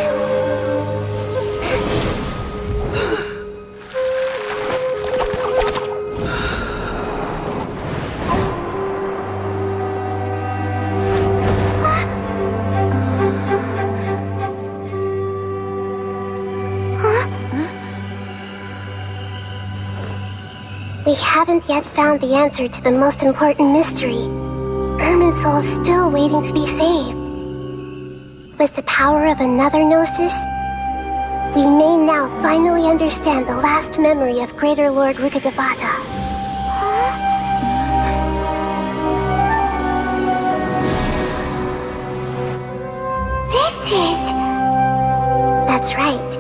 We haven't yet found the answer to the most important mystery. Irminsul is still waiting to be saved. With the power of another Gnosis, we may now finally understand the last memory of Greater Lord Rukkhadevata. That's right.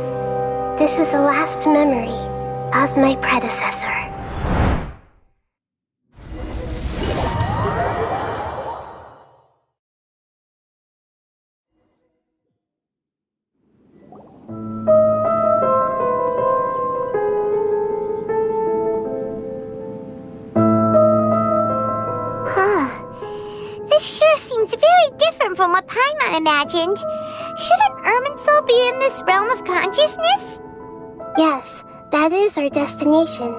This is the last memory of my predecessor. This sure seems very different from what Paimon imagined. Shouldn't Irminsul be in this realm of consciousness? Yes, that is our destination.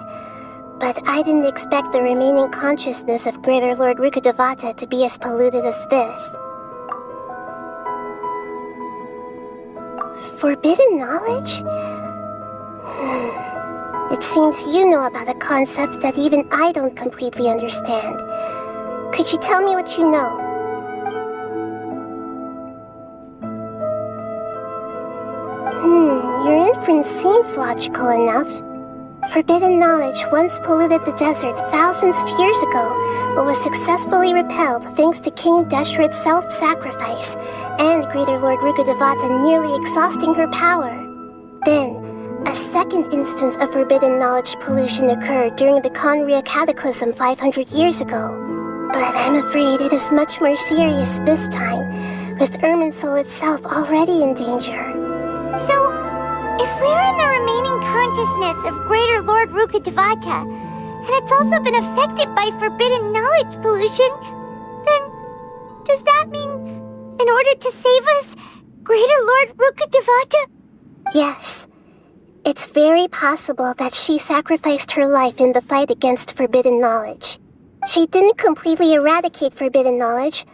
But I didn't expect the remaining consciousness of Greater Lord Rukkhadevata to be as polluted as this. Forbidden knowledge? It seems you know about a concept that even I don't completely understand. Could you tell me what you know? Your inference seems logical enough. Forbidden knowledge once polluted the desert thousands of years ago, but was successfully repelled thanks to King Deshret's self-sacrifice, and Greater Lord Rukkhadevata nearly exhausting her power. Then, A second instance of forbidden knowledge pollution occurred during the Conria Cataclysm 500 years ago. But I'm afraid it is much more serious this time, with Irminsul itself already in danger. So, if we're in the remaining consciousness of Greater Lord Rukkhadevata, and it's also been affected by forbidden knowledge pollution, then does that mean, in order to save us, Greater Lord Rukkhadevata? Yes. It's very possible that she sacrificed her life in the fight against forbidden knowledge. She didn't completely eradicate forbidden knowledge,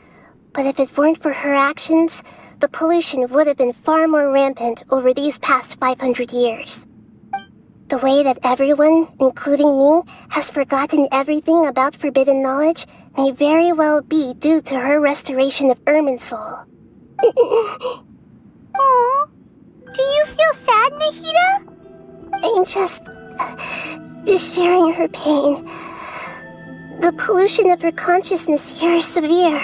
but if it weren't for her actions, the pollution would have been far more rampant over these past 500 years. The way that everyone, including me, has forgotten everything about forbidden knowledge may very well be due to her restoration of Irminsul. Aww. Do you feel sad, Nahida? I'm just sharing her pain. The pollution of her consciousness here is severe.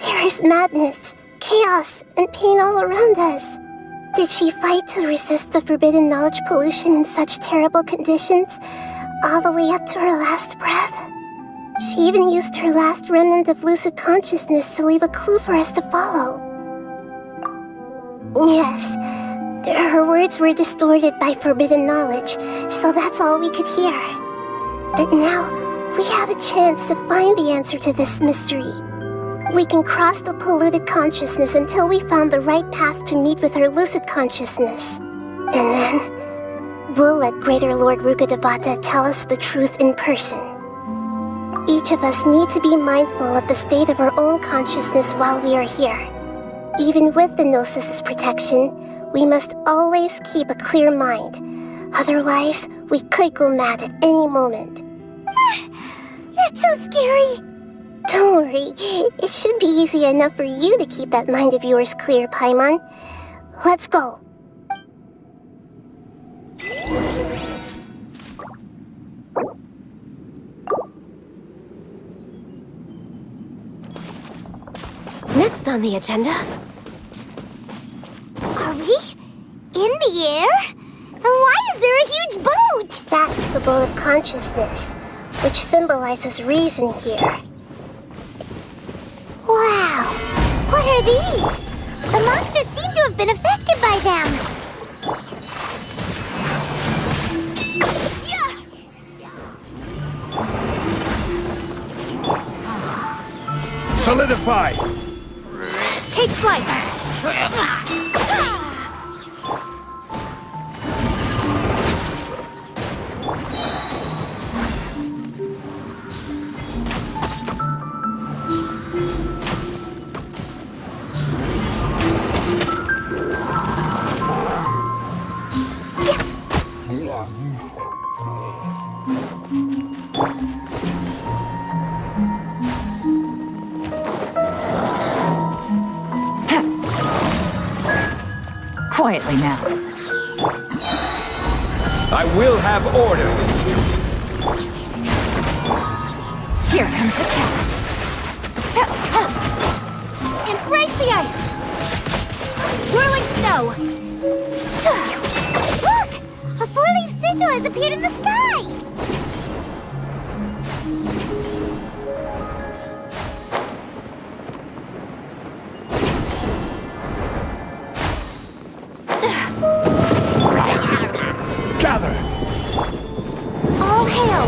There is madness, chaos, and pain all around us. Did she fight to resist the forbidden knowledge pollution in such terrible conditions, all the way up to her last breath? She even used her last remnant of lucid consciousness to leave a clue for us to follow. Yes, her words were distorted by forbidden knowledge, so that's all we could hear. But now, we have a chance to find the answer to this mystery. We can cross the polluted consciousness until we found the right path to meet with her lucid consciousness. And then, we'll let Greater Lord Rukkhadevata tell us the truth in person. Each of us need to be mindful of the state of our own consciousness while we are here. Even with the Gnosis' protection, we must always keep a clear mind. Otherwise, we could go mad at any moment. That's so scary. Don't worry, it should be easy enough for you to keep that mind of yours clear, Paimon. Let's go. Next on the agenda... Are we in the air? And why is there a huge boat? That's the boat of consciousness, which symbolizes reason here. Wow! What are these? The monsters seem to have been affected by them. Solidify! Take flight! Quietly now. I will have order. Here comes the catch. Embrace the ice! Whirling snow! Look! A four-leaf sigil has appeared in the sky! Gather! All hail!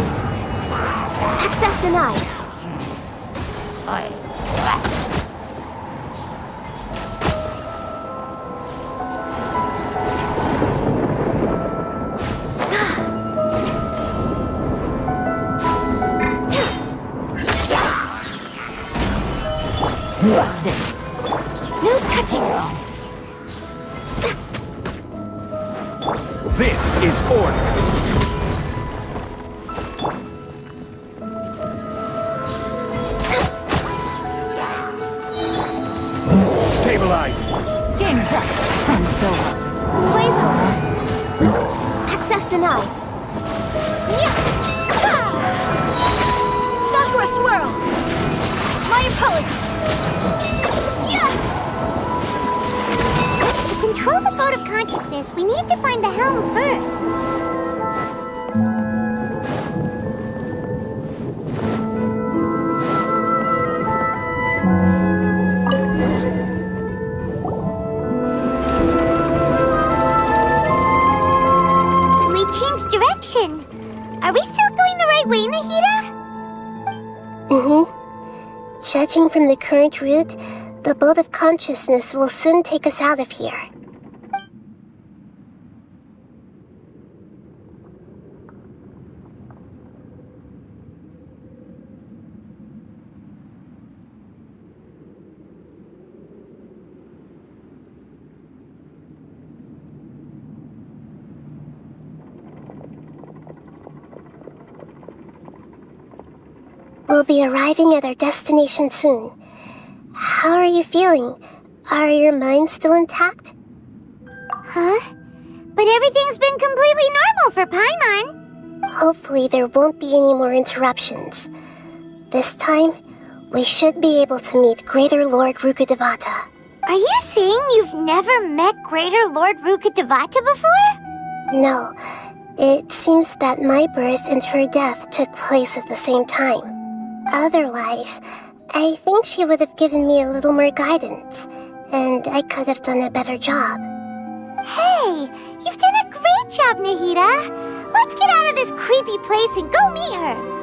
Access denied. Busted. No touching. This is order. Stabilize. Game's up. Fun's over. Blaze over. Access denied. Sakura swirl. My apologies. control the boat of consciousness, we need to find the helm first. We changed direction. Are we still going the right way, Nahida? Judging from the current route, the boat of consciousness will soon take us out of here. We'll be arriving at our destination soon. How are you feeling? Are your minds still intact? Huh? But everything's been completely normal for Paimon. Hopefully there won't be any more interruptions. This time, we should be able to meet Greater Lord Rukkhadevata. Are you saying you've never met Greater Lord Rukkhadevata before? No. It seems that my birth and her death took place at the same time. Otherwise, I think she would have given me a little more guidance, and I could have done a better job. Hey, you've done a great job, Nahida. Let's get out of this creepy place and go meet her.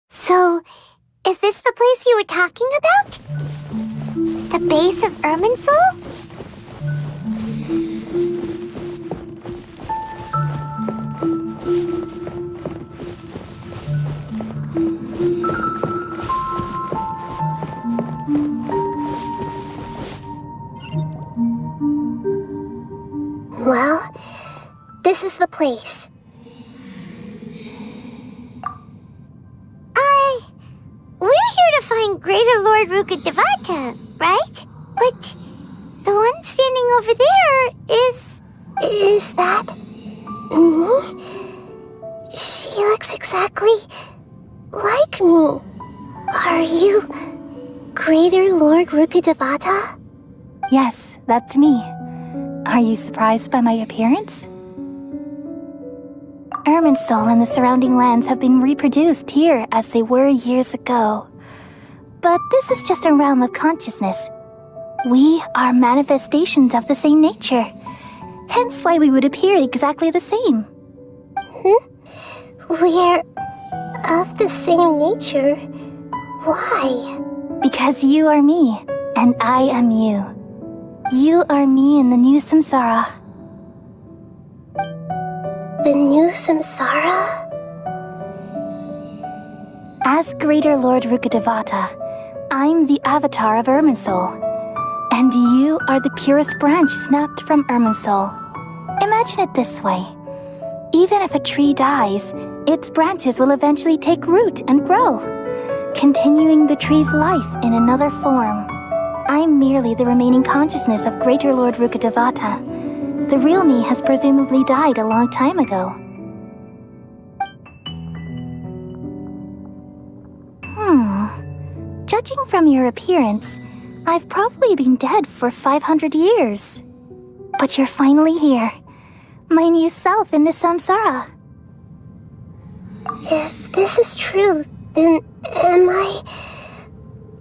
So, is this the place you were talking about? The base of Irminsul? Well, this is the place. We're here to find Greater Lord Rukkhadevata, right? But the one standing over there is... Is that... me? She looks exactly like me. Are you Greater Lord Rukkhadevata? Yes, that's me. Are you surprised by my appearance? Irminsul and the surrounding lands have been reproduced here as they were years ago. But this is just a realm of consciousness. We are manifestations of the same nature. Hence why we would appear exactly the same. We're of the same nature? Why? Because you are me, and I am you. You are me in the new samsara. The new samsara? As Greater Lord Rukkhadevata, I'm the avatar of Irminsul, and you are the purest branch snapped from Irminsul. Imagine it this way. Even if a tree dies, its branches will eventually take root and grow, continuing the tree's life in another form. I'm merely the remaining consciousness of Greater Lord Rukkhadevata. The real me has presumably died a long time ago. Judging from your appearance, I've probably been dead for 500 years. But you're finally here. My new self in the samsara. If this is true, then am I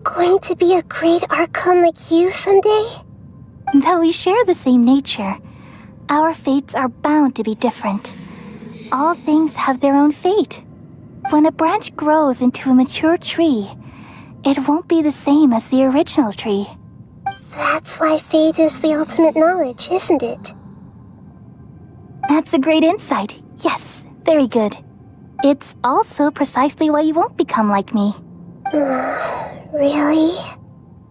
going to be a great Archon like you someday? Though we share the same nature, our fates are bound to be different. All things have their own fate. When a branch grows into a mature tree, it won't be the same as the original tree. That's why fate is the ultimate knowledge, isn't it? That's a great insight. Yes, very good. It's also precisely why you won't become like me. Really?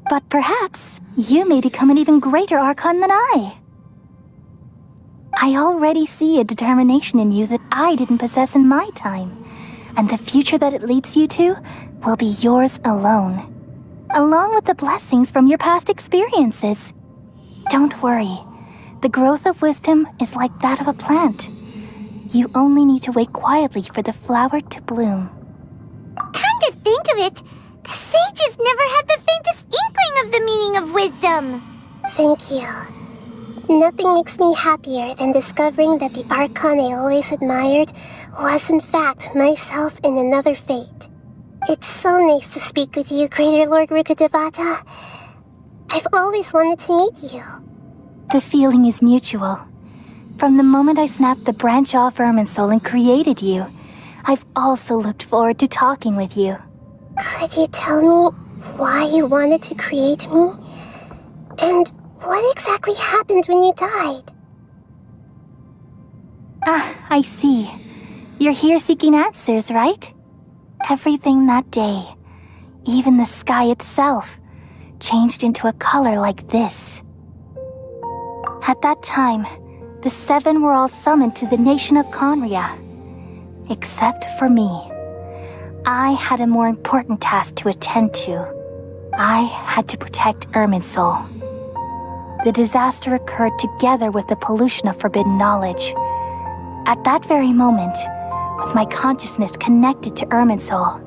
But perhaps you may become an even greater Archon than I. I already see a determination in you that I didn't possess in my time, and the future that it leads you to will be yours alone, along with the blessings from your past experiences. Don't worry, The growth of wisdom is like that of a plant. You only need to wait quietly for the flower to bloom. Come to think of it, the sages never had the faintest inkling of the meaning of wisdom. Thank you. Nothing makes me happier than discovering that the Archon I always admired was in fact myself in another fate. It's so nice to speak with you, Greater Lord Rukkhadevata. I've always wanted to meet you. The feeling is mutual. From the moment I snapped the branch off Irminsul and created you, I've also looked forward to talking with you. Could you tell me why you wanted to create me? And what exactly happened when you died? Ah, I see. You're here seeking answers, right? Everything that day, even the sky itself, changed into a color like this. At that time, the 7 were all summoned to the nation of Conria. Except for me. I had a more important task to attend to. I had to protect Irminsul. The disaster occurred together with the pollution of forbidden knowledge. At that very moment, with my consciousness connected to Irminsul,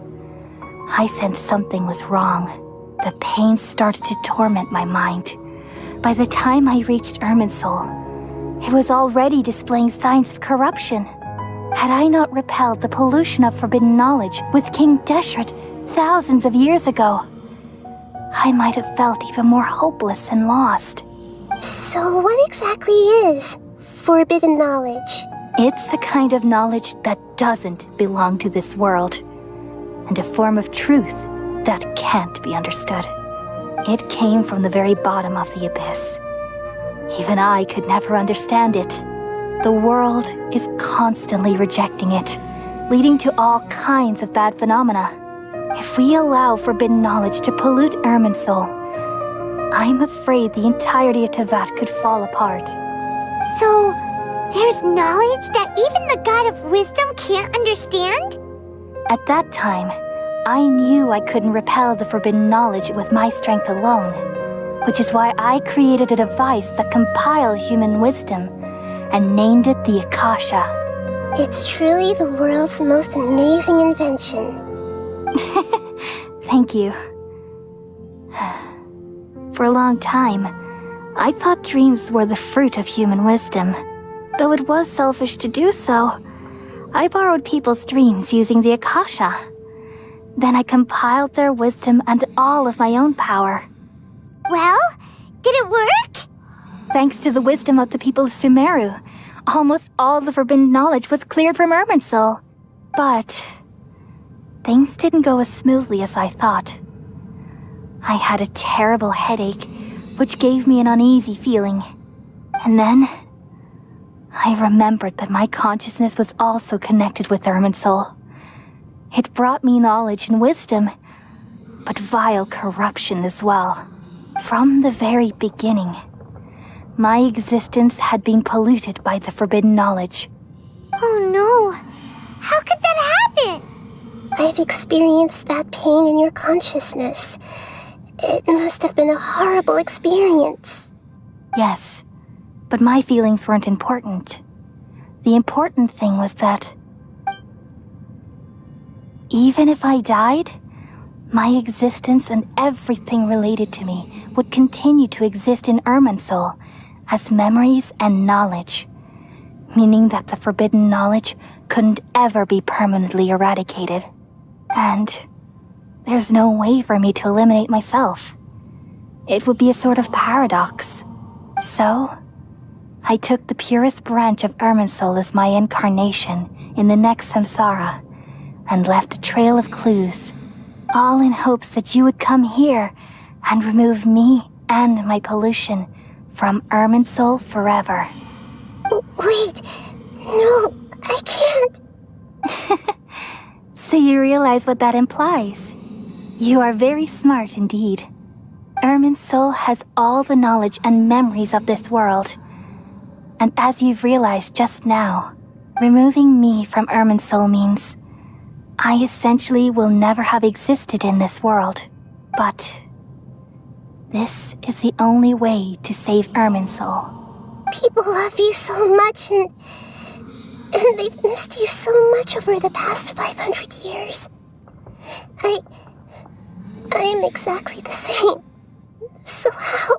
I sensed something was wrong. The pain started to torment my mind. By the time I reached Irminsul, it was already displaying signs of corruption. Had I not repelled the pollution of forbidden knowledge with King Deshret thousands of years ago, I might have felt even more hopeless and lost. So what exactly is forbidden knowledge? It's a kind of knowledge that doesn't belong to this world, and a form of truth that can't be understood. It came from the very bottom of the abyss. Even I could never understand it. The world is constantly rejecting it, leading to all kinds of bad phenomena. If we allow forbidden knowledge to pollute Irminsul, I'm afraid the entirety of Teyvat could fall apart. So, there's knowledge that even the God of Wisdom can't understand? At that time, I knew I couldn't repel the forbidden knowledge with my strength alone, which is why I created a device that compiled human wisdom and named it the Akasha. It's truly the world's most amazing invention. Thank you. For a long time, I thought dreams were the fruit of human wisdom. Though it was selfish to do so, I borrowed people's dreams using the Akasha. Then I compiled their wisdom and all of my own power. Well, did it work? Thanks to the wisdom of the people of Sumeru, almost all the forbidden knowledge was cleared from Irminsul. But things didn't go as smoothly as I thought. I had a terrible headache, which gave me an uneasy feeling. And then I remembered that my consciousness was also connected with Irminsul. It brought me knowledge and wisdom, but vile corruption as well. From the very beginning, my existence had been polluted by the forbidden knowledge. Oh no! How could that happen? I've experienced that pain in your consciousness. It must have been a horrible experience. Yes, but my feelings weren't important. The important thing was that even if I died, my existence and everything related to me would continue to exist in Irminsul as memories and knowledge, meaning that the forbidden knowledge couldn't ever be permanently eradicated. And there's no way for me to eliminate myself. It would be a sort of paradox. So, I took the purest branch of Irminsul as my incarnation in the next samsara, and left a trail of clues, all in hopes that you would come here and remove me and my pollution from Irminsul forever. Wait, no, I can't. So you realize what that implies? You are very smart indeed. Irminsul has all the knowledge and memories of this world. And as you've realized just now, removing me from Irminsul means I essentially will never have existed in this world. But this is the only way to save Irminsul. People love you so much, and they've missed you so much over the past 500 years. I am exactly the same. So how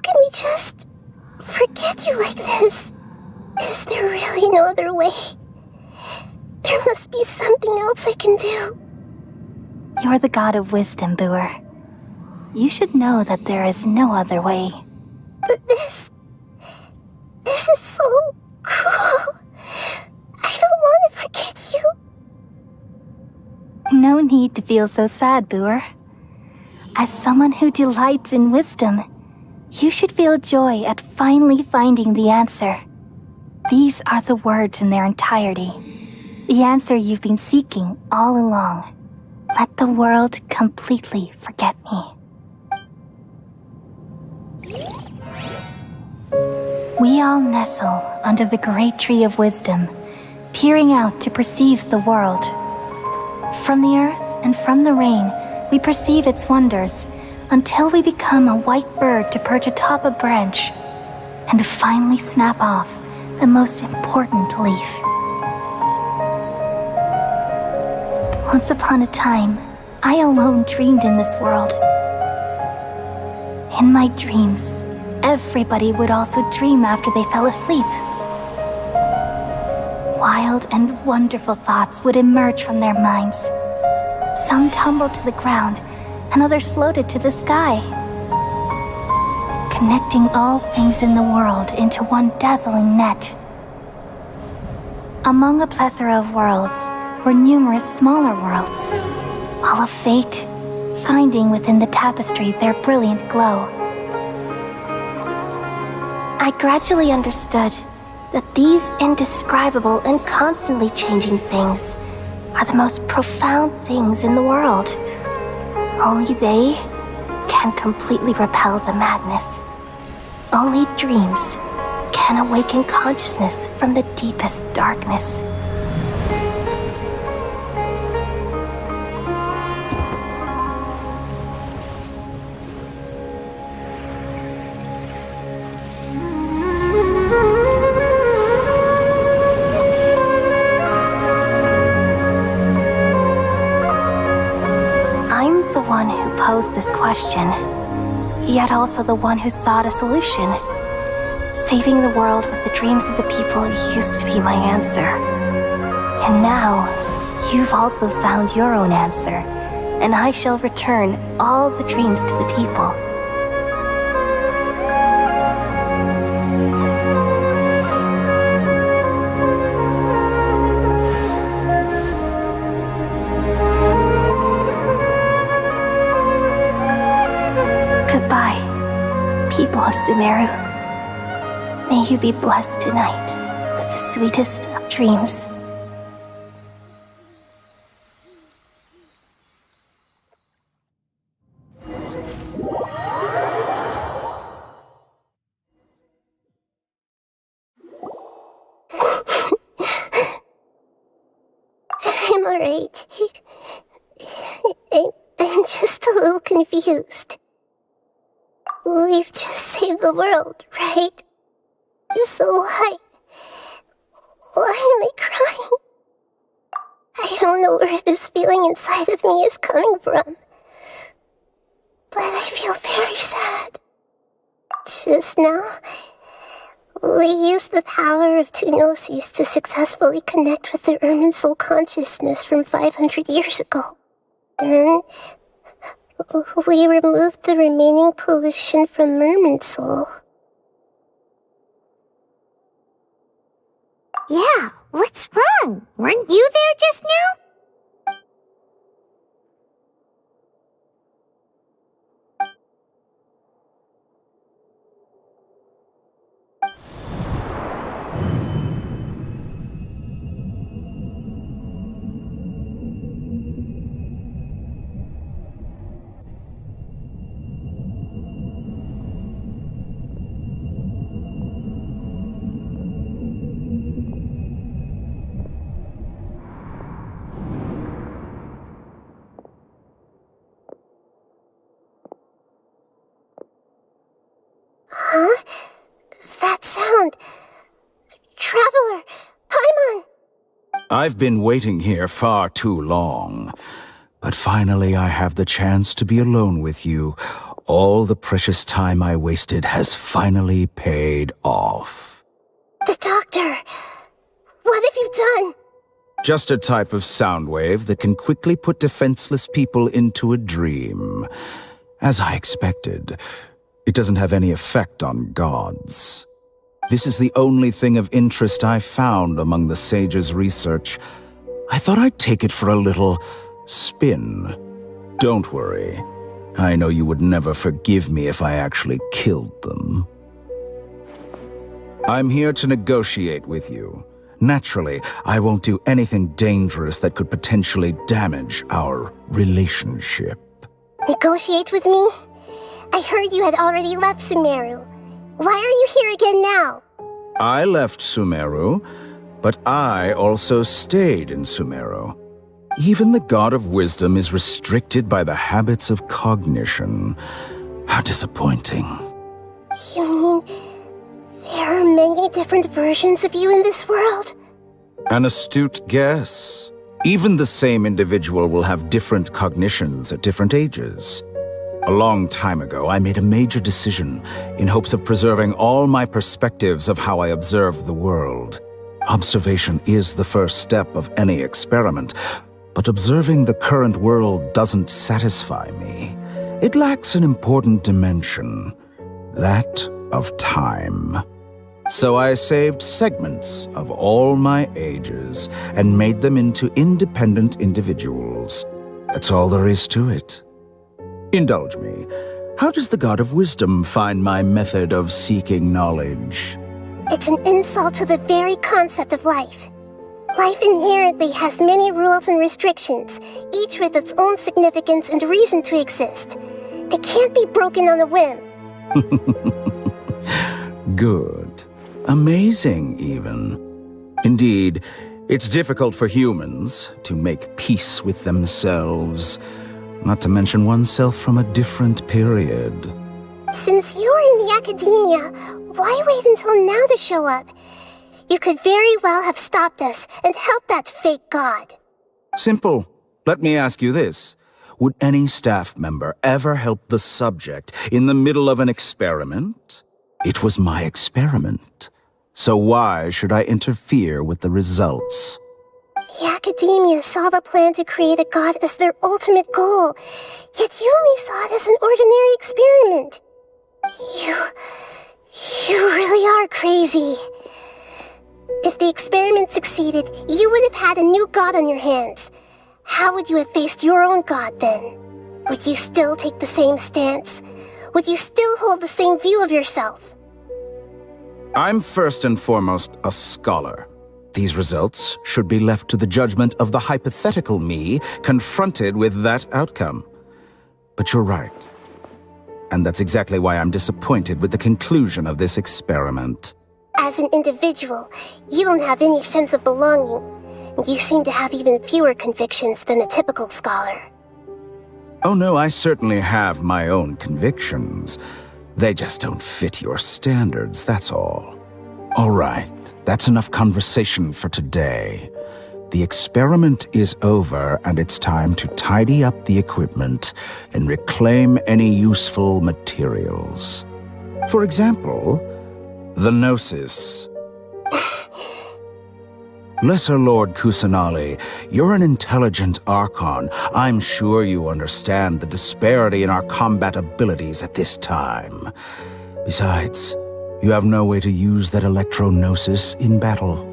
can we just forget you like this? Is there really no other way? There must be something else I can do. You're the god of wisdom, Boer. You should know that there is no other way. But this is so cruel. I don't want to forget you. No need to feel so sad, Boer. As someone who delights in wisdom, you should feel joy at finally finding the answer. These are the words in their entirety. The answer you've been seeking all along. Let the world completely forget me. We all nestle under the great tree of wisdom, peering out to perceive the world. From the earth and from the rain, we perceive its wonders, until we become a white bird to perch atop a branch, and finally snap off the most important leaf. Once upon a time, I alone dreamed in this world. In my dreams, everybody would also dream after they fell asleep. Wild and wonderful thoughts would emerge from their minds. Some tumbled to the ground, and others floated to the sky, connecting all things in the world into one dazzling net. Among a plethora of worlds were numerous smaller worlds, all of fate, finding within the tapestry their brilliant glow. I gradually understood that these indescribable and constantly changing things are the most profound things in the world. Only they can completely repel the madness. Only dreams can awaken consciousness from the deepest darkness. Posed this question, yet also the one who sought a solution. Saving the world with the dreams of the people used to be my answer. And now, you've also found your own answer, and I shall return all the dreams to the people. Goodbye, people of Sumeru. May you be blessed tonight with the sweetest of dreams. I'm alright. I'm just a little confused. We've just saved the world, right? So why am I crying? I don't know where this feeling inside of me is coming from, but I feel very sad. Just now, we used the power of two gnosis to successfully connect with the Ermin soul consciousness from 500 years ago. Then we removed the remaining pollution from Merman's soul. Yeah, what's wrong? Weren't you there just now? I've been waiting here far too long. But finally I have the chance to be alone with you. All the precious time I wasted has finally paid off. The doctor! What have you done? Just a type of sound wave that can quickly put defenseless people into a dream. As I expected, it doesn't have any effect on gods. This is the only thing of interest I found among the sage's research. I thought I'd take it for a little spin. Don't worry. I know you would never forgive me if I actually killed them. I'm here to negotiate with you. Naturally, I won't do anything dangerous that could potentially damage our relationship. Negotiate with me? I heard you had already left Sumeru. Why are you here again now? I left Sumeru, but I also stayed in Sumeru. Even the God of Wisdom is restricted by the habits of cognition. How disappointing. You mean there are many different versions of you in this world? An astute guess. Even the same individual will have different cognitions at different ages. A long time ago, I made a major decision in hopes of preserving all my perspectives of how I observed the world. Observation is the first step of any experiment, but observing the current world doesn't satisfy me. It lacks an important dimension, that of time. So I saved segments of all my ages and made them into independent individuals. That's all there is to it. Indulge me. How does the God of Wisdom find my method of seeking knowledge? It's an insult to the very concept of life. Life inherently has many rules and restrictions, each with its own significance and reason to exist. They can't be broken on a whim. Good. Amazing, even. Indeed, it's difficult for humans to make peace with themselves, not to mention oneself from a different period. Since you are in the academia, why wait until now to show up? You could very well have stopped us and helped that fake god. Simple. Let me ask you this. Would any staff member ever help the subject in the middle of an experiment? It was my experiment. So why should I interfere with the results? The academia saw the plan to create a god as their ultimate goal, yet you only saw it as an ordinary experiment. You really are crazy. If the experiment succeeded, you would have had a new god on your hands. How would you have faced your own god then? Would you still take the same stance? Would you still hold the same view of yourself? I'm first and foremost a scholar. These results should be left to the judgment of the hypothetical me confronted with that outcome. But you're right. And that's exactly why I'm disappointed with the conclusion of this experiment. As an individual, you don't have any sense of belonging. You seem to have even fewer convictions than a typical scholar. Oh no, I certainly have my own convictions. They just don't fit your standards, that's all. All right, that's enough conversation for today. The experiment is over, and it's time to tidy up the equipment and reclaim any useful materials. For example, the Gnosis. Lesser Lord Kusanali, you're an intelligent Archon. I'm sure you understand the disparity in our combat abilities at this time. Besides, you have no way to use that electro-gnosis in battle.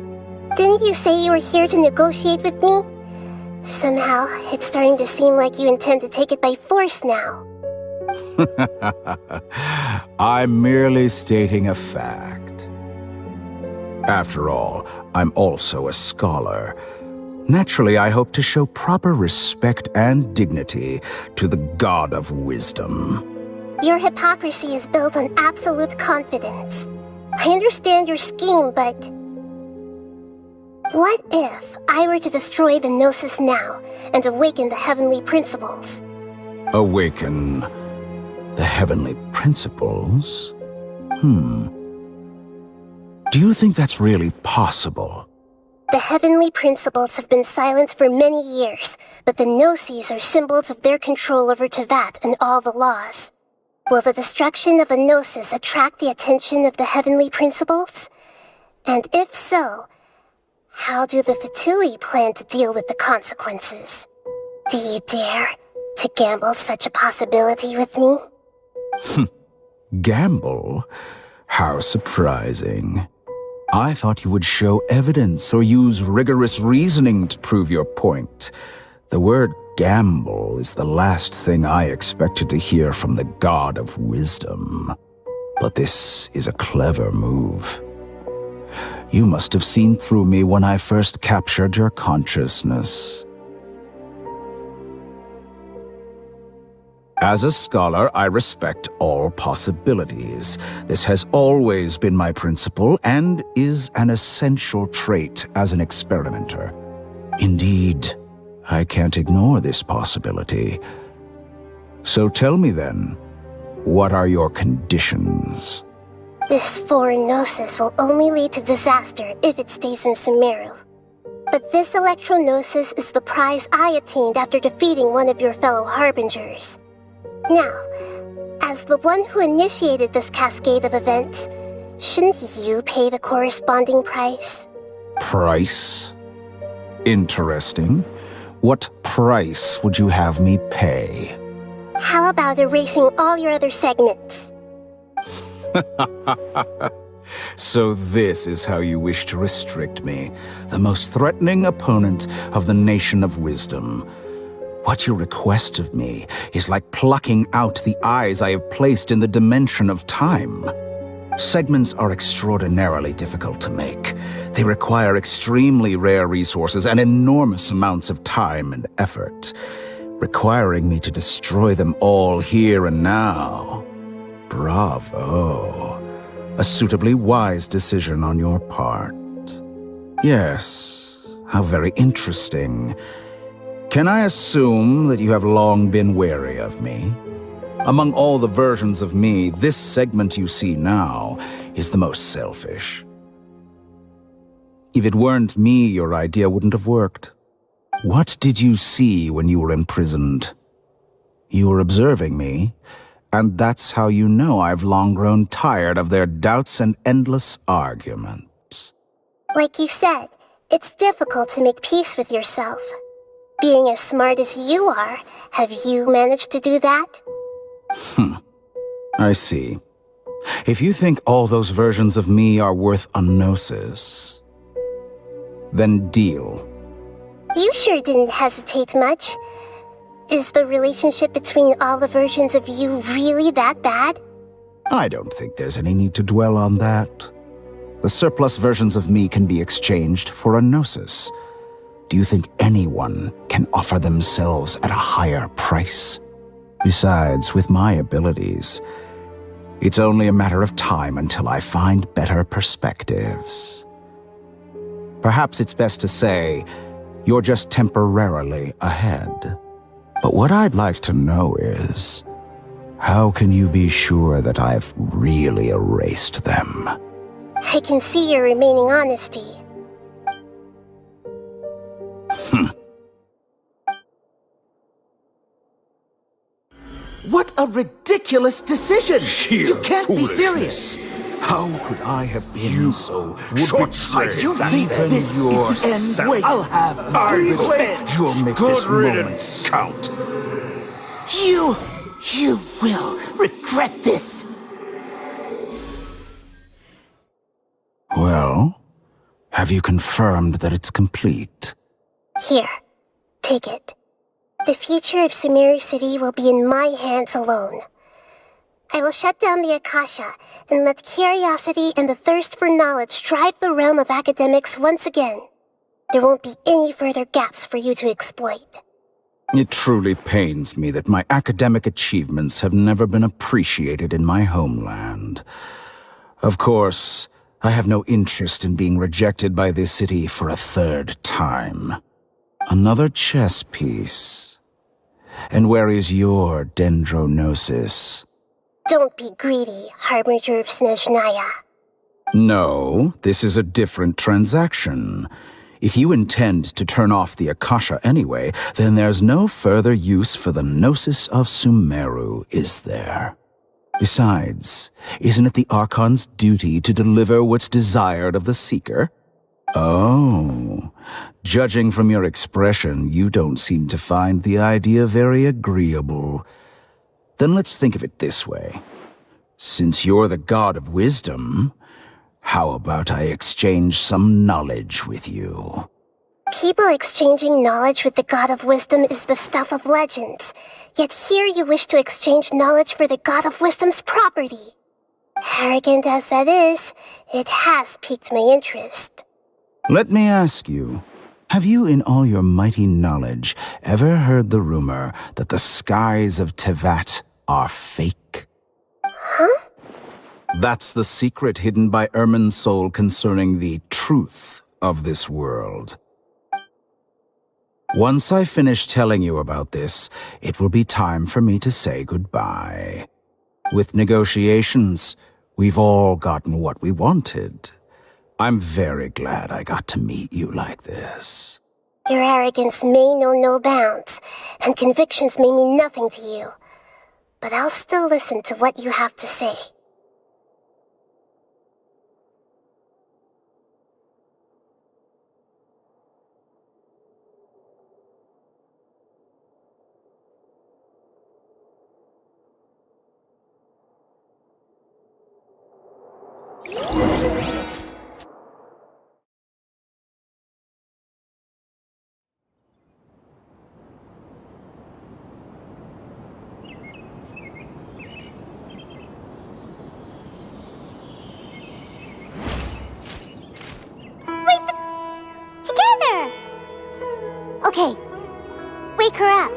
Didn't you say you were here to negotiate with me? Somehow, it's starting to seem like you intend to take it by force now. I'm merely stating a fact. After all, I'm also a scholar. Naturally, I hope to show proper respect and dignity to the God of Wisdom. Your hypocrisy is built on absolute confidence. I understand your scheme, but... what if I were to destroy the Gnosis now and awaken the heavenly principles? Awaken the heavenly principles? Do you think that's really possible? The heavenly principles have been silent for many years, but the Gnosis are symbols of their control over Tevat and all the laws. Will the destruction of a Gnosis attract the attention of the heavenly principles? And if so, how do the Fatui plan to deal with the consequences? Do you dare to gamble such a possibility with me? Gamble? How surprising. I thought you would show evidence or use rigorous reasoning to prove your point. The word gamble is the last thing I expected to hear from the god of wisdom. But this is a clever move. You must have seen through me when I first captured your consciousness. As a scholar, I respect all possibilities. This has always been my principle and is an essential trait as an experimenter. Indeed, I can't ignore this possibility. So tell me then, what are your conditions? This foreign Gnosis will only lead to disaster if it stays in Sumeru. But this Electro-Gnosis is the prize I obtained after defeating one of your fellow Harbingers. Now, as the one who initiated this cascade of events, shouldn't you pay the corresponding price? Price? Interesting. What price would you have me pay? How about erasing all your other segments? So this is how you wish to restrict me, the most threatening opponent of the Nation of Wisdom. What you request of me is like plucking out the eyes I have placed in the dimension of time. Segments are extraordinarily difficult to make. They require extremely rare resources and enormous amounts of time and effort, requiring me to destroy them all here and now. Bravo. A suitably wise decision on your part. Yes, how very interesting. Can I assume that you have long been wary of me? Among all the versions of me, this segment you see now is the most selfish. If it weren't me, your idea wouldn't have worked. What did you see when you were imprisoned? You were observing me, and that's how you know I've long grown tired of their doubts and endless arguments. Like you said, it's difficult to make peace with yourself. Being as smart as you are, have you managed to do that? I see. If you think all those versions of me are worth a gnosis, then deal. You sure didn't hesitate much. Is the relationship between all the versions of you really that bad? I don't think there's any need to dwell on that. The surplus versions of me can be exchanged for a gnosis. Do you think anyone can offer themselves at a higher price? Besides, with my abilities, it's only a matter of time until I find better perspectives. Perhaps it's best to say, you're just temporarily ahead. But what I'd like to know is, how can you be sure that I've really erased them? I can see your remaining honesty. What a ridiculous decision! You can't be serious! How could I have been so short-sighted? You think this is the end? Wait, I'll have revenge! You'll make Good this moment count. You will regret this! Well, have you confirmed that it's complete? Here, take it. The future of Sumeru City will be in my hands alone. I will shut down the Akasha and let curiosity and the thirst for knowledge drive the realm of academics once again. There won't be any further gaps for you to exploit. It truly pains me that my academic achievements have never been appreciated in my homeland. Of course, I have no interest in being rejected by this city for a third time. Another chess piece. And where is your dendronosis? Don't be greedy, Harbinger of Snezhnaya. No, this is a different transaction. If you intend to turn off the Akasha anyway, then there's no further use for the Gnosis of Sumeru, is there? Besides, isn't it the Archon's duty to deliver what's desired of the Seeker? Oh, judging from your expression, you don't seem to find the idea very agreeable. Then let's think of it this way. Since you're the god of wisdom, how about I exchange some knowledge with you? People exchanging knowledge with the god of wisdom is the stuff of legends. Yet here you wish to exchange knowledge for the god of wisdom's property. Arrogant as that is, it has piqued my interest. Let me ask you, have you in all your mighty knowledge ever heard the rumor that the skies of Tevat are fake? Huh? That's the secret hidden by Irminsul concerning the truth of this world. Once I finish telling you about this, it will be time for me to say goodbye. With negotiations, we've all gotten what we wanted. I'm very glad I got to meet you like this. Your arrogance may know no bounds, and convictions may mean nothing to you. But I'll still listen to what you have to say. Okay, wake her up.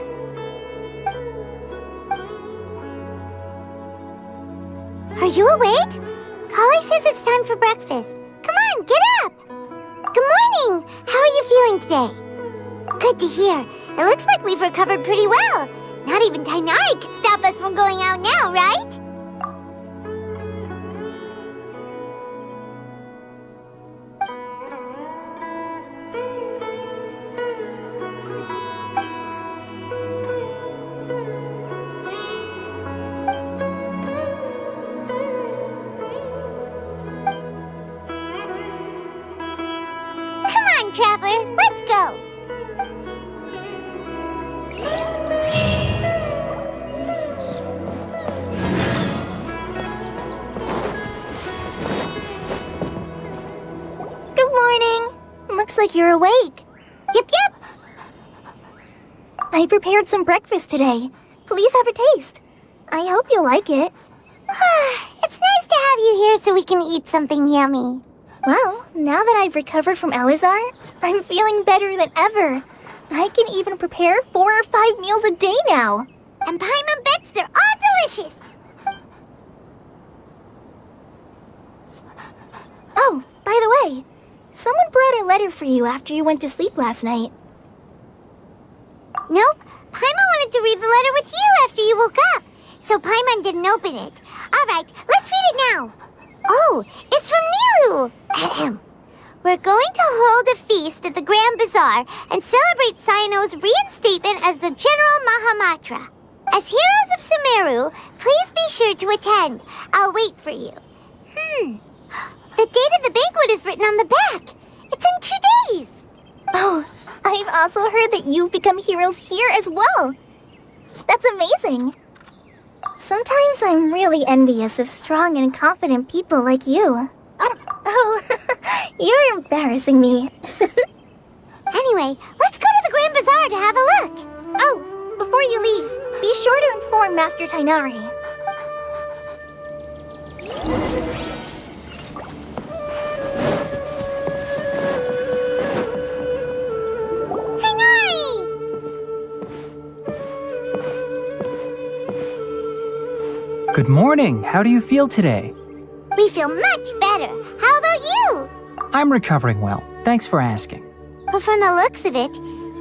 Are you awake? Kali says it's time for breakfast. Come on, get up! Good morning! How are you feeling today? Good to hear. It looks like we've recovered pretty well. Not even Tighnari could stop us from going out now, right? Traveler, let's go! Good morning! Looks like you're awake. Yep. I prepared some breakfast today. Please have a taste. I hope you'll like it. It's nice to have you here so we can eat something yummy. Well, now that I've recovered from Elazar, I'm feeling better than ever. I can even prepare 4 or 5 meals a day now. And Paimon bets they're all delicious. Oh, by the way, someone brought a letter for you after you went to sleep last night. Nope, Paimon wanted to read the letter with you after you woke up, so Paimon didn't open it. All right, let's read it now. Oh, it's from Nilu! We're going to hold a feast at the Grand Bazaar and celebrate Cyno's reinstatement as the General Mahamatra. As heroes of Sumeru, please be sure to attend. I'll wait for you. The date of the banquet is written on the back. It's in 2 days. Oh, I've also heard that you've become heroes here as well. That's amazing. Sometimes I'm really envious of strong and confident people like you. Oh, you're embarrassing me. Anyway, let's go to the Grand Bazaar to have a look. Oh, before you leave, be sure to inform Master Tighnari. Good morning. How do you feel today? We feel much better. How about you? I'm recovering well. Thanks for asking. But from the looks of it,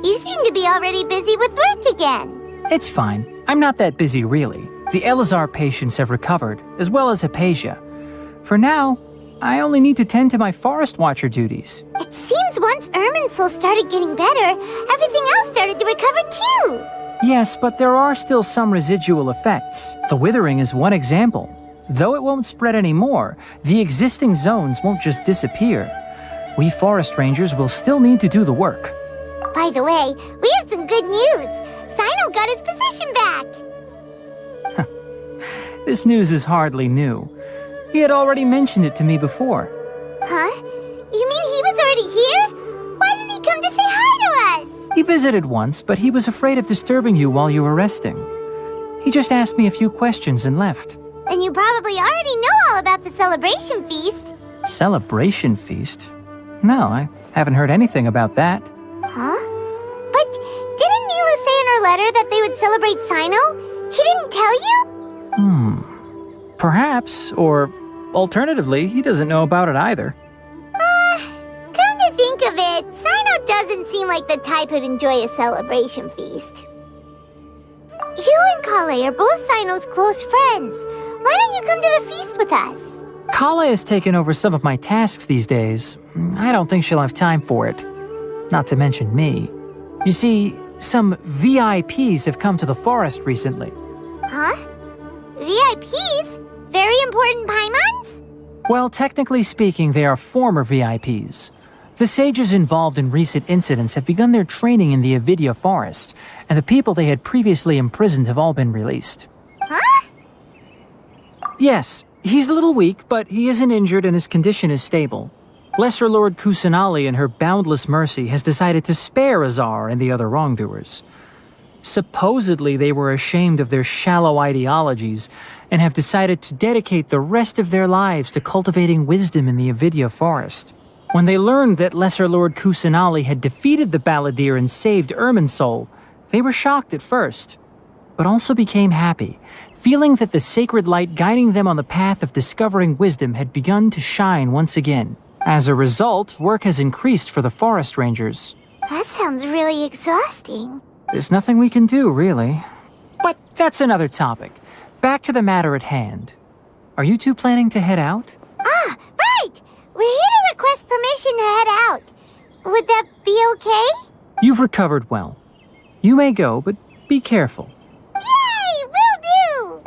you seem to be already busy with work again. It's fine. I'm not that busy, really. The Elazar patients have recovered, as well as Hypatia. For now, I only need to tend to my Forest Watcher duties. It seems once Irminsul started getting better, everything else started to recover too. Yes, but there are still some residual effects. The withering is one example. Though it won't spread anymore, the existing zones won't just disappear. We forest rangers will still need to do the work. By the way, we have some good news. Sino got his position back. This news is hardly new. He had already mentioned it to me before. Huh? You mean he was already here? Why didn't he come to say hi to us? He visited once, but he was afraid of disturbing you while you were resting. He just asked me a few questions and left. And you probably already know all about the celebration feast. Celebration feast? No, I haven't heard anything about that. Huh? But didn't Nilu say in her letter that they would celebrate Sino? He didn't tell you? Perhaps, or alternatively, he doesn't know about it either. Come to think of it, Sino doesn't seem like the type who'd enjoy a celebration feast. You and Kale are both Sino's close friends. Why don't you come to the feast with us? Kale has taken over some of my tasks these days. I don't think she'll have time for it. Not to mention me. You see, some VIPs have come to the forest recently. Huh? VIPs? Very important Paimons? Well, technically speaking, they are former VIPs. The sages involved in recent incidents have begun their training in the Avidya forest, and the people they had previously imprisoned have all been released. Huh? Yes, he's a little weak, but he isn't injured and his condition is stable. Lesser Lord Kusanali, in her boundless mercy, has decided to spare Azar and the other wrongdoers. Supposedly, they were ashamed of their shallow ideologies and have decided to dedicate the rest of their lives to cultivating wisdom in the Avidya forest. When they learned that Lesser Lord Kusanali had defeated the Balladeer and saved Irminsul, they were shocked at first, but also became happy, feeling that the sacred light guiding them on the path of discovering wisdom had begun to shine once again. As a result, work has increased for the forest rangers. That sounds really exhausting. There's nothing we can do, really. But that's another topic. Back to the matter at hand. Are you two planning to head out? Ah, right! We're here to request permission to head out. Would that be okay? You've recovered well. You may go, but be careful. Yay! Will do!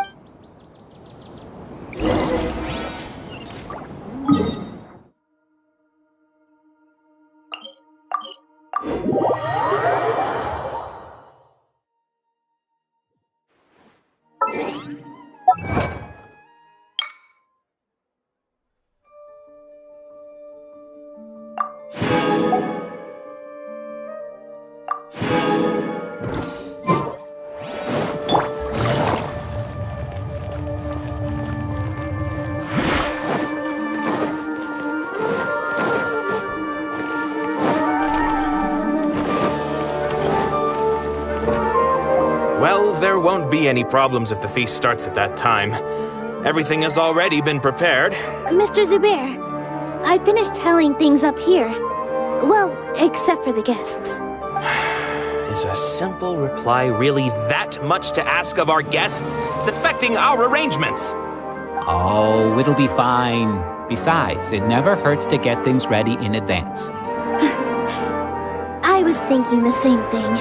Well, there won't be any problems if the feast starts at that time. Everything has already been prepared. Mr. Zubair, I finished tallying things up here. Well, except for the guests. Is a simple reply really that much to ask of our guests? It's affecting our arrangements. Oh, it'll be fine. Besides, it never hurts to get things ready in advance. I was thinking the same thing.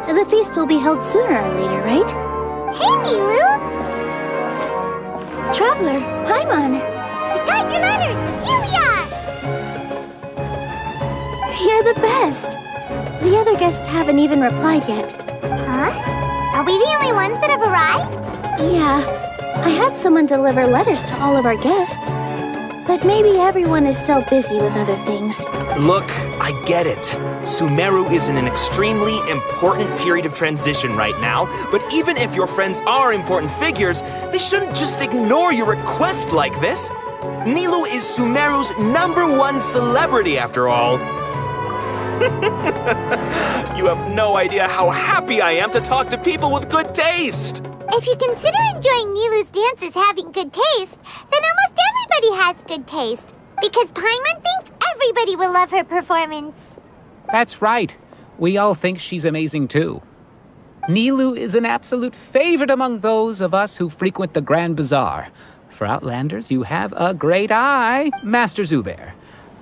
The feast will be held sooner or later, right? Hey, Nilu! Traveler, Paimon! We got your letters, and here we are! You're the best! The other guests haven't even replied yet. Huh? Are we the only ones that have arrived? Yeah. I had someone deliver letters to all of our guests. But maybe everyone is still busy with other things. Look, I get it. Sumeru is in an extremely important period of transition right now, but even if your friends are important figures, they shouldn't just ignore your request like this. Nilu is Sumeru's #1 celebrity, after all. You have no idea how happy I am to talk to people with good taste. If you consider enjoying Nilu's dance as having good taste, then almost everybody has good taste. Because Paimon thinks everybody will love her performance. That's right. We all think she's amazing too. Nilu is an absolute favorite among those of us who frequent the Grand Bazaar. For Outlanders, you have a great eye, Master Zubair.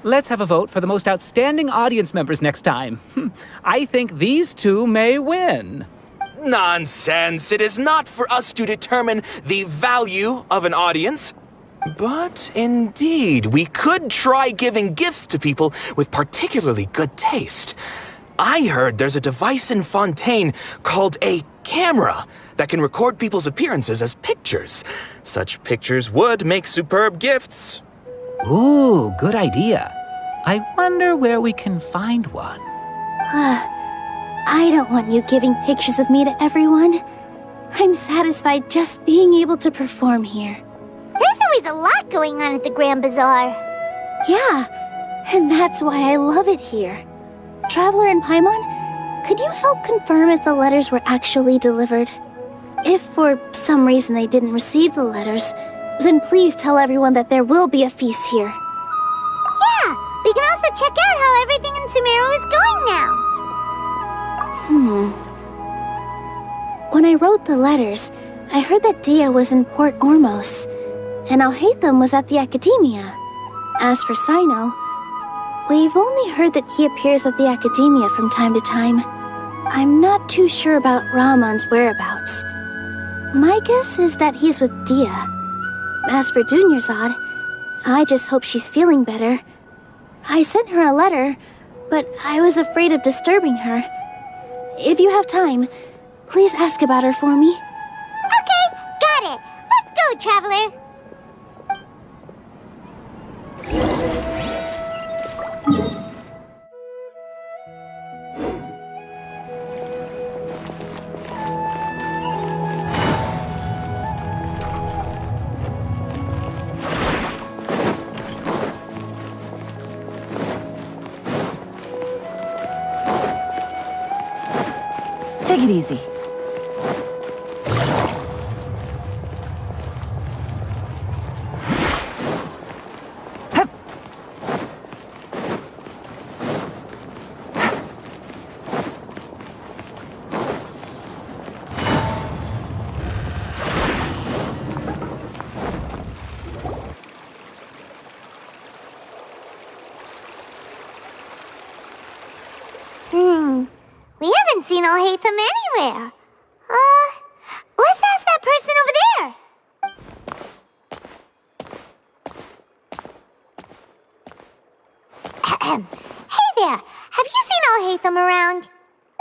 Let's have a vote for the most outstanding audience members next time. I think these two may win. Nonsense. It is not for us to determine the value of an audience. But indeed, we could try giving gifts to people with particularly good taste. I heard there's a device in Fontaine called a camera that can record people's appearances as pictures. Such pictures would make superb gifts. Ooh, good idea. I wonder where we can find one. I don't want you giving pictures of me to everyone. I'm satisfied just being able to perform here. There's always a lot going on at the Grand Bazaar. Yeah, and that's why I love it here. Traveler and Paimon, could you help confirm if the letters were actually delivered? If for some reason they didn't receive the letters, then please tell everyone that there will be a feast here. Yeah, we can also check out how everything in Sumeru is going now. When I wrote the letters, I heard that Dia was in Port Ormos, and Alhaitham was at the Academia. As for Sino, we've only heard that he appears at the Academia from time to time. I'm not too sure about Rahman's whereabouts. My guess is that he's with Dia. As for Dunyarzad, I just hope she's feeling better. I sent her a letter, but I was afraid of disturbing her. If you have time, please ask about her for me. Okay, got it. Let's go, Traveler. Take it easy. We haven't seen Alhaitham anywhere. Let's ask that person over there. Hey there, have you seen Alhaitham around?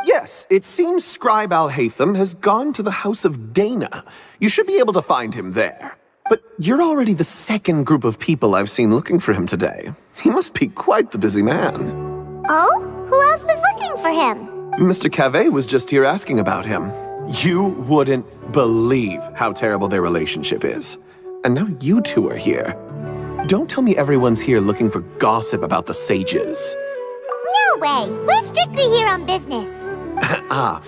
Yes, it seems Scribe Alhaitham has gone to the House of Dana. You should be able to find him there. But you're already the second group of people I've seen looking for him today. He must be quite the busy man. Oh? Who else was looking for him? Mr. Cavey was just here asking about him. You wouldn't believe how terrible their relationship is. And now you two are here. Don't tell me everyone's here looking for gossip about the sages. No way! We're strictly here on business. Ah,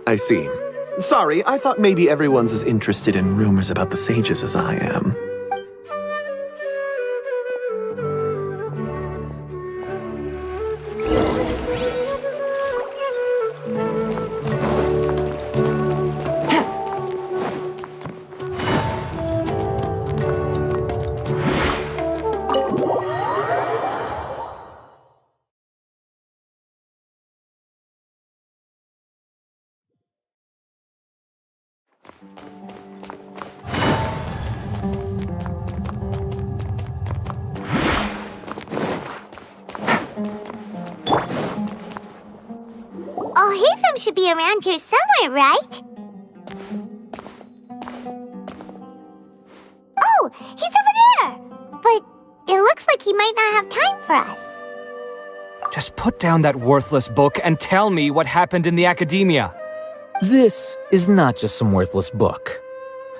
I see. Sorry, I thought maybe everyone's as interested in rumors about the sages as I am. Alhaitham should be around here somewhere, right? Oh, he's over there! But it looks like he might not have time for us. Just put down that worthless book and tell me what happened in the Academia. This is not just some worthless book.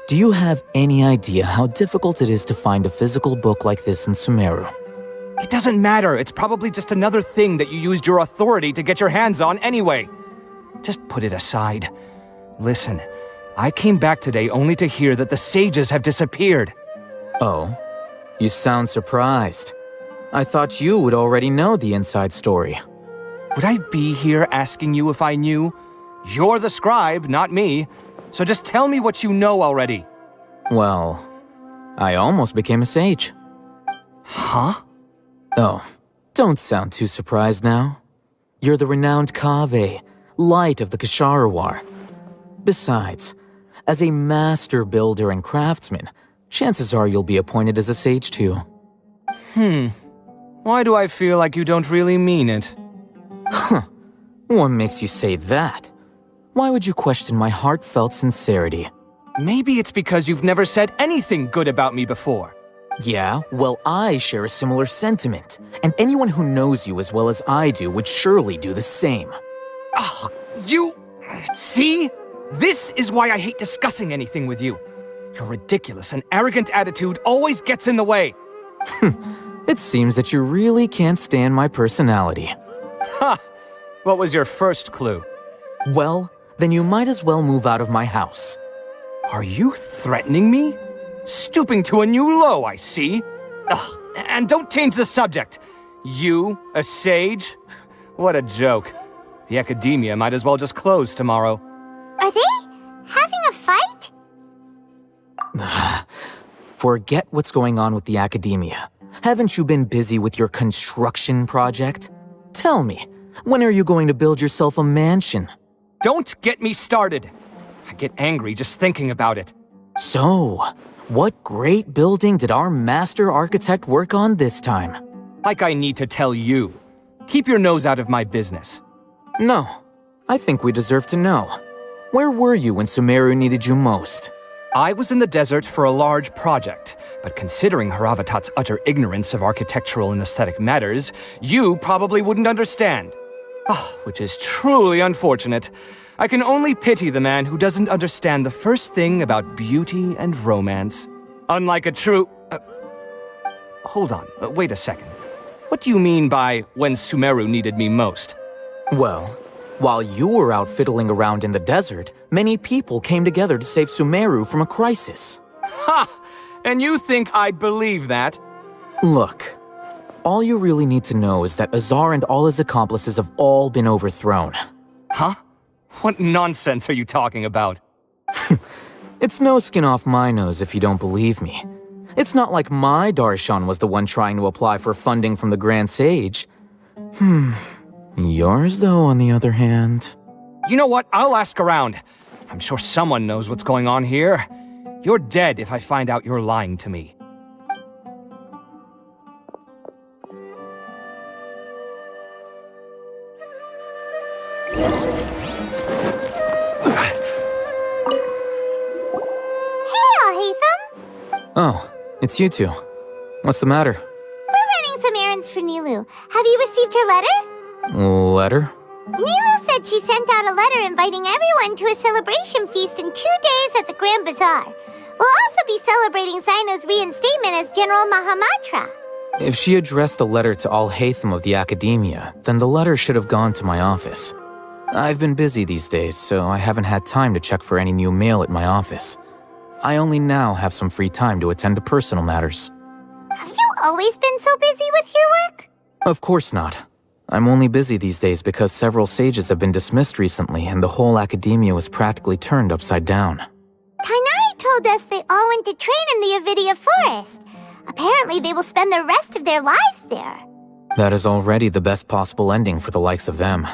Do you have any idea how difficult it is to find a physical book like this in Sumeru? It doesn't matter. It's probably just another thing that you used your authority to get your hands on anyway. Just put it aside. Listen, I came back today only to hear that the sages have disappeared. Oh, you sound surprised. I thought you would already know the inside story. Would I be here asking you if I knew? You're the scribe, not me. So just tell me what you know already. Well, I almost became a sage. Huh? Oh, Don't sound too surprised now. You're the renowned Kaveh, light of the Ksharawar. Besides, as a master builder and craftsman, chances are you'll be appointed as a sage too. Why do I feel like you don't really mean it? Huh. What makes you say that? Why would you question my heartfelt sincerity? Maybe it's because you've never said anything good about me before. Yeah, well, I share a similar sentiment, and anyone who knows you as well as I do would surely do the same. Oh, you... See? This is why I hate discussing anything with you. Your ridiculous and arrogant attitude always gets in the way. It seems that you really can't stand my personality. Ha! What was your first clue? Well, then you might as well move out of my house. Are you threatening me? Stooping to a new low, I see. Ugh, and don't change the subject. You, a sage? What a joke. The academia might as well just close tomorrow. Are they having a fight? Forget what's going on with the academia. Haven't you been busy with your construction project? Tell me, when are you going to build yourself a mansion? Don't get me started. I get angry just thinking about it. So, what great building did our master architect work on this time? Like I need to tell you. Keep your nose out of my business. No, I think we deserve to know. Where were you when Sumeru needed you most? I was in the desert for a large project, but considering Haravatat's utter ignorance of architectural and aesthetic matters, you probably wouldn't understand. Which is truly unfortunate. I can only pity the man who doesn't understand the first thing about beauty and romance. Unlike a true... Hold on, wait a second. What do you mean by when Sumeru needed me most? Well, while you were out fiddling around in the desert, many people came together to save Sumeru from a crisis. Ha! And you think I'd believe that? Look, all you really need to know is that Azar and all his accomplices have all been overthrown. Huh? What nonsense are you talking about? It's no skin off my nose if you don't believe me. It's not like my Darshan was the one trying to apply for funding from the Grand Sage. Yours, though, on the other hand... You know what? I'll ask around. I'm sure someone knows what's going on here. You're dead if I find out you're lying to me. Oh, it's you two. What's the matter? We're running some errands for Nilou. Have you received her letter? Letter? Nilou said she sent out a letter inviting everyone to a celebration feast in 2 days at the Grand Bazaar. We'll also be celebrating Zaino's reinstatement as General Mahamatra. If she addressed the letter to Al-Haytham of the Academia, then the letter should have gone to my office. I've been busy these days, so I haven't had time to check for any new mail at my office. I only now have some free time to attend to personal matters. Have you always been so busy with your work? Of course not. I'm only busy these days because several sages have been dismissed recently and the whole academia was practically turned upside down. Tainari told us they all went to train in the Avidia Forest. Apparently they will spend the rest of their lives there. That is already the best possible ending for the likes of them.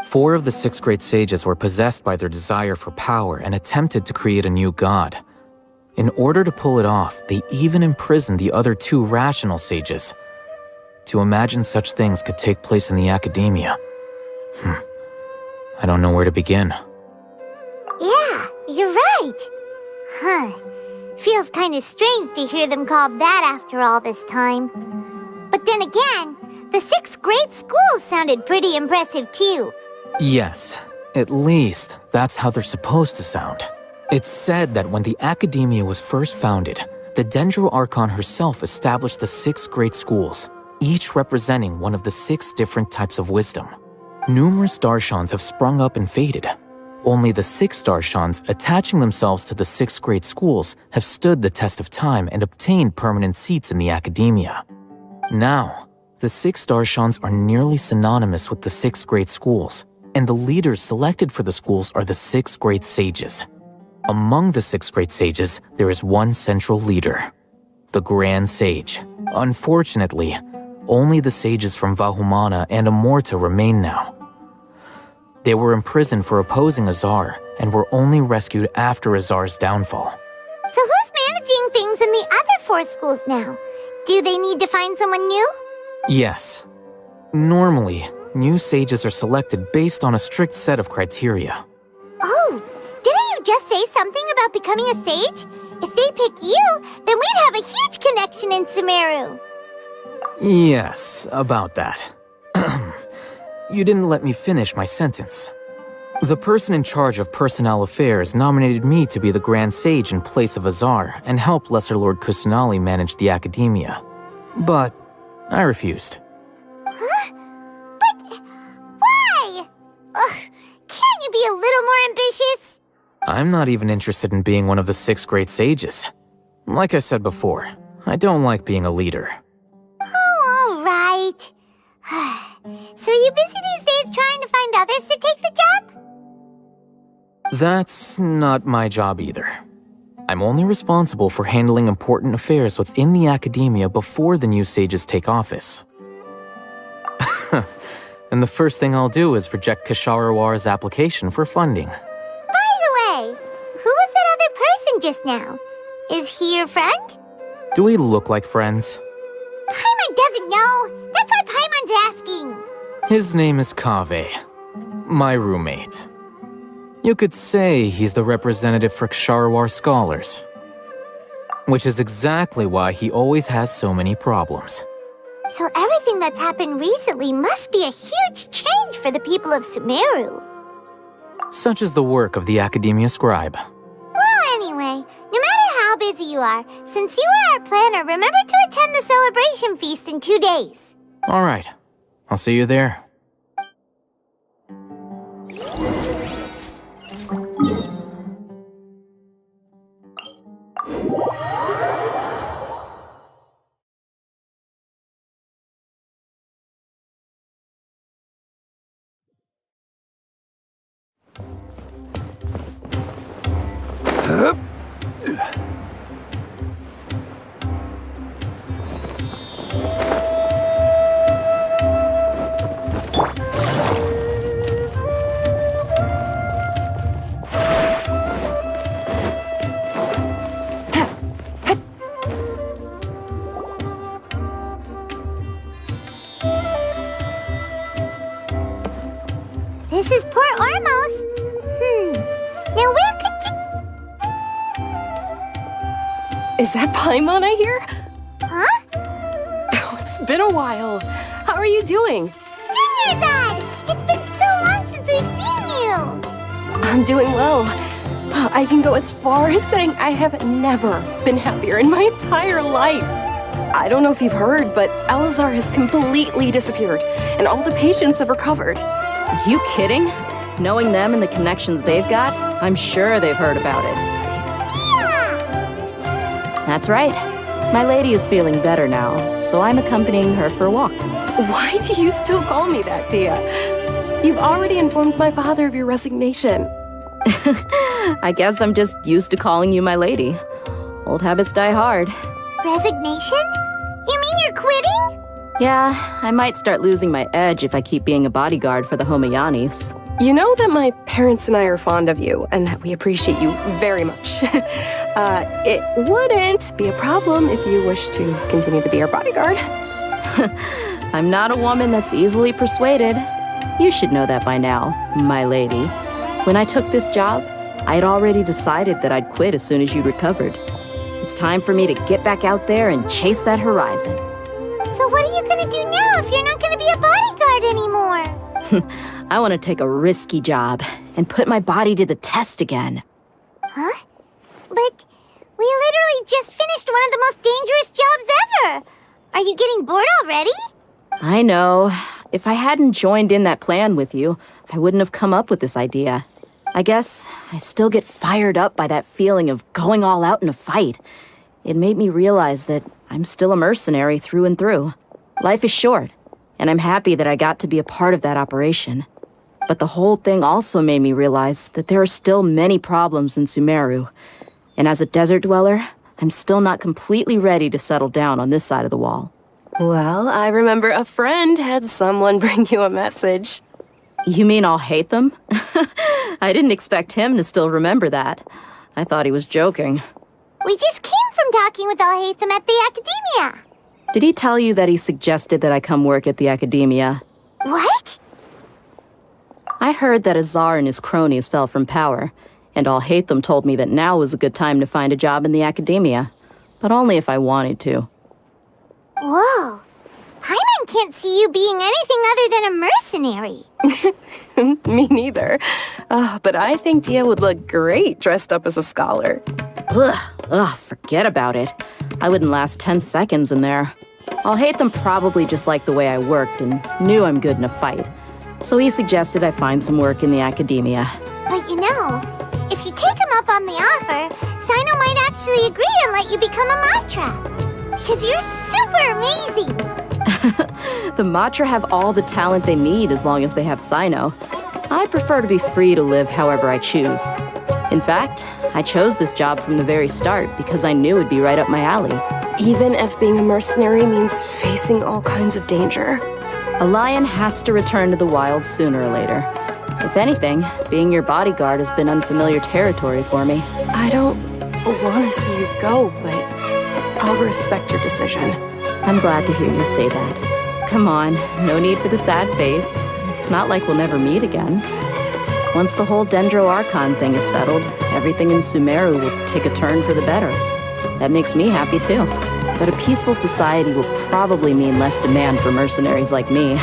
4 of the 6 great sages were possessed by their desire for power and attempted to create a new god. In order to pull it off, they even imprisoned the other 2 rational sages. To imagine such things could take place in the academia. I don't know where to begin. Yeah, you're right. Feels kind of strange to hear them called that after all this time. But then again, the 6 great schools sounded pretty impressive too. Yes, at least that's how they're supposed to sound. It's said that when the academia was first founded, the Dendro Archon herself established the 6 great schools, each representing one of the 6 different types of wisdom. Numerous Darshans have sprung up and faded. Only the 6 Darshans attaching themselves to the 6 great schools have stood the test of time and obtained permanent seats in the academia. Now, the 6 Darshans are nearly synonymous with the 6 great schools, and the leaders selected for the schools are the 6 great sages. Among the 6 great sages, there is one central leader, the Grand Sage. Unfortunately, Only the sages from Vahumana and Amorta remain now. They were imprisoned for opposing Azar and were only rescued after Azar's downfall. So who's managing things in the other 4 schools now? Do they need to find someone new? Yes. Normally, new sages are selected based on a strict set of criteria. Oh, didn't you just say something about becoming a sage? If they pick you, then we'd have a huge connection in Sumeru. Yes, about that. You didn't let me finish my sentence. The person in charge of personnel affairs nominated me to be the Grand Sage in place of Azar and help Lesser Lord Kusanali manage the academia. But I refused. Huh? But why? Can't you be a little more ambitious? I'm not even interested in being one of the 6 great sages. Like I said before, I don't like being a leader. Oh, all right. So are you busy these days trying to find others to take the job? That's not my job either. I'm only responsible for handling important affairs within the academia before the new sages take office. And the first thing I'll do is reject Kasharawar's application for funding. By the way, who was that other person just now? Is he your friend? Do we look like friends? Paimon doesn't know. That's why Paimon's asking. His name is Kaveh, my roommate. You could say he's the representative for Ksharawar scholars. Which is exactly why he always has so many problems. So everything that's happened recently must be a huge change for the people of Sumeru. Such is the work of the Academia Scribe. Well, anyway, no matter how busy you are, since you are our planner, remember to attend the celebration feast in 2 days. All right, I'll see you there. This is Port Ormos. Now where could Is that Paimon I hear? Huh? Oh, it's been a while. How are you doing? Jnagarbha! It's been so long since we've seen you! I'm doing well. I can go as far as saying I have never been happier in my entire life. I don't know if you've heard, but Elazar has completely disappeared, and all the patients have recovered. You kidding? Knowing them and the connections they've got, I'm sure they've heard about it. That's right. My lady is feeling better now, so I'm accompanying her for a walk. Why do you still call me that, Dia? You've already informed my father of your resignation. I guess I'm just used to calling you my lady. Old habits die hard. Resignation? You mean you're quitting? Yeah, I might start losing my edge if I keep being a bodyguard for the Homayanis. You know that my parents and I are fond of you, and that we appreciate you very much. It wouldn't be a problem if you wish to continue to be our bodyguard. I'm not a woman that's easily persuaded. You should know that by now, my lady. When I took this job, I had already decided that I'd quit as soon as you recovered. It's time for me to get back out there and chase that horizon. So what are you gonna do now if you're not gonna be a bodyguard anymore? I want to take a risky job and put my body to the test again. Huh? But we literally just finished one of the most dangerous jobs ever! Are you getting bored already? I know. If I hadn't joined in that plan with you, I wouldn't have come up with this idea. I guess I still get fired up by that feeling of going all out in a fight. It made me realize that I'm still a mercenary through and through. Life is short, and I'm happy that I got to be a part of that operation. But the whole thing also made me realize that there are still many problems in Sumeru. And as a desert dweller, I'm still not completely ready to settle down on this side of the wall. Well, I remember a friend had someone bring you a message. You mean I'll hate them? I didn't expect him to still remember that. I thought he was joking. We just came from talking with Alhaitham at the Academia. Did he tell you that he suggested that I come work at the Academia? What? I heard that Azar and his cronies fell from power, and Alhaitham told me that now was a good time to find a job in the Academia, but only if I wanted to. Whoa. Paimon can't see you being anything other than a mercenary. Me neither. But I think Dia would look great dressed up as a scholar. Ugh, forget about it. I wouldn't last 10 seconds in there. Alhaitham probably just liked the way I worked and knew I'm good in a fight. So he suggested I find some work in the Academia. But you know, if you take him up on the offer, Sino might actually agree and let you become a Matra. Because you're super amazing. The Matra have all the talent they need as long as they have Sino. I prefer to be free to live however I choose. In fact, I chose this job from the very start because I knew it'd be right up my alley. Even if being a mercenary means facing all kinds of danger. A lion has to return to the wild sooner or later. If anything, being your bodyguard has been unfamiliar territory for me. I don't want to see you go, but I'll respect your decision. I'm glad to hear you say that. Come on, no need for the sad face. It's not like we'll never meet again. Once the whole Dendro Archon thing is settled, everything in Sumeru will take a turn for the better. That makes me happy too. But a peaceful society will probably mean less demand for mercenaries like me.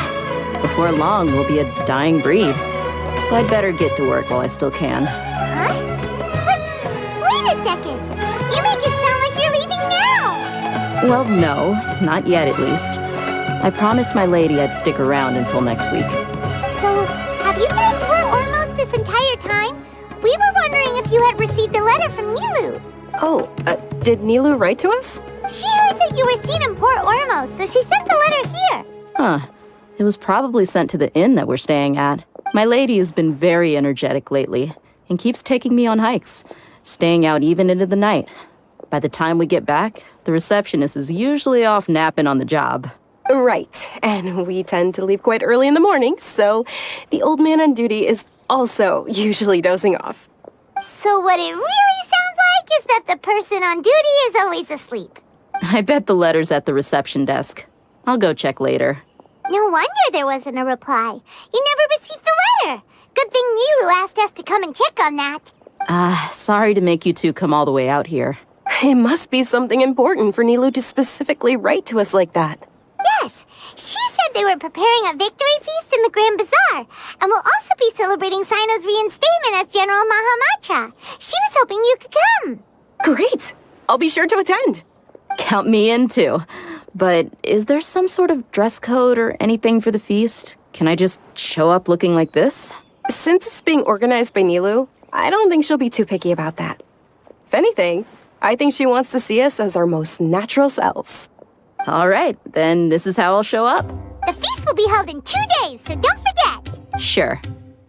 Before long, we'll be a dying breed. So I'd better get to work while I still can. Huh? But wait a second. You make it sound like you're leaving now. Well, no, not yet at least. I promised my lady I'd stick around until next week. So, have you been at Port Ormos this entire time? We were wondering if you had received a letter from Nilu. Oh, did Nilu write to us? She heard that you were seen in Port Ormos, so she sent the letter here. Huh. It was probably sent to the inn that we're staying at. My lady has been very energetic lately and keeps taking me on hikes, staying out even into the night. By the time we get back, the receptionist is usually off napping on the job. Right, and we tend to leave quite early in the morning, so the old man on duty is also usually dozing off. So what it really sounds like is that the person on duty is always asleep. I bet the letter's at the reception desk. I'll go check later. No wonder there wasn't a reply. You never received the letter. Good thing Nilu asked us to come and check on that. Sorry to make you two come all the way out here. It must be something important for Nilu to specifically write to us like that. Yes, she said they were preparing a victory feast in the Grand Bazaar, and will also be celebrating Sino's reinstatement as General Mahamatra. She was hoping you could come. Great! I'll be sure to attend. Count me in too. But is there some sort of dress code or anything for the feast? Can I just show up looking like this? Since it's being organized by Nilu, I don't think she'll be too picky about that. If anything, I think she wants to see us as our most natural selves. All right, then this is how I'll show up. The feast will be held in 2 days, so don't forget. Sure.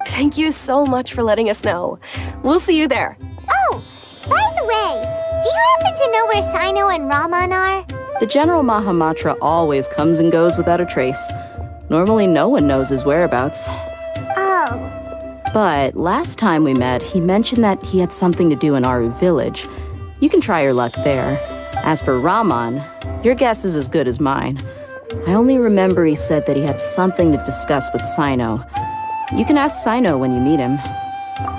Thank you so much for letting us know. We'll see you there. Oh, by the way, do you happen to know where Sino and Raman are? The General Mahamatra always comes and goes without a trace. Normally no one knows his whereabouts. Oh. But last time we met, he mentioned that he had something to do in Aru village. You can try your luck there. As for Raman, your guess is as good as mine. I only remember he said that he had something to discuss with Sino. You can ask Sino when you meet him.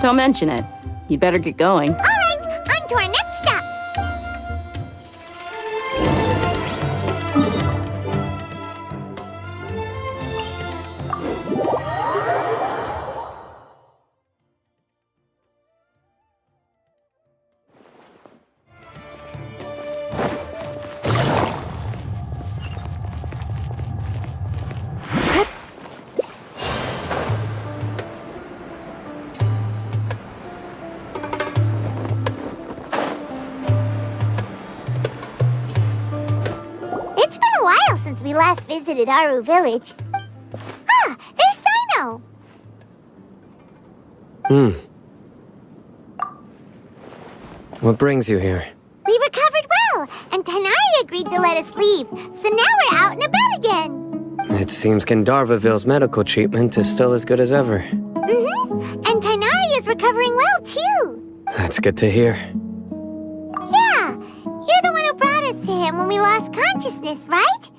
Don't mention it. You'd better get going. All right, on to our next stop. Since we last visited Aru village. Ah, there's Sino! What brings you here? We recovered well, and Tanari agreed agreed to let us leave, so now we're out and about again. It seems Jnagarbhaville's medical treatment is still as good as ever. And Tighnari is recovering well, too. That's good to hear. Yeah, you're the one who brought us to him when we lost consciousness, right?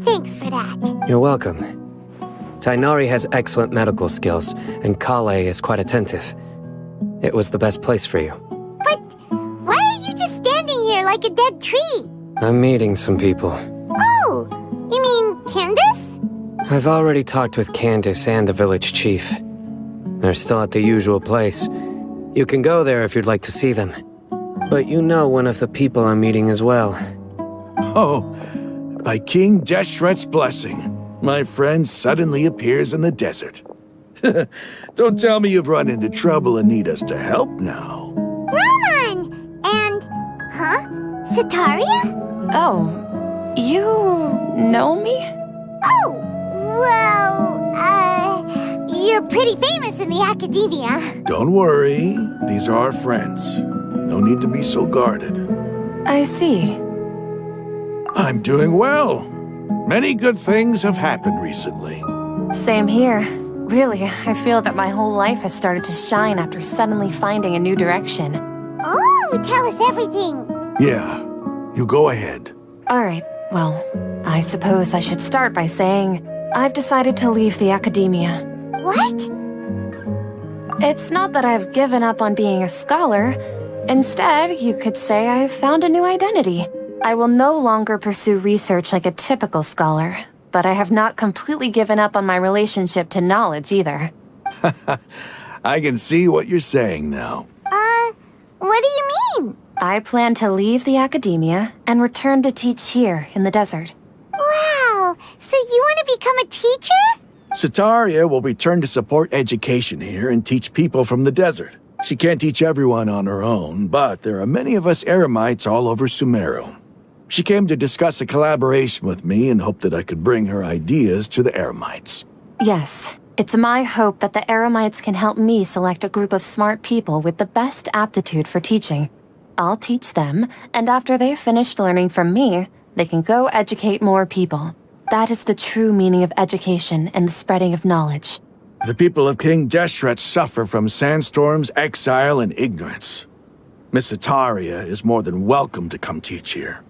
Thanks for that. You're welcome. Tighnari has excellent medical skills, and Kale is quite attentive. It was the best place for you. But why are you just standing here like a dead tree? I'm meeting some people. Oh, you mean Candace? I've already talked with Candace and the village chief. They're still at the usual place. You can go there if you'd like to see them. But you know one of the people I'm meeting as well. Oh, by King Deshret's blessing, my friend suddenly appears in the desert. Don't tell me you've run into trouble and need us to help now. Roman! And... huh? Sataria? Oh, you know me? Oh, well, you're pretty famous in the academia. Don't worry, these are our friends. No need to be so guarded. I see. I'm doing well. Many good things have happened recently. Same here. Really, I feel that my whole life has started to shine after suddenly finding a new direction. Oh, tell us everything. Yeah, you go ahead. Alright, well, I suppose I should start by saying I've decided to leave the academia. What? It's not that I've given up on being a scholar. Instead, you could say I've found a new identity. I will no longer pursue research like a typical scholar, but I have not completely given up on my relationship to knowledge either. I can see what you're saying now. What do you mean? I plan to leave the academia and return to teach here in the desert. Wow, so you want to become a teacher? Sataria will return to support education here and teach people from the desert. She can't teach everyone on her own, but there are many of us Eremites all over Sumeru. She came to discuss a collaboration with me and hoped that I could bring her ideas to the Eremites. Yes, it's my hope that the Eremites can help me select a group of smart people with the best aptitude for teaching. I'll teach them, and after they've finished learning from me, they can go educate more people. That is the true meaning of education and the spreading of knowledge. The people of King Deshret suffer from sandstorms, exile, and ignorance. Miss Sataria is more than welcome to come teach here.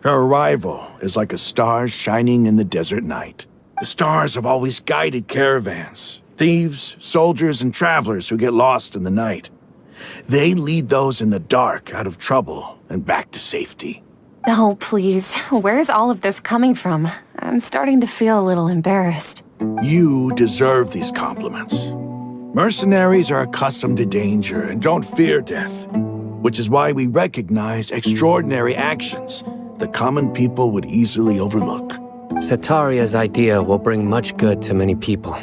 Her arrival is like a star shining in the desert night. The stars have always guided caravans, thieves, soldiers, and travelers who get lost in the night. They lead those in the dark out of trouble and back to safety. Oh, please. Where's all of this coming from? I'm starting to feel a little embarrassed. You deserve these compliments. Mercenaries are accustomed to danger and don't fear death, which is why we recognize extraordinary actions that common people would easily overlook. Sataria's idea will bring much good to many people.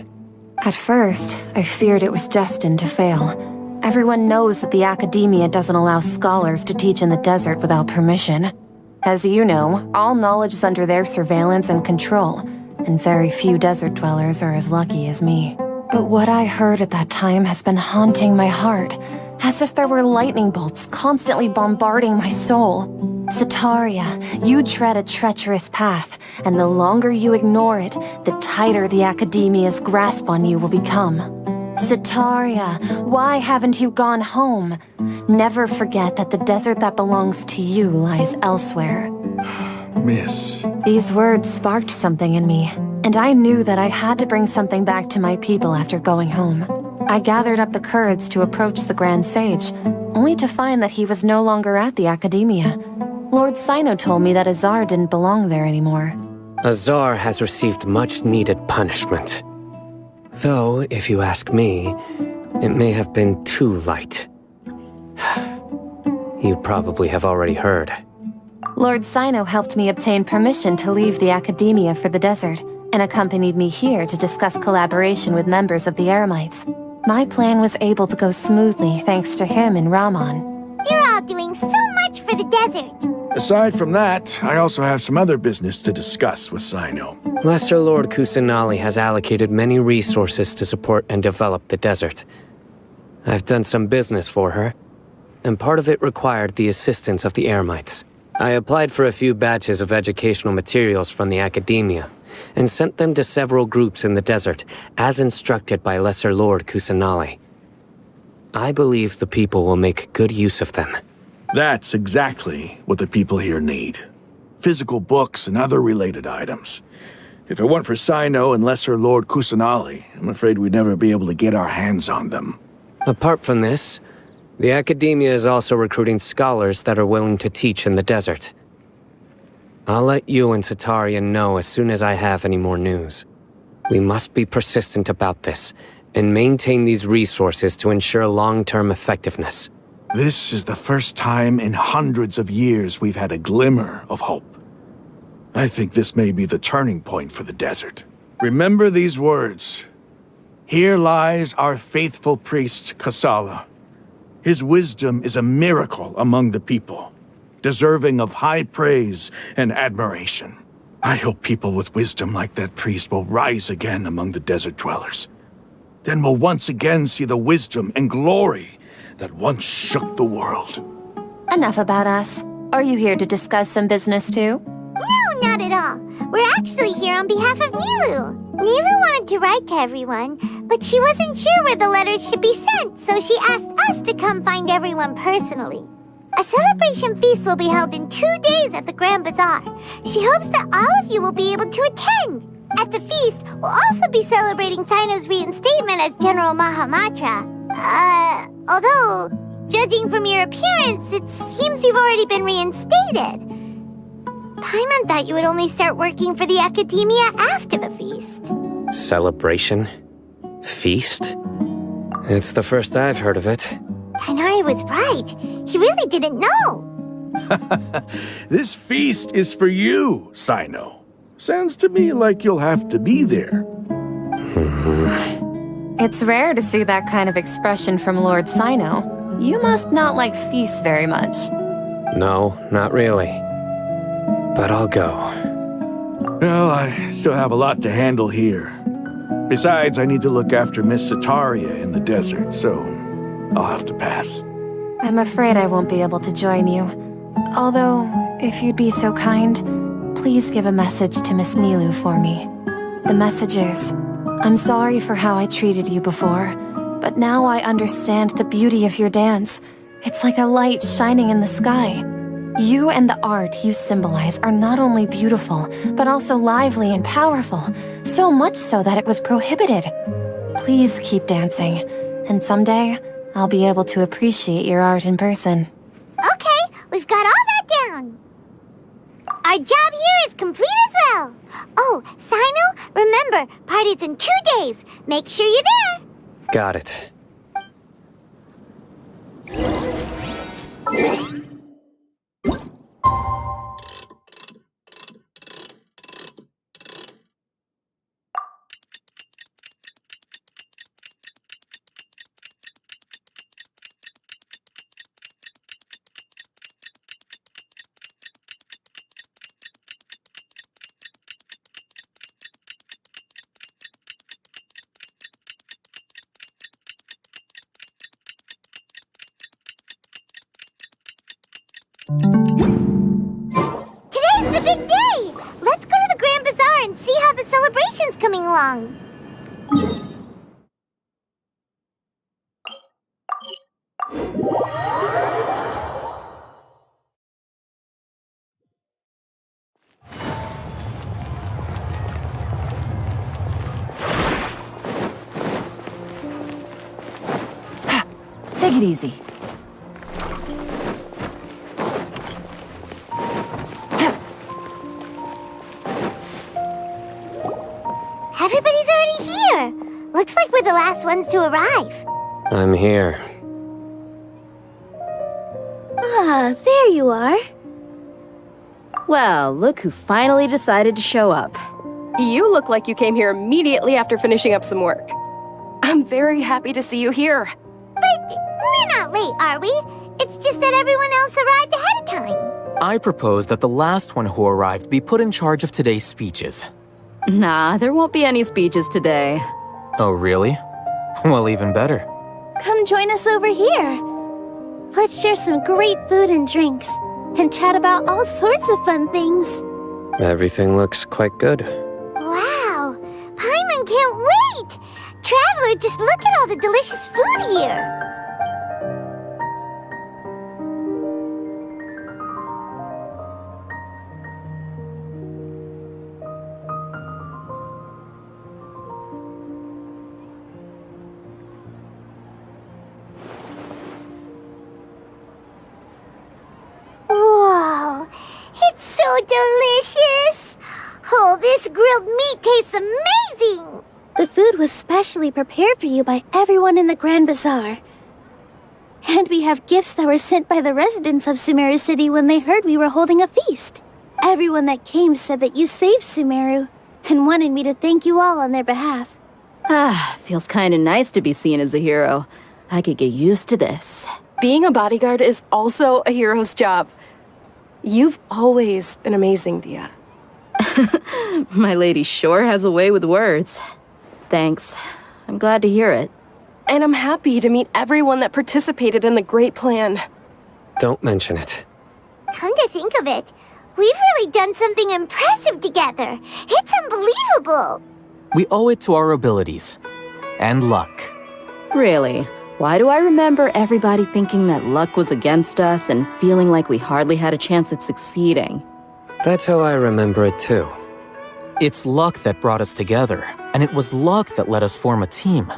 At first, I feared it was destined to fail. Everyone knows that the academia doesn't allow scholars to teach in the desert without permission. As you know, all knowledge is under their surveillance and control, and very few desert dwellers are as lucky as me. But what I heard at that time has been haunting my heart, as if there were lightning bolts constantly bombarding my soul. Sataria, you tread a treacherous path, and the longer you ignore it, the tighter the academia's grasp on you will become. Sataria, why haven't you gone home? Never forget that the desert that belongs to you lies elsewhere. Miss. These words sparked something in me, and I knew that I had to bring something back to my people after going home. I gathered up the courage to approach the Grand Sage, only to find that he was no longer at the academia. Lord Sino told me that Azar didn't belong there anymore. Azar has received much-needed punishment. Though, if you ask me, it may have been too light. You probably have already heard. Lord Sino helped me obtain permission to leave the academia for the desert, and accompanied me here to discuss collaboration with members of the Eremites. My plan was able to go smoothly thanks to him and Rahman. You're all doing so much for the desert. Aside from that, I also have some other business to discuss with Sino. Lesser Lord Kusanali has allocated many resources to support and develop the desert. I've done some business for her, and part of it required the assistance of the Eremites. I applied for a few batches of educational materials from the academia, and sent them to several groups in the desert, as instructed by Lesser Lord Kusanali. I believe the people will make good use of them. That's exactly what the people here need. Physical books and other related items. If it weren't for Sino and Lesser Lord Kusanali, I'm afraid we'd never be able to get our hands on them. Apart from this, the academia is also recruiting scholars that are willing to teach in the desert. I'll let you and Satarian know as soon as I have any more news. We must be persistent about this, and maintain these resources to ensure long-term effectiveness. This is the first time in hundreds of years we've had a glimmer of hope. I think this may be the turning point for the desert. Remember these words. Here lies our faithful priest, Kasala. His wisdom is a miracle among the people, deserving of high praise and admiration. I hope people with wisdom like that priest will rise again among the desert dwellers. Then we'll once again see the wisdom and glory that once shook the world. Enough about us. Are you here to discuss some business too? No, not at all. We're actually here on behalf of Nilu. Nilu wanted to write to everyone, but she wasn't sure where the letters should be sent, so she asked us to come find everyone personally. A celebration feast will be held in 2 days at the Grand Bazaar. She hopes that all of you will be able to attend. At the feast, we'll also be celebrating Sino's reinstatement as General Mahamatra. Although, judging from your appearance, it seems you've already been reinstated. Paimon thought you would only start working for the Academia after the feast. Celebration? Feast? It's the first I've heard of it. Tighnari was right. He really didn't know. This feast is for you, Sino. Sounds to me like you'll have to be there. It's rare to see that kind of expression from Lord Sino. You must not like feasts very much. No, not really. But I'll go. Well, I still have a lot to handle here. Besides, I need to look after Miss Sataria in the desert, so I'll have to pass. I'm afraid I won't be able to join you. Although, if you'd be so kind, please give a message to Miss Nilu for me. The message is, I'm sorry for how I treated you before, but now I understand the beauty of your dance. It's like a light shining in the sky. You and the art you symbolize are not only beautiful, but also lively and powerful, so much so that it was prohibited. Please keep dancing, and someday, I'll be able to appreciate your art in person. Okay, we've got all that down. Our job here is complete as well. Oh, Sino, remember, party's in 2 days. Make sure you're there. Got it. Today's the big day! Let's go to the Grand Bazaar and see how the celebration's coming along. Take it easy. Everybody's already here. Looks like we're the last ones to arrive. I'm here. Ah, there you are. Well, look who finally decided to show up. You look like you came here immediately after finishing up some work. I'm very happy to see you here. But we're not late, are we? It's just that everyone else arrived ahead of time. I propose that the last one who arrived be put in charge of today's speeches. Nah, there won't be any speeches today. Oh, really? Well, even better. Come join us over here. Let's share some great food and drinks. and chat about all sorts of fun things. Everything looks quite good. Wow! Paimon can't wait! Traveler, just look at all the delicious food here! Whoa! It's so delicious! Oh, this grilled meat tastes amazing! The food was specially prepared for you by everyone in the Grand Bazaar. And we have gifts that were sent by the residents of Sumeru City when they heard we were holding a feast. Everyone that came said that you saved Sumeru, and wanted me to thank you all on their behalf. Feels kinda nice to be seen as a hero. I could get used to this. Being a bodyguard is also a hero's job. You've always been amazing, Dia. My lady sure has a way with words. Thanks. I'm glad to hear it. And I'm happy to meet everyone that participated in the great plan. Don't mention it. Come to think of it, we've really done something impressive together. It's unbelievable. We owe it to our abilities. And luck. Really? Why do I remember everybody thinking that luck was against us and feeling like we hardly had a chance of succeeding? That's how I remember it too. It's luck that brought us together, and it was luck that let us form a team.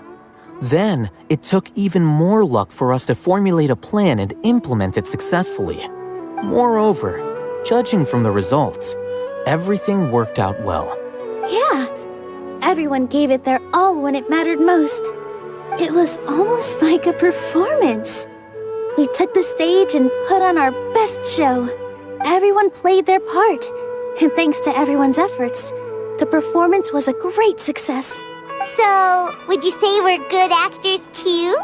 Then, it took even more luck for us to formulate a plan and implement it successfully. Moreover, judging from the results, everything worked out well. Yeah. Everyone gave it their all when it mattered most. It was almost like a performance. We took the stage and put on our best show. Everyone played their part, and thanks to everyone's efforts, the performance was a great success. So, would you say we're good actors too?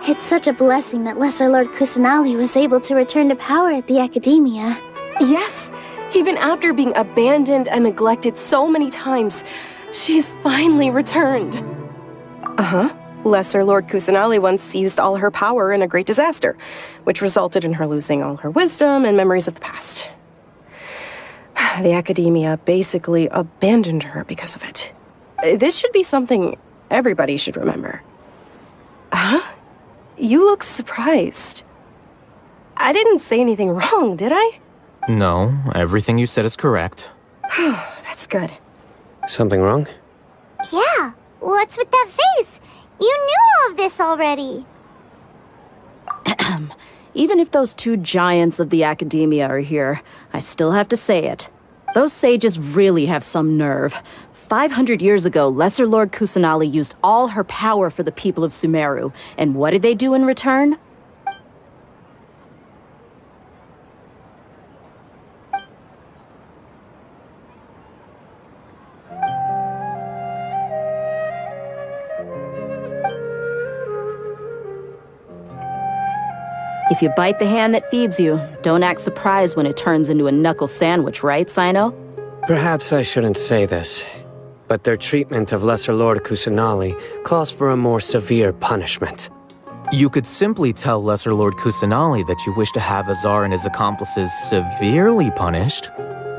It's such a blessing that Lesser Lord Kusanali was able to return to power at the Academia. Yes, even after being abandoned and neglected so many times, she's finally returned. Lesser Lord Kusanali once used all her power in a great disaster, which resulted in her losing all her wisdom and memories of the past. The Academia basically abandoned her because of it. This should be something everybody should remember. You look surprised. I didn't say anything wrong, did I? No, everything you said is correct. That's good. Something wrong? Yeah, what's with that face? You knew all of this already. Even if those two giants of the Academia are here, I still have to say it. Those sages really have some nerve. 500 years ago, Lesser Lord Kusanali used all her power for the people of Sumeru. And what did they do in return? If you bite the hand that feeds you, don't act surprised when it turns into a knuckle sandwich, right, Sino? Perhaps I shouldn't say this, but their treatment of Lesser Lord Kusanali calls for a more severe punishment. You could simply tell Lesser Lord Kusanali that you wish to have Azar and his accomplices severely punished.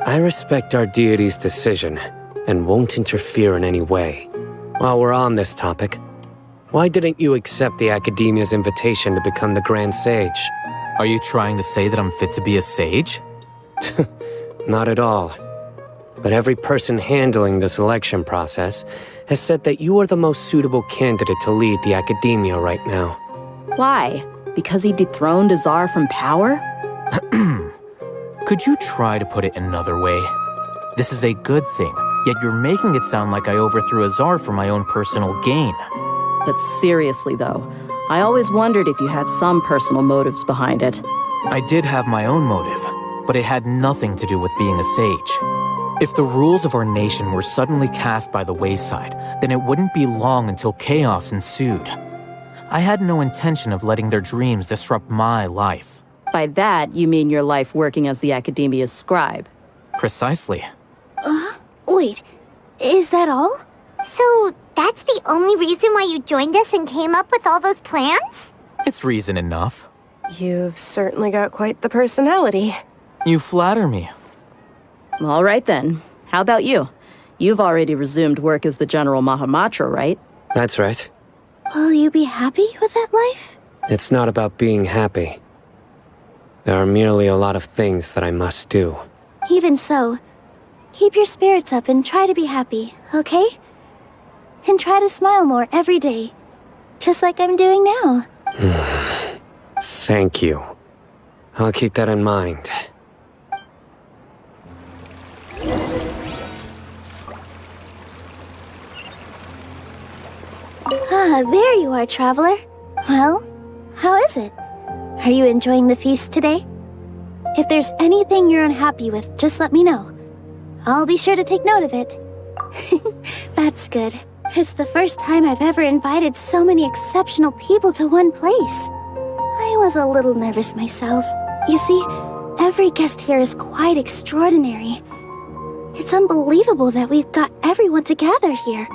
I respect our deity's decision, and won't interfere in any way. While we're on this topic, why didn't you accept the Academia's invitation to become the Grand Sage? Are you trying to say that I'm fit to be a sage? Not at all. But every person handling the selection process has said that you are the most suitable candidate to lead the Academia right now. Why? Because he dethroned Azar from power? Could you try to put it another way? This is a good thing, yet you're making it sound like I overthrew Azar for my own personal gain. But seriously, though, I always wondered if you had some personal motives behind it. I did have my own motive, but it had nothing to do with being a sage. If the rules of our nation were suddenly cast by the wayside, then it wouldn't be long until chaos ensued. I had no intention of letting their dreams disrupt my life. By that, you mean your life working as the Academia's scribe? Precisely. Wait, is that all? So, that's the only reason why you joined us and came up with all those plans? It's reason enough. You've certainly got quite the personality. You flatter me. All right then. How about you? You've already resumed work as the General Mahamatra, right? That's right. Will you be happy with that life? It's not about being happy. There are merely a lot of things that I must do. Even so, keep your spirits up and try to be happy, okay? And try to smile more every day, just like I'm doing now. Thank you. I'll keep that in mind. Ah, there you are, traveler. Well, how is it? Are you enjoying the feast today? If there's anything you're unhappy with, just let me know. I'll be sure to take note of it. That's good. It's the first time I've ever invited so many exceptional people to one place. I was a little nervous myself. You see, every guest here is quite extraordinary. It's unbelievable that we've got everyone together here.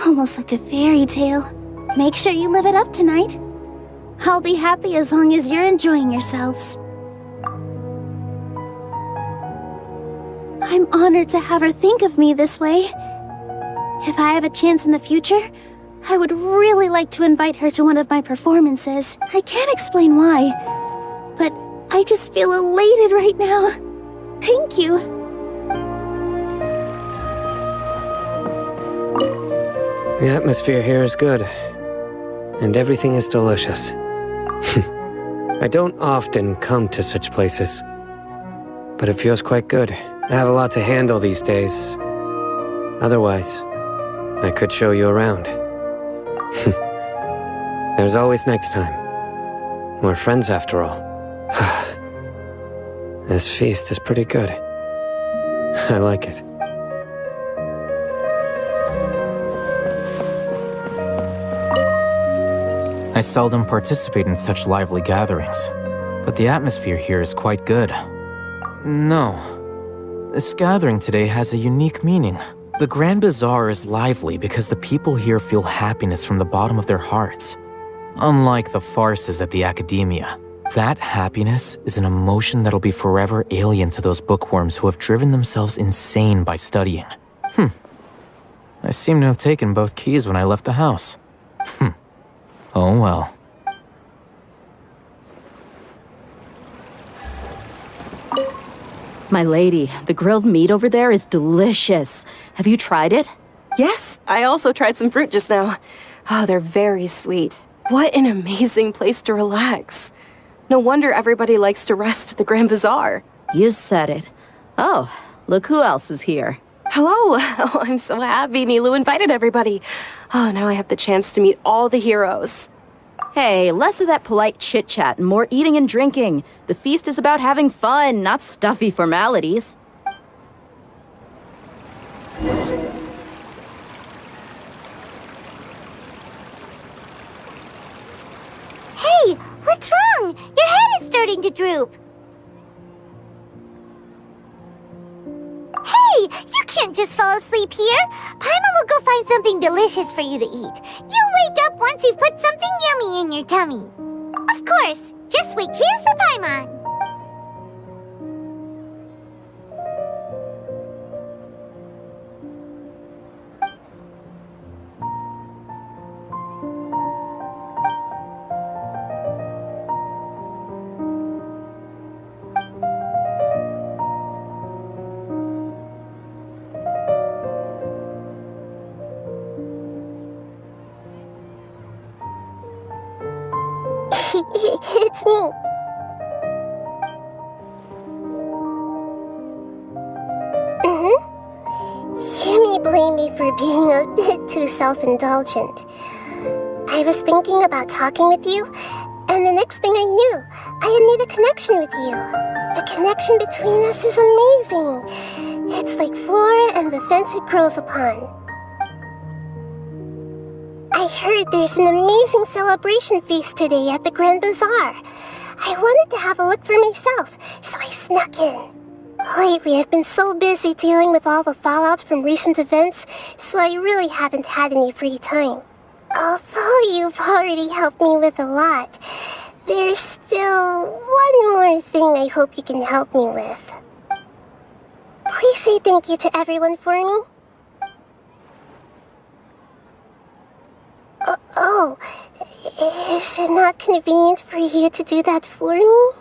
Almost like a fairy tale. Make sure you live it up tonight. I'll be happy as long as you're enjoying yourselves. I'm honored to have her think of me this way. If I have a chance in the future, I would really like to invite her to one of my performances. I can't explain why, but I just feel elated right now. Thank you. The atmosphere here is good, and everything is delicious. I don't often come to such places, but it feels quite good. I have a lot to handle these days. Otherwise, I could show you around. There's always next time. We're friends after all. This feast is pretty good. I like it. I seldom participate in such lively gatherings, but the atmosphere here is quite good. No, this gathering today has a unique meaning. The Grand Bazaar is lively because the people here feel happiness from the bottom of their hearts. Unlike the farces at the Academia, that happiness is an emotion that'll be forever alien to those bookworms who have driven themselves insane by studying. I seem to have taken both keys when I left the house. Oh well. My lady, the grilled meat over there is delicious. Have you tried it? Yes, I also tried some fruit just now. Oh, they're very sweet. What an amazing place to relax. No wonder everybody likes to rest at the Grand Bazaar. You said it. Oh, look who else is here. Hello. Oh, I'm so happy Nilu invited everybody. Oh, now I have the chance to meet all the heroes. Hey, less of that polite chit-chat and more eating and drinking. The feast is about having fun, not stuffy formalities. Hey, what's wrong? Your head is starting to droop. Hey, you can't just fall asleep here. Paimon will go find something delicious for you to eat. You'll wake up once you've put something yummy in your tummy. Of course, just wait here for Paimon. It's me. You may blame me for being a bit too self-indulgent. I was thinking about talking with you, and the next thing I knew, I had made a connection with you. The connection between us is amazing. It's like flora and the fence it grows upon. I heard there's an amazing celebration feast today at the Grand Bazaar. I wanted to have a look for myself, so I snuck in. Lately, I've been so busy dealing with all the fallout from recent events, so I really haven't had any free time. Although you've already helped me with a lot, there's still one more thing I hope you can help me with. Please say thank you to everyone for me. Oh, is it not convenient for you to do that for me?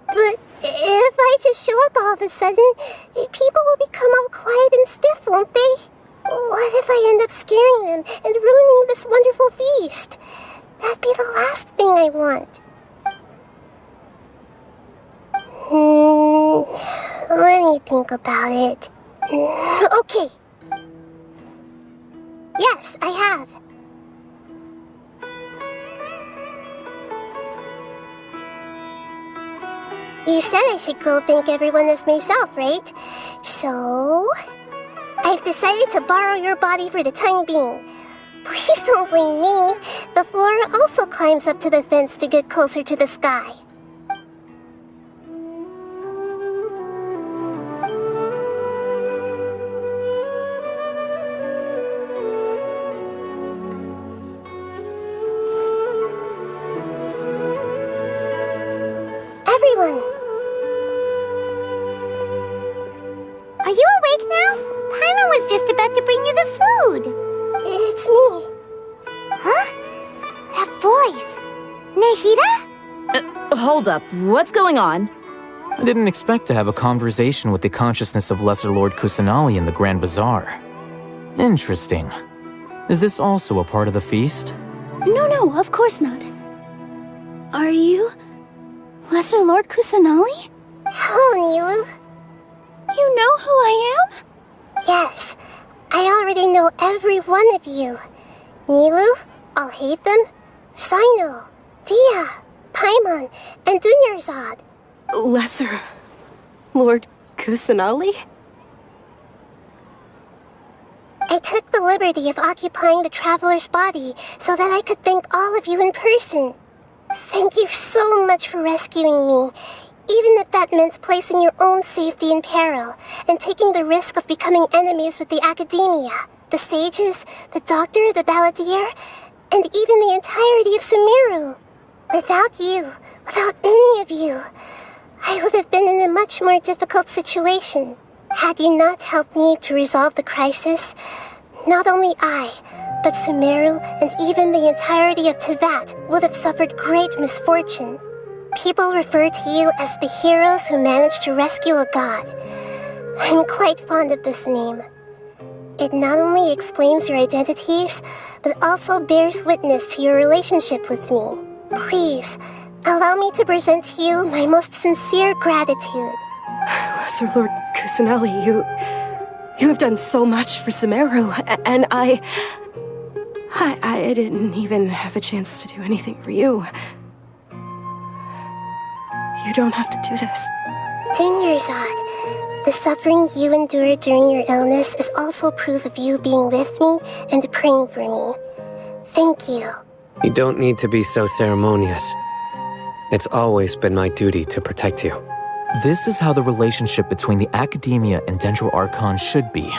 But if I just show up all of a sudden, people will become all quiet and stiff, won't they? What if I end up scaring them and ruining this wonderful feast? That'd be the last thing I want. Let me think about it. Okay. Yes, I have. You said I should go thank everyone as myself, right? So, I've decided to borrow your body for the time being. Please don't blame me. The flora also climbs up to the fence to get closer to the sky. Everyone! Are you awake now? Paimon was just about to bring you the food. It's me. Huh? That voice. Nahida? Hold up. What's going on? I didn't expect to have a conversation with the consciousness of Lesser Lord Kusanali in the Grand Bazaar. Interesting. Is this also a part of the feast? No, of course not. Are you Lesser Lord Kusanali? Hello, Nilu. You know who I am? Yes, I already know every one of you. Nilu, Alhaitham, Sino, Dia, Paimon, and Dunyarzad. Lesser Lord Kusanali? I took the liberty of occupying the Traveler's body so that I could thank all of you in person. Thank you so much for rescuing me, even if that meant placing your own safety in peril and taking the risk of becoming enemies with the Academia, the sages, the doctor, the balladeer, and even the entirety of Sumeru. Without you, without any of you, I would have been in a much more difficult situation. Had you not helped me to resolve the crisis, not only I, but Sumeru and even the entirety of Tevat would have suffered great misfortune. People refer to you as the heroes who managed to rescue a god. I'm quite fond of this name. It not only explains your identities, but also bears witness to your relationship with me. Please, allow me to present to you my most sincere gratitude. Lesser Lord Kusanali, you have done so much for Sumeru, and I didn't even have a chance to do anything for you. You don't have to do this. Dunyarzad, the suffering you endured during your illness is also proof of you being with me and praying for me. Thank you. You don't need to be so ceremonious. It's always been my duty to protect you. This is how the relationship between the Academia and Dendro Archon should be.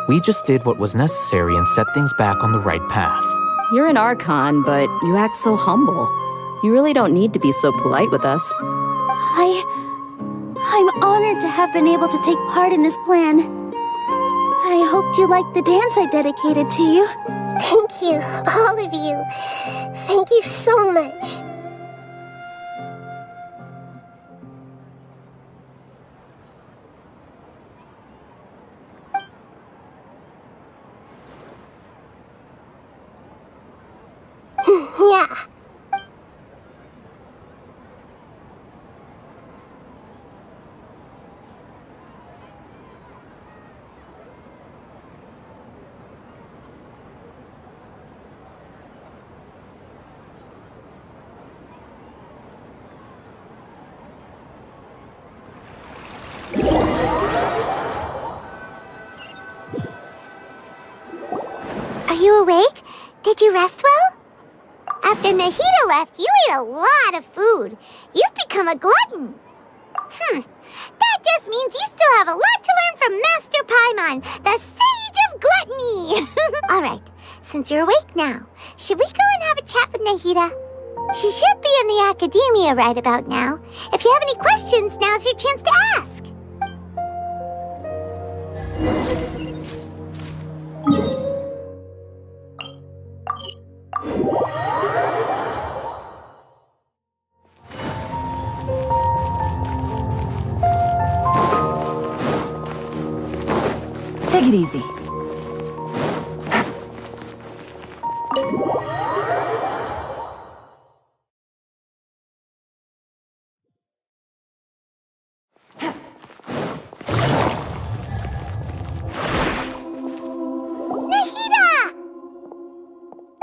We just did what was necessary and set things back on the right path. You're an Archon, but you act so humble. You really don't need to be so polite with us. I'm honored to have been able to take part in this plan. I hoped you liked the dance I dedicated to you. Thank you, all of you. Thank you so much. Yeah. Are you awake? Did you rest well? After Nahida left, you ate a lot of food. You've become a glutton. That just means you still have a lot to learn from Master Paimon, the Sage of Gluttony. All right, since you're awake now, should we go and have a a chat with Nahida. She should be in the academia right about now. If you have any questions, now's your chance to ask. Take it easy.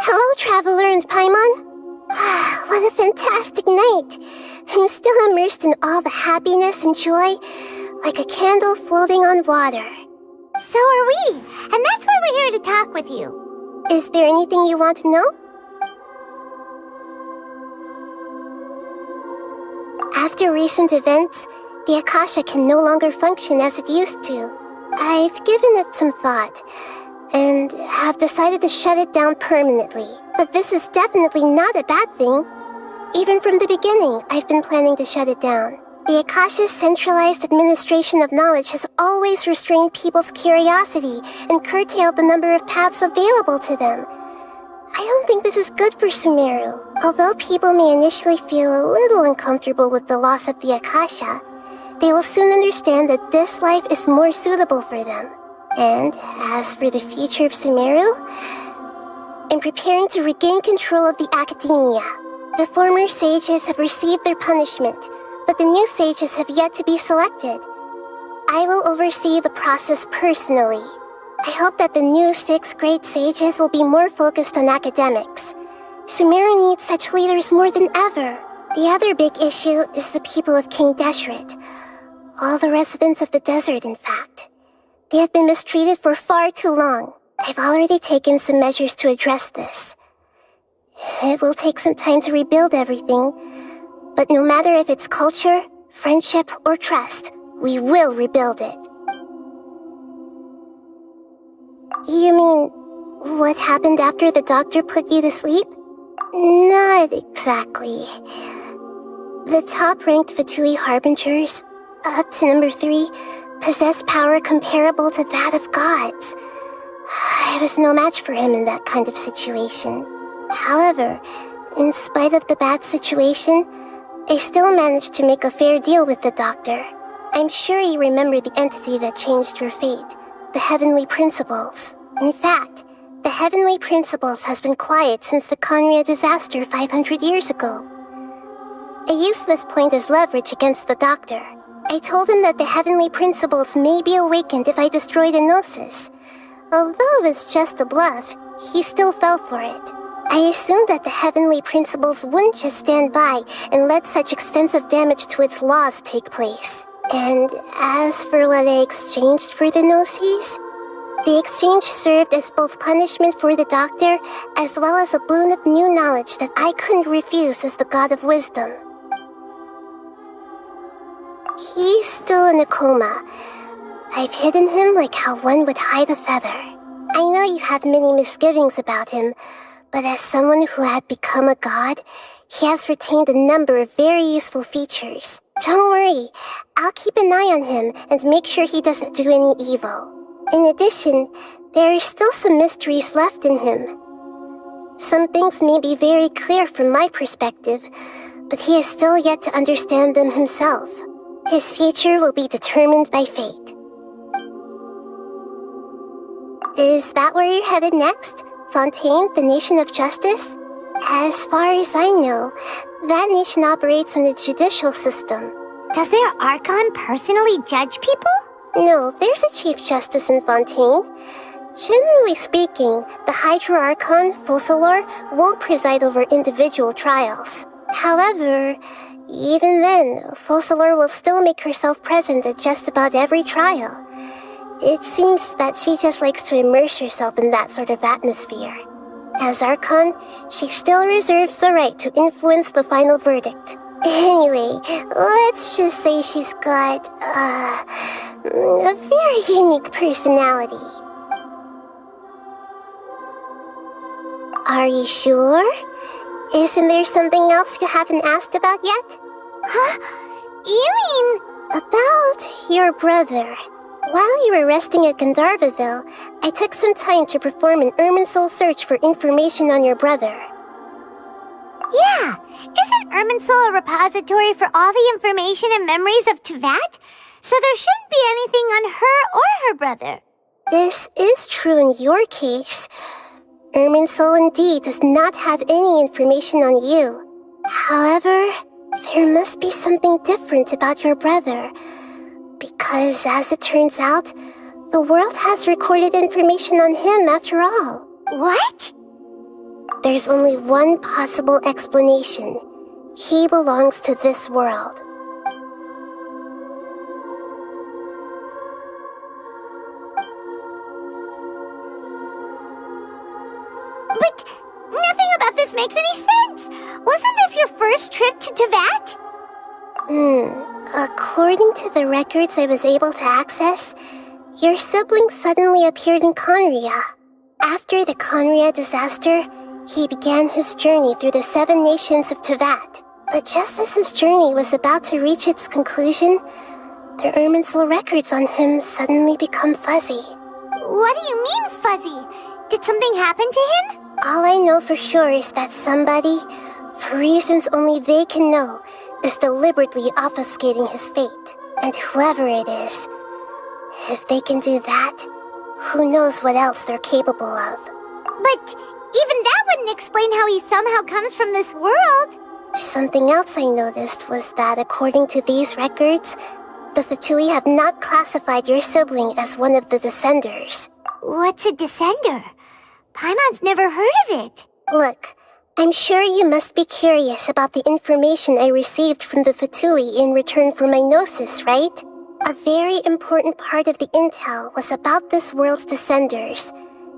Hello, Traveler and Paimon. What a fantastic night. I'm still immersed in all the happiness and joy, like a candle floating on water. So are we, and that's why we're here to talk with you. Is there anything you want to know? After recent events, the Akasha can no longer function as it used to. I've given it some thought, and have decided to shut it down permanently. But this is definitely not a bad thing. Even from the beginning, I've been planning to shut it down. The Akasha's centralized administration of knowledge has always restrained people's curiosity and curtailed the number of paths available to them. I don't think this is good for Sumeru. Although people may initially feel a little uncomfortable with the loss of the Akasha, they will soon understand that this life is more suitable for them. And as for the future of Sumeru, I'm preparing to regain control of the academia. The former sages have received their punishment, but the new sages have yet to be selected. I will oversee the process personally. I hope that the new 6 great sages will be more focused on academics. Sumeru needs such leaders more than ever. The other big issue is the people of King Deshret. All the residents of the desert, in fact. They have been mistreated for far too long. I've already taken some measures to address this. It will take some time to rebuild everything, but no matter if it's culture, friendship, or trust, we will rebuild it. You mean, what happened after the doctor put you to sleep? Not exactly. The top-ranked Fatui Harbingers, up to number 3, possess power comparable to that of gods. I was no match for him in that kind of situation. However, in spite of the bad situation, I still managed to make a fair deal with the doctor. I'm sure you remember the entity that changed your fate, the Heavenly Principles. In fact, the Heavenly Principles has been quiet since the Conria disaster 500 years ago. I used this point as leverage against the doctor. I told him that the Heavenly Principles may be awakened if I destroy the Gnosis. Although it's just a bluff, he still fell for it. I assumed that the Heavenly Principles wouldn't just stand by and let such extensive damage to its laws take place. And as for what I exchanged for the Gnosis, the exchange served as both punishment for the doctor as well as a boon of new knowledge that I couldn't refuse as the God of Wisdom. He's still in a coma. I've hidden him like how one would hide a feather. I know you have many misgivings about him, but as someone who had become a god, he has retained a number of very useful features. Don't worry, I'll keep an eye on him and make sure he doesn't do any evil. In addition, there are still some mysteries left in him. Some things may be very clear from my perspective, but he is still yet to understand them himself. His future will be determined by fate. Is that where you're headed next? Fontaine, the nation of justice? As far as I know, that nation operates on a judicial system. Does their Archon personally judge people? No, there's a Chief Justice in Fontaine. Generally speaking, the Hydra Archon, Focalor, won't preside over individual trials. However, even then, Focalor will still make herself present at just about every trial. It seems that she just likes to immerse herself in that sort of atmosphere. As Archon, she still reserves the right to influence the final verdict. Anyway, let's just say she's got, a very unique personality. Are you sure? Isn't there something else you haven't asked about yet? Huh? You mean... About your brother. While you were resting at Jnagarbhaville, I took some time to perform an Irminsul search for information on your brother. Yeah, isn't Irminsul a repository for all the information and memories of Teyvat? So there shouldn't be anything on her or her brother. This is true in your case. Irminsul indeed does not have any information on you. However, there must be something different about your brother. Because, as it turns out, the world has recorded information on him after all. What? There's only one possible explanation. He belongs to this world. But nothing about this makes any sense! Wasn't this your first trip to Teyvat? According to the records I was able to access, your sibling suddenly appeared in Conria. After the Conria disaster, he began his journey through the 7 nations of Teyvat. But just as his journey was about to reach its conclusion, the Irminsul records on him suddenly become fuzzy. What do you mean, fuzzy? Did something happen to him? All I know for sure is that somebody, for reasons only they can know, is deliberately obfuscating his fate. And whoever it is, if they can do that, who knows what else they're capable of. But even that wouldn't explain how he somehow comes from this world. Something else I noticed was that according to these records, the Fatui have not classified your sibling as one of the Descenders. What's a Descender? Paimon's never heard of it. Look, I'm sure you must be curious about the information I received from the Fatui in return for my gnosis, right? A very important part of the intel was about this world's Descenders.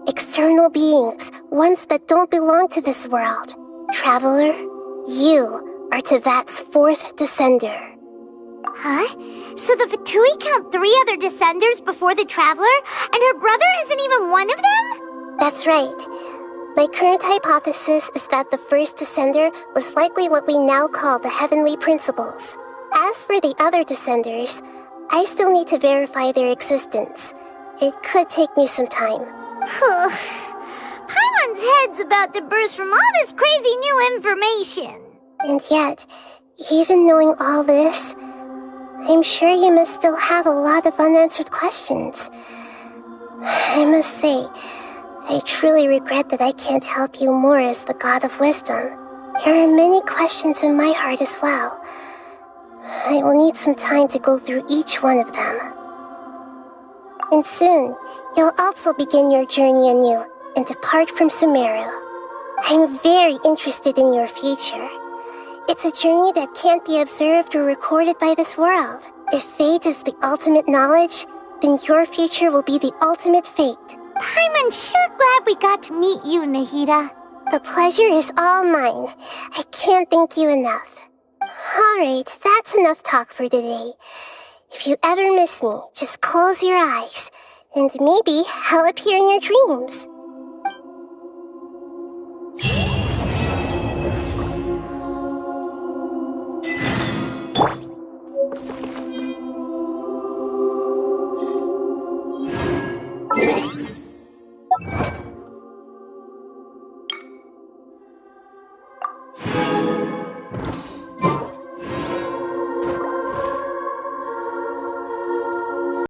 External beings, ones that don't belong to this world. Traveler, you are Teyvat's 4th Descender. Huh? So the Fatui count 3 other Descenders before the Traveler, and her brother isn't even one of them? That's right. My current hypothesis is that the first Descender was likely what we now call the Heavenly Principles. As for the other Descenders, I still need to verify their existence. It could take me some time. Paimon's head's about to burst from all this crazy new information. And yet, even knowing all this, I'm sure you must still have a lot of unanswered questions. I must say, I truly regret that I can't help you more as the God of Wisdom. There are many questions in my heart as well. I will need some time to go through each one of them. And soon, you'll also begin your journey anew and depart from Sumeru. I'm very interested in your future. It's a journey that can't be observed or recorded by this world. If fate is the ultimate knowledge, then your future will be the ultimate fate. Paimon's sure glad we got to meet you, Nahida. The pleasure is all mine. I can't thank you enough. Alright, that's enough talk for today. If you ever miss me, just close your eyes, and maybe I'll appear in your dreams.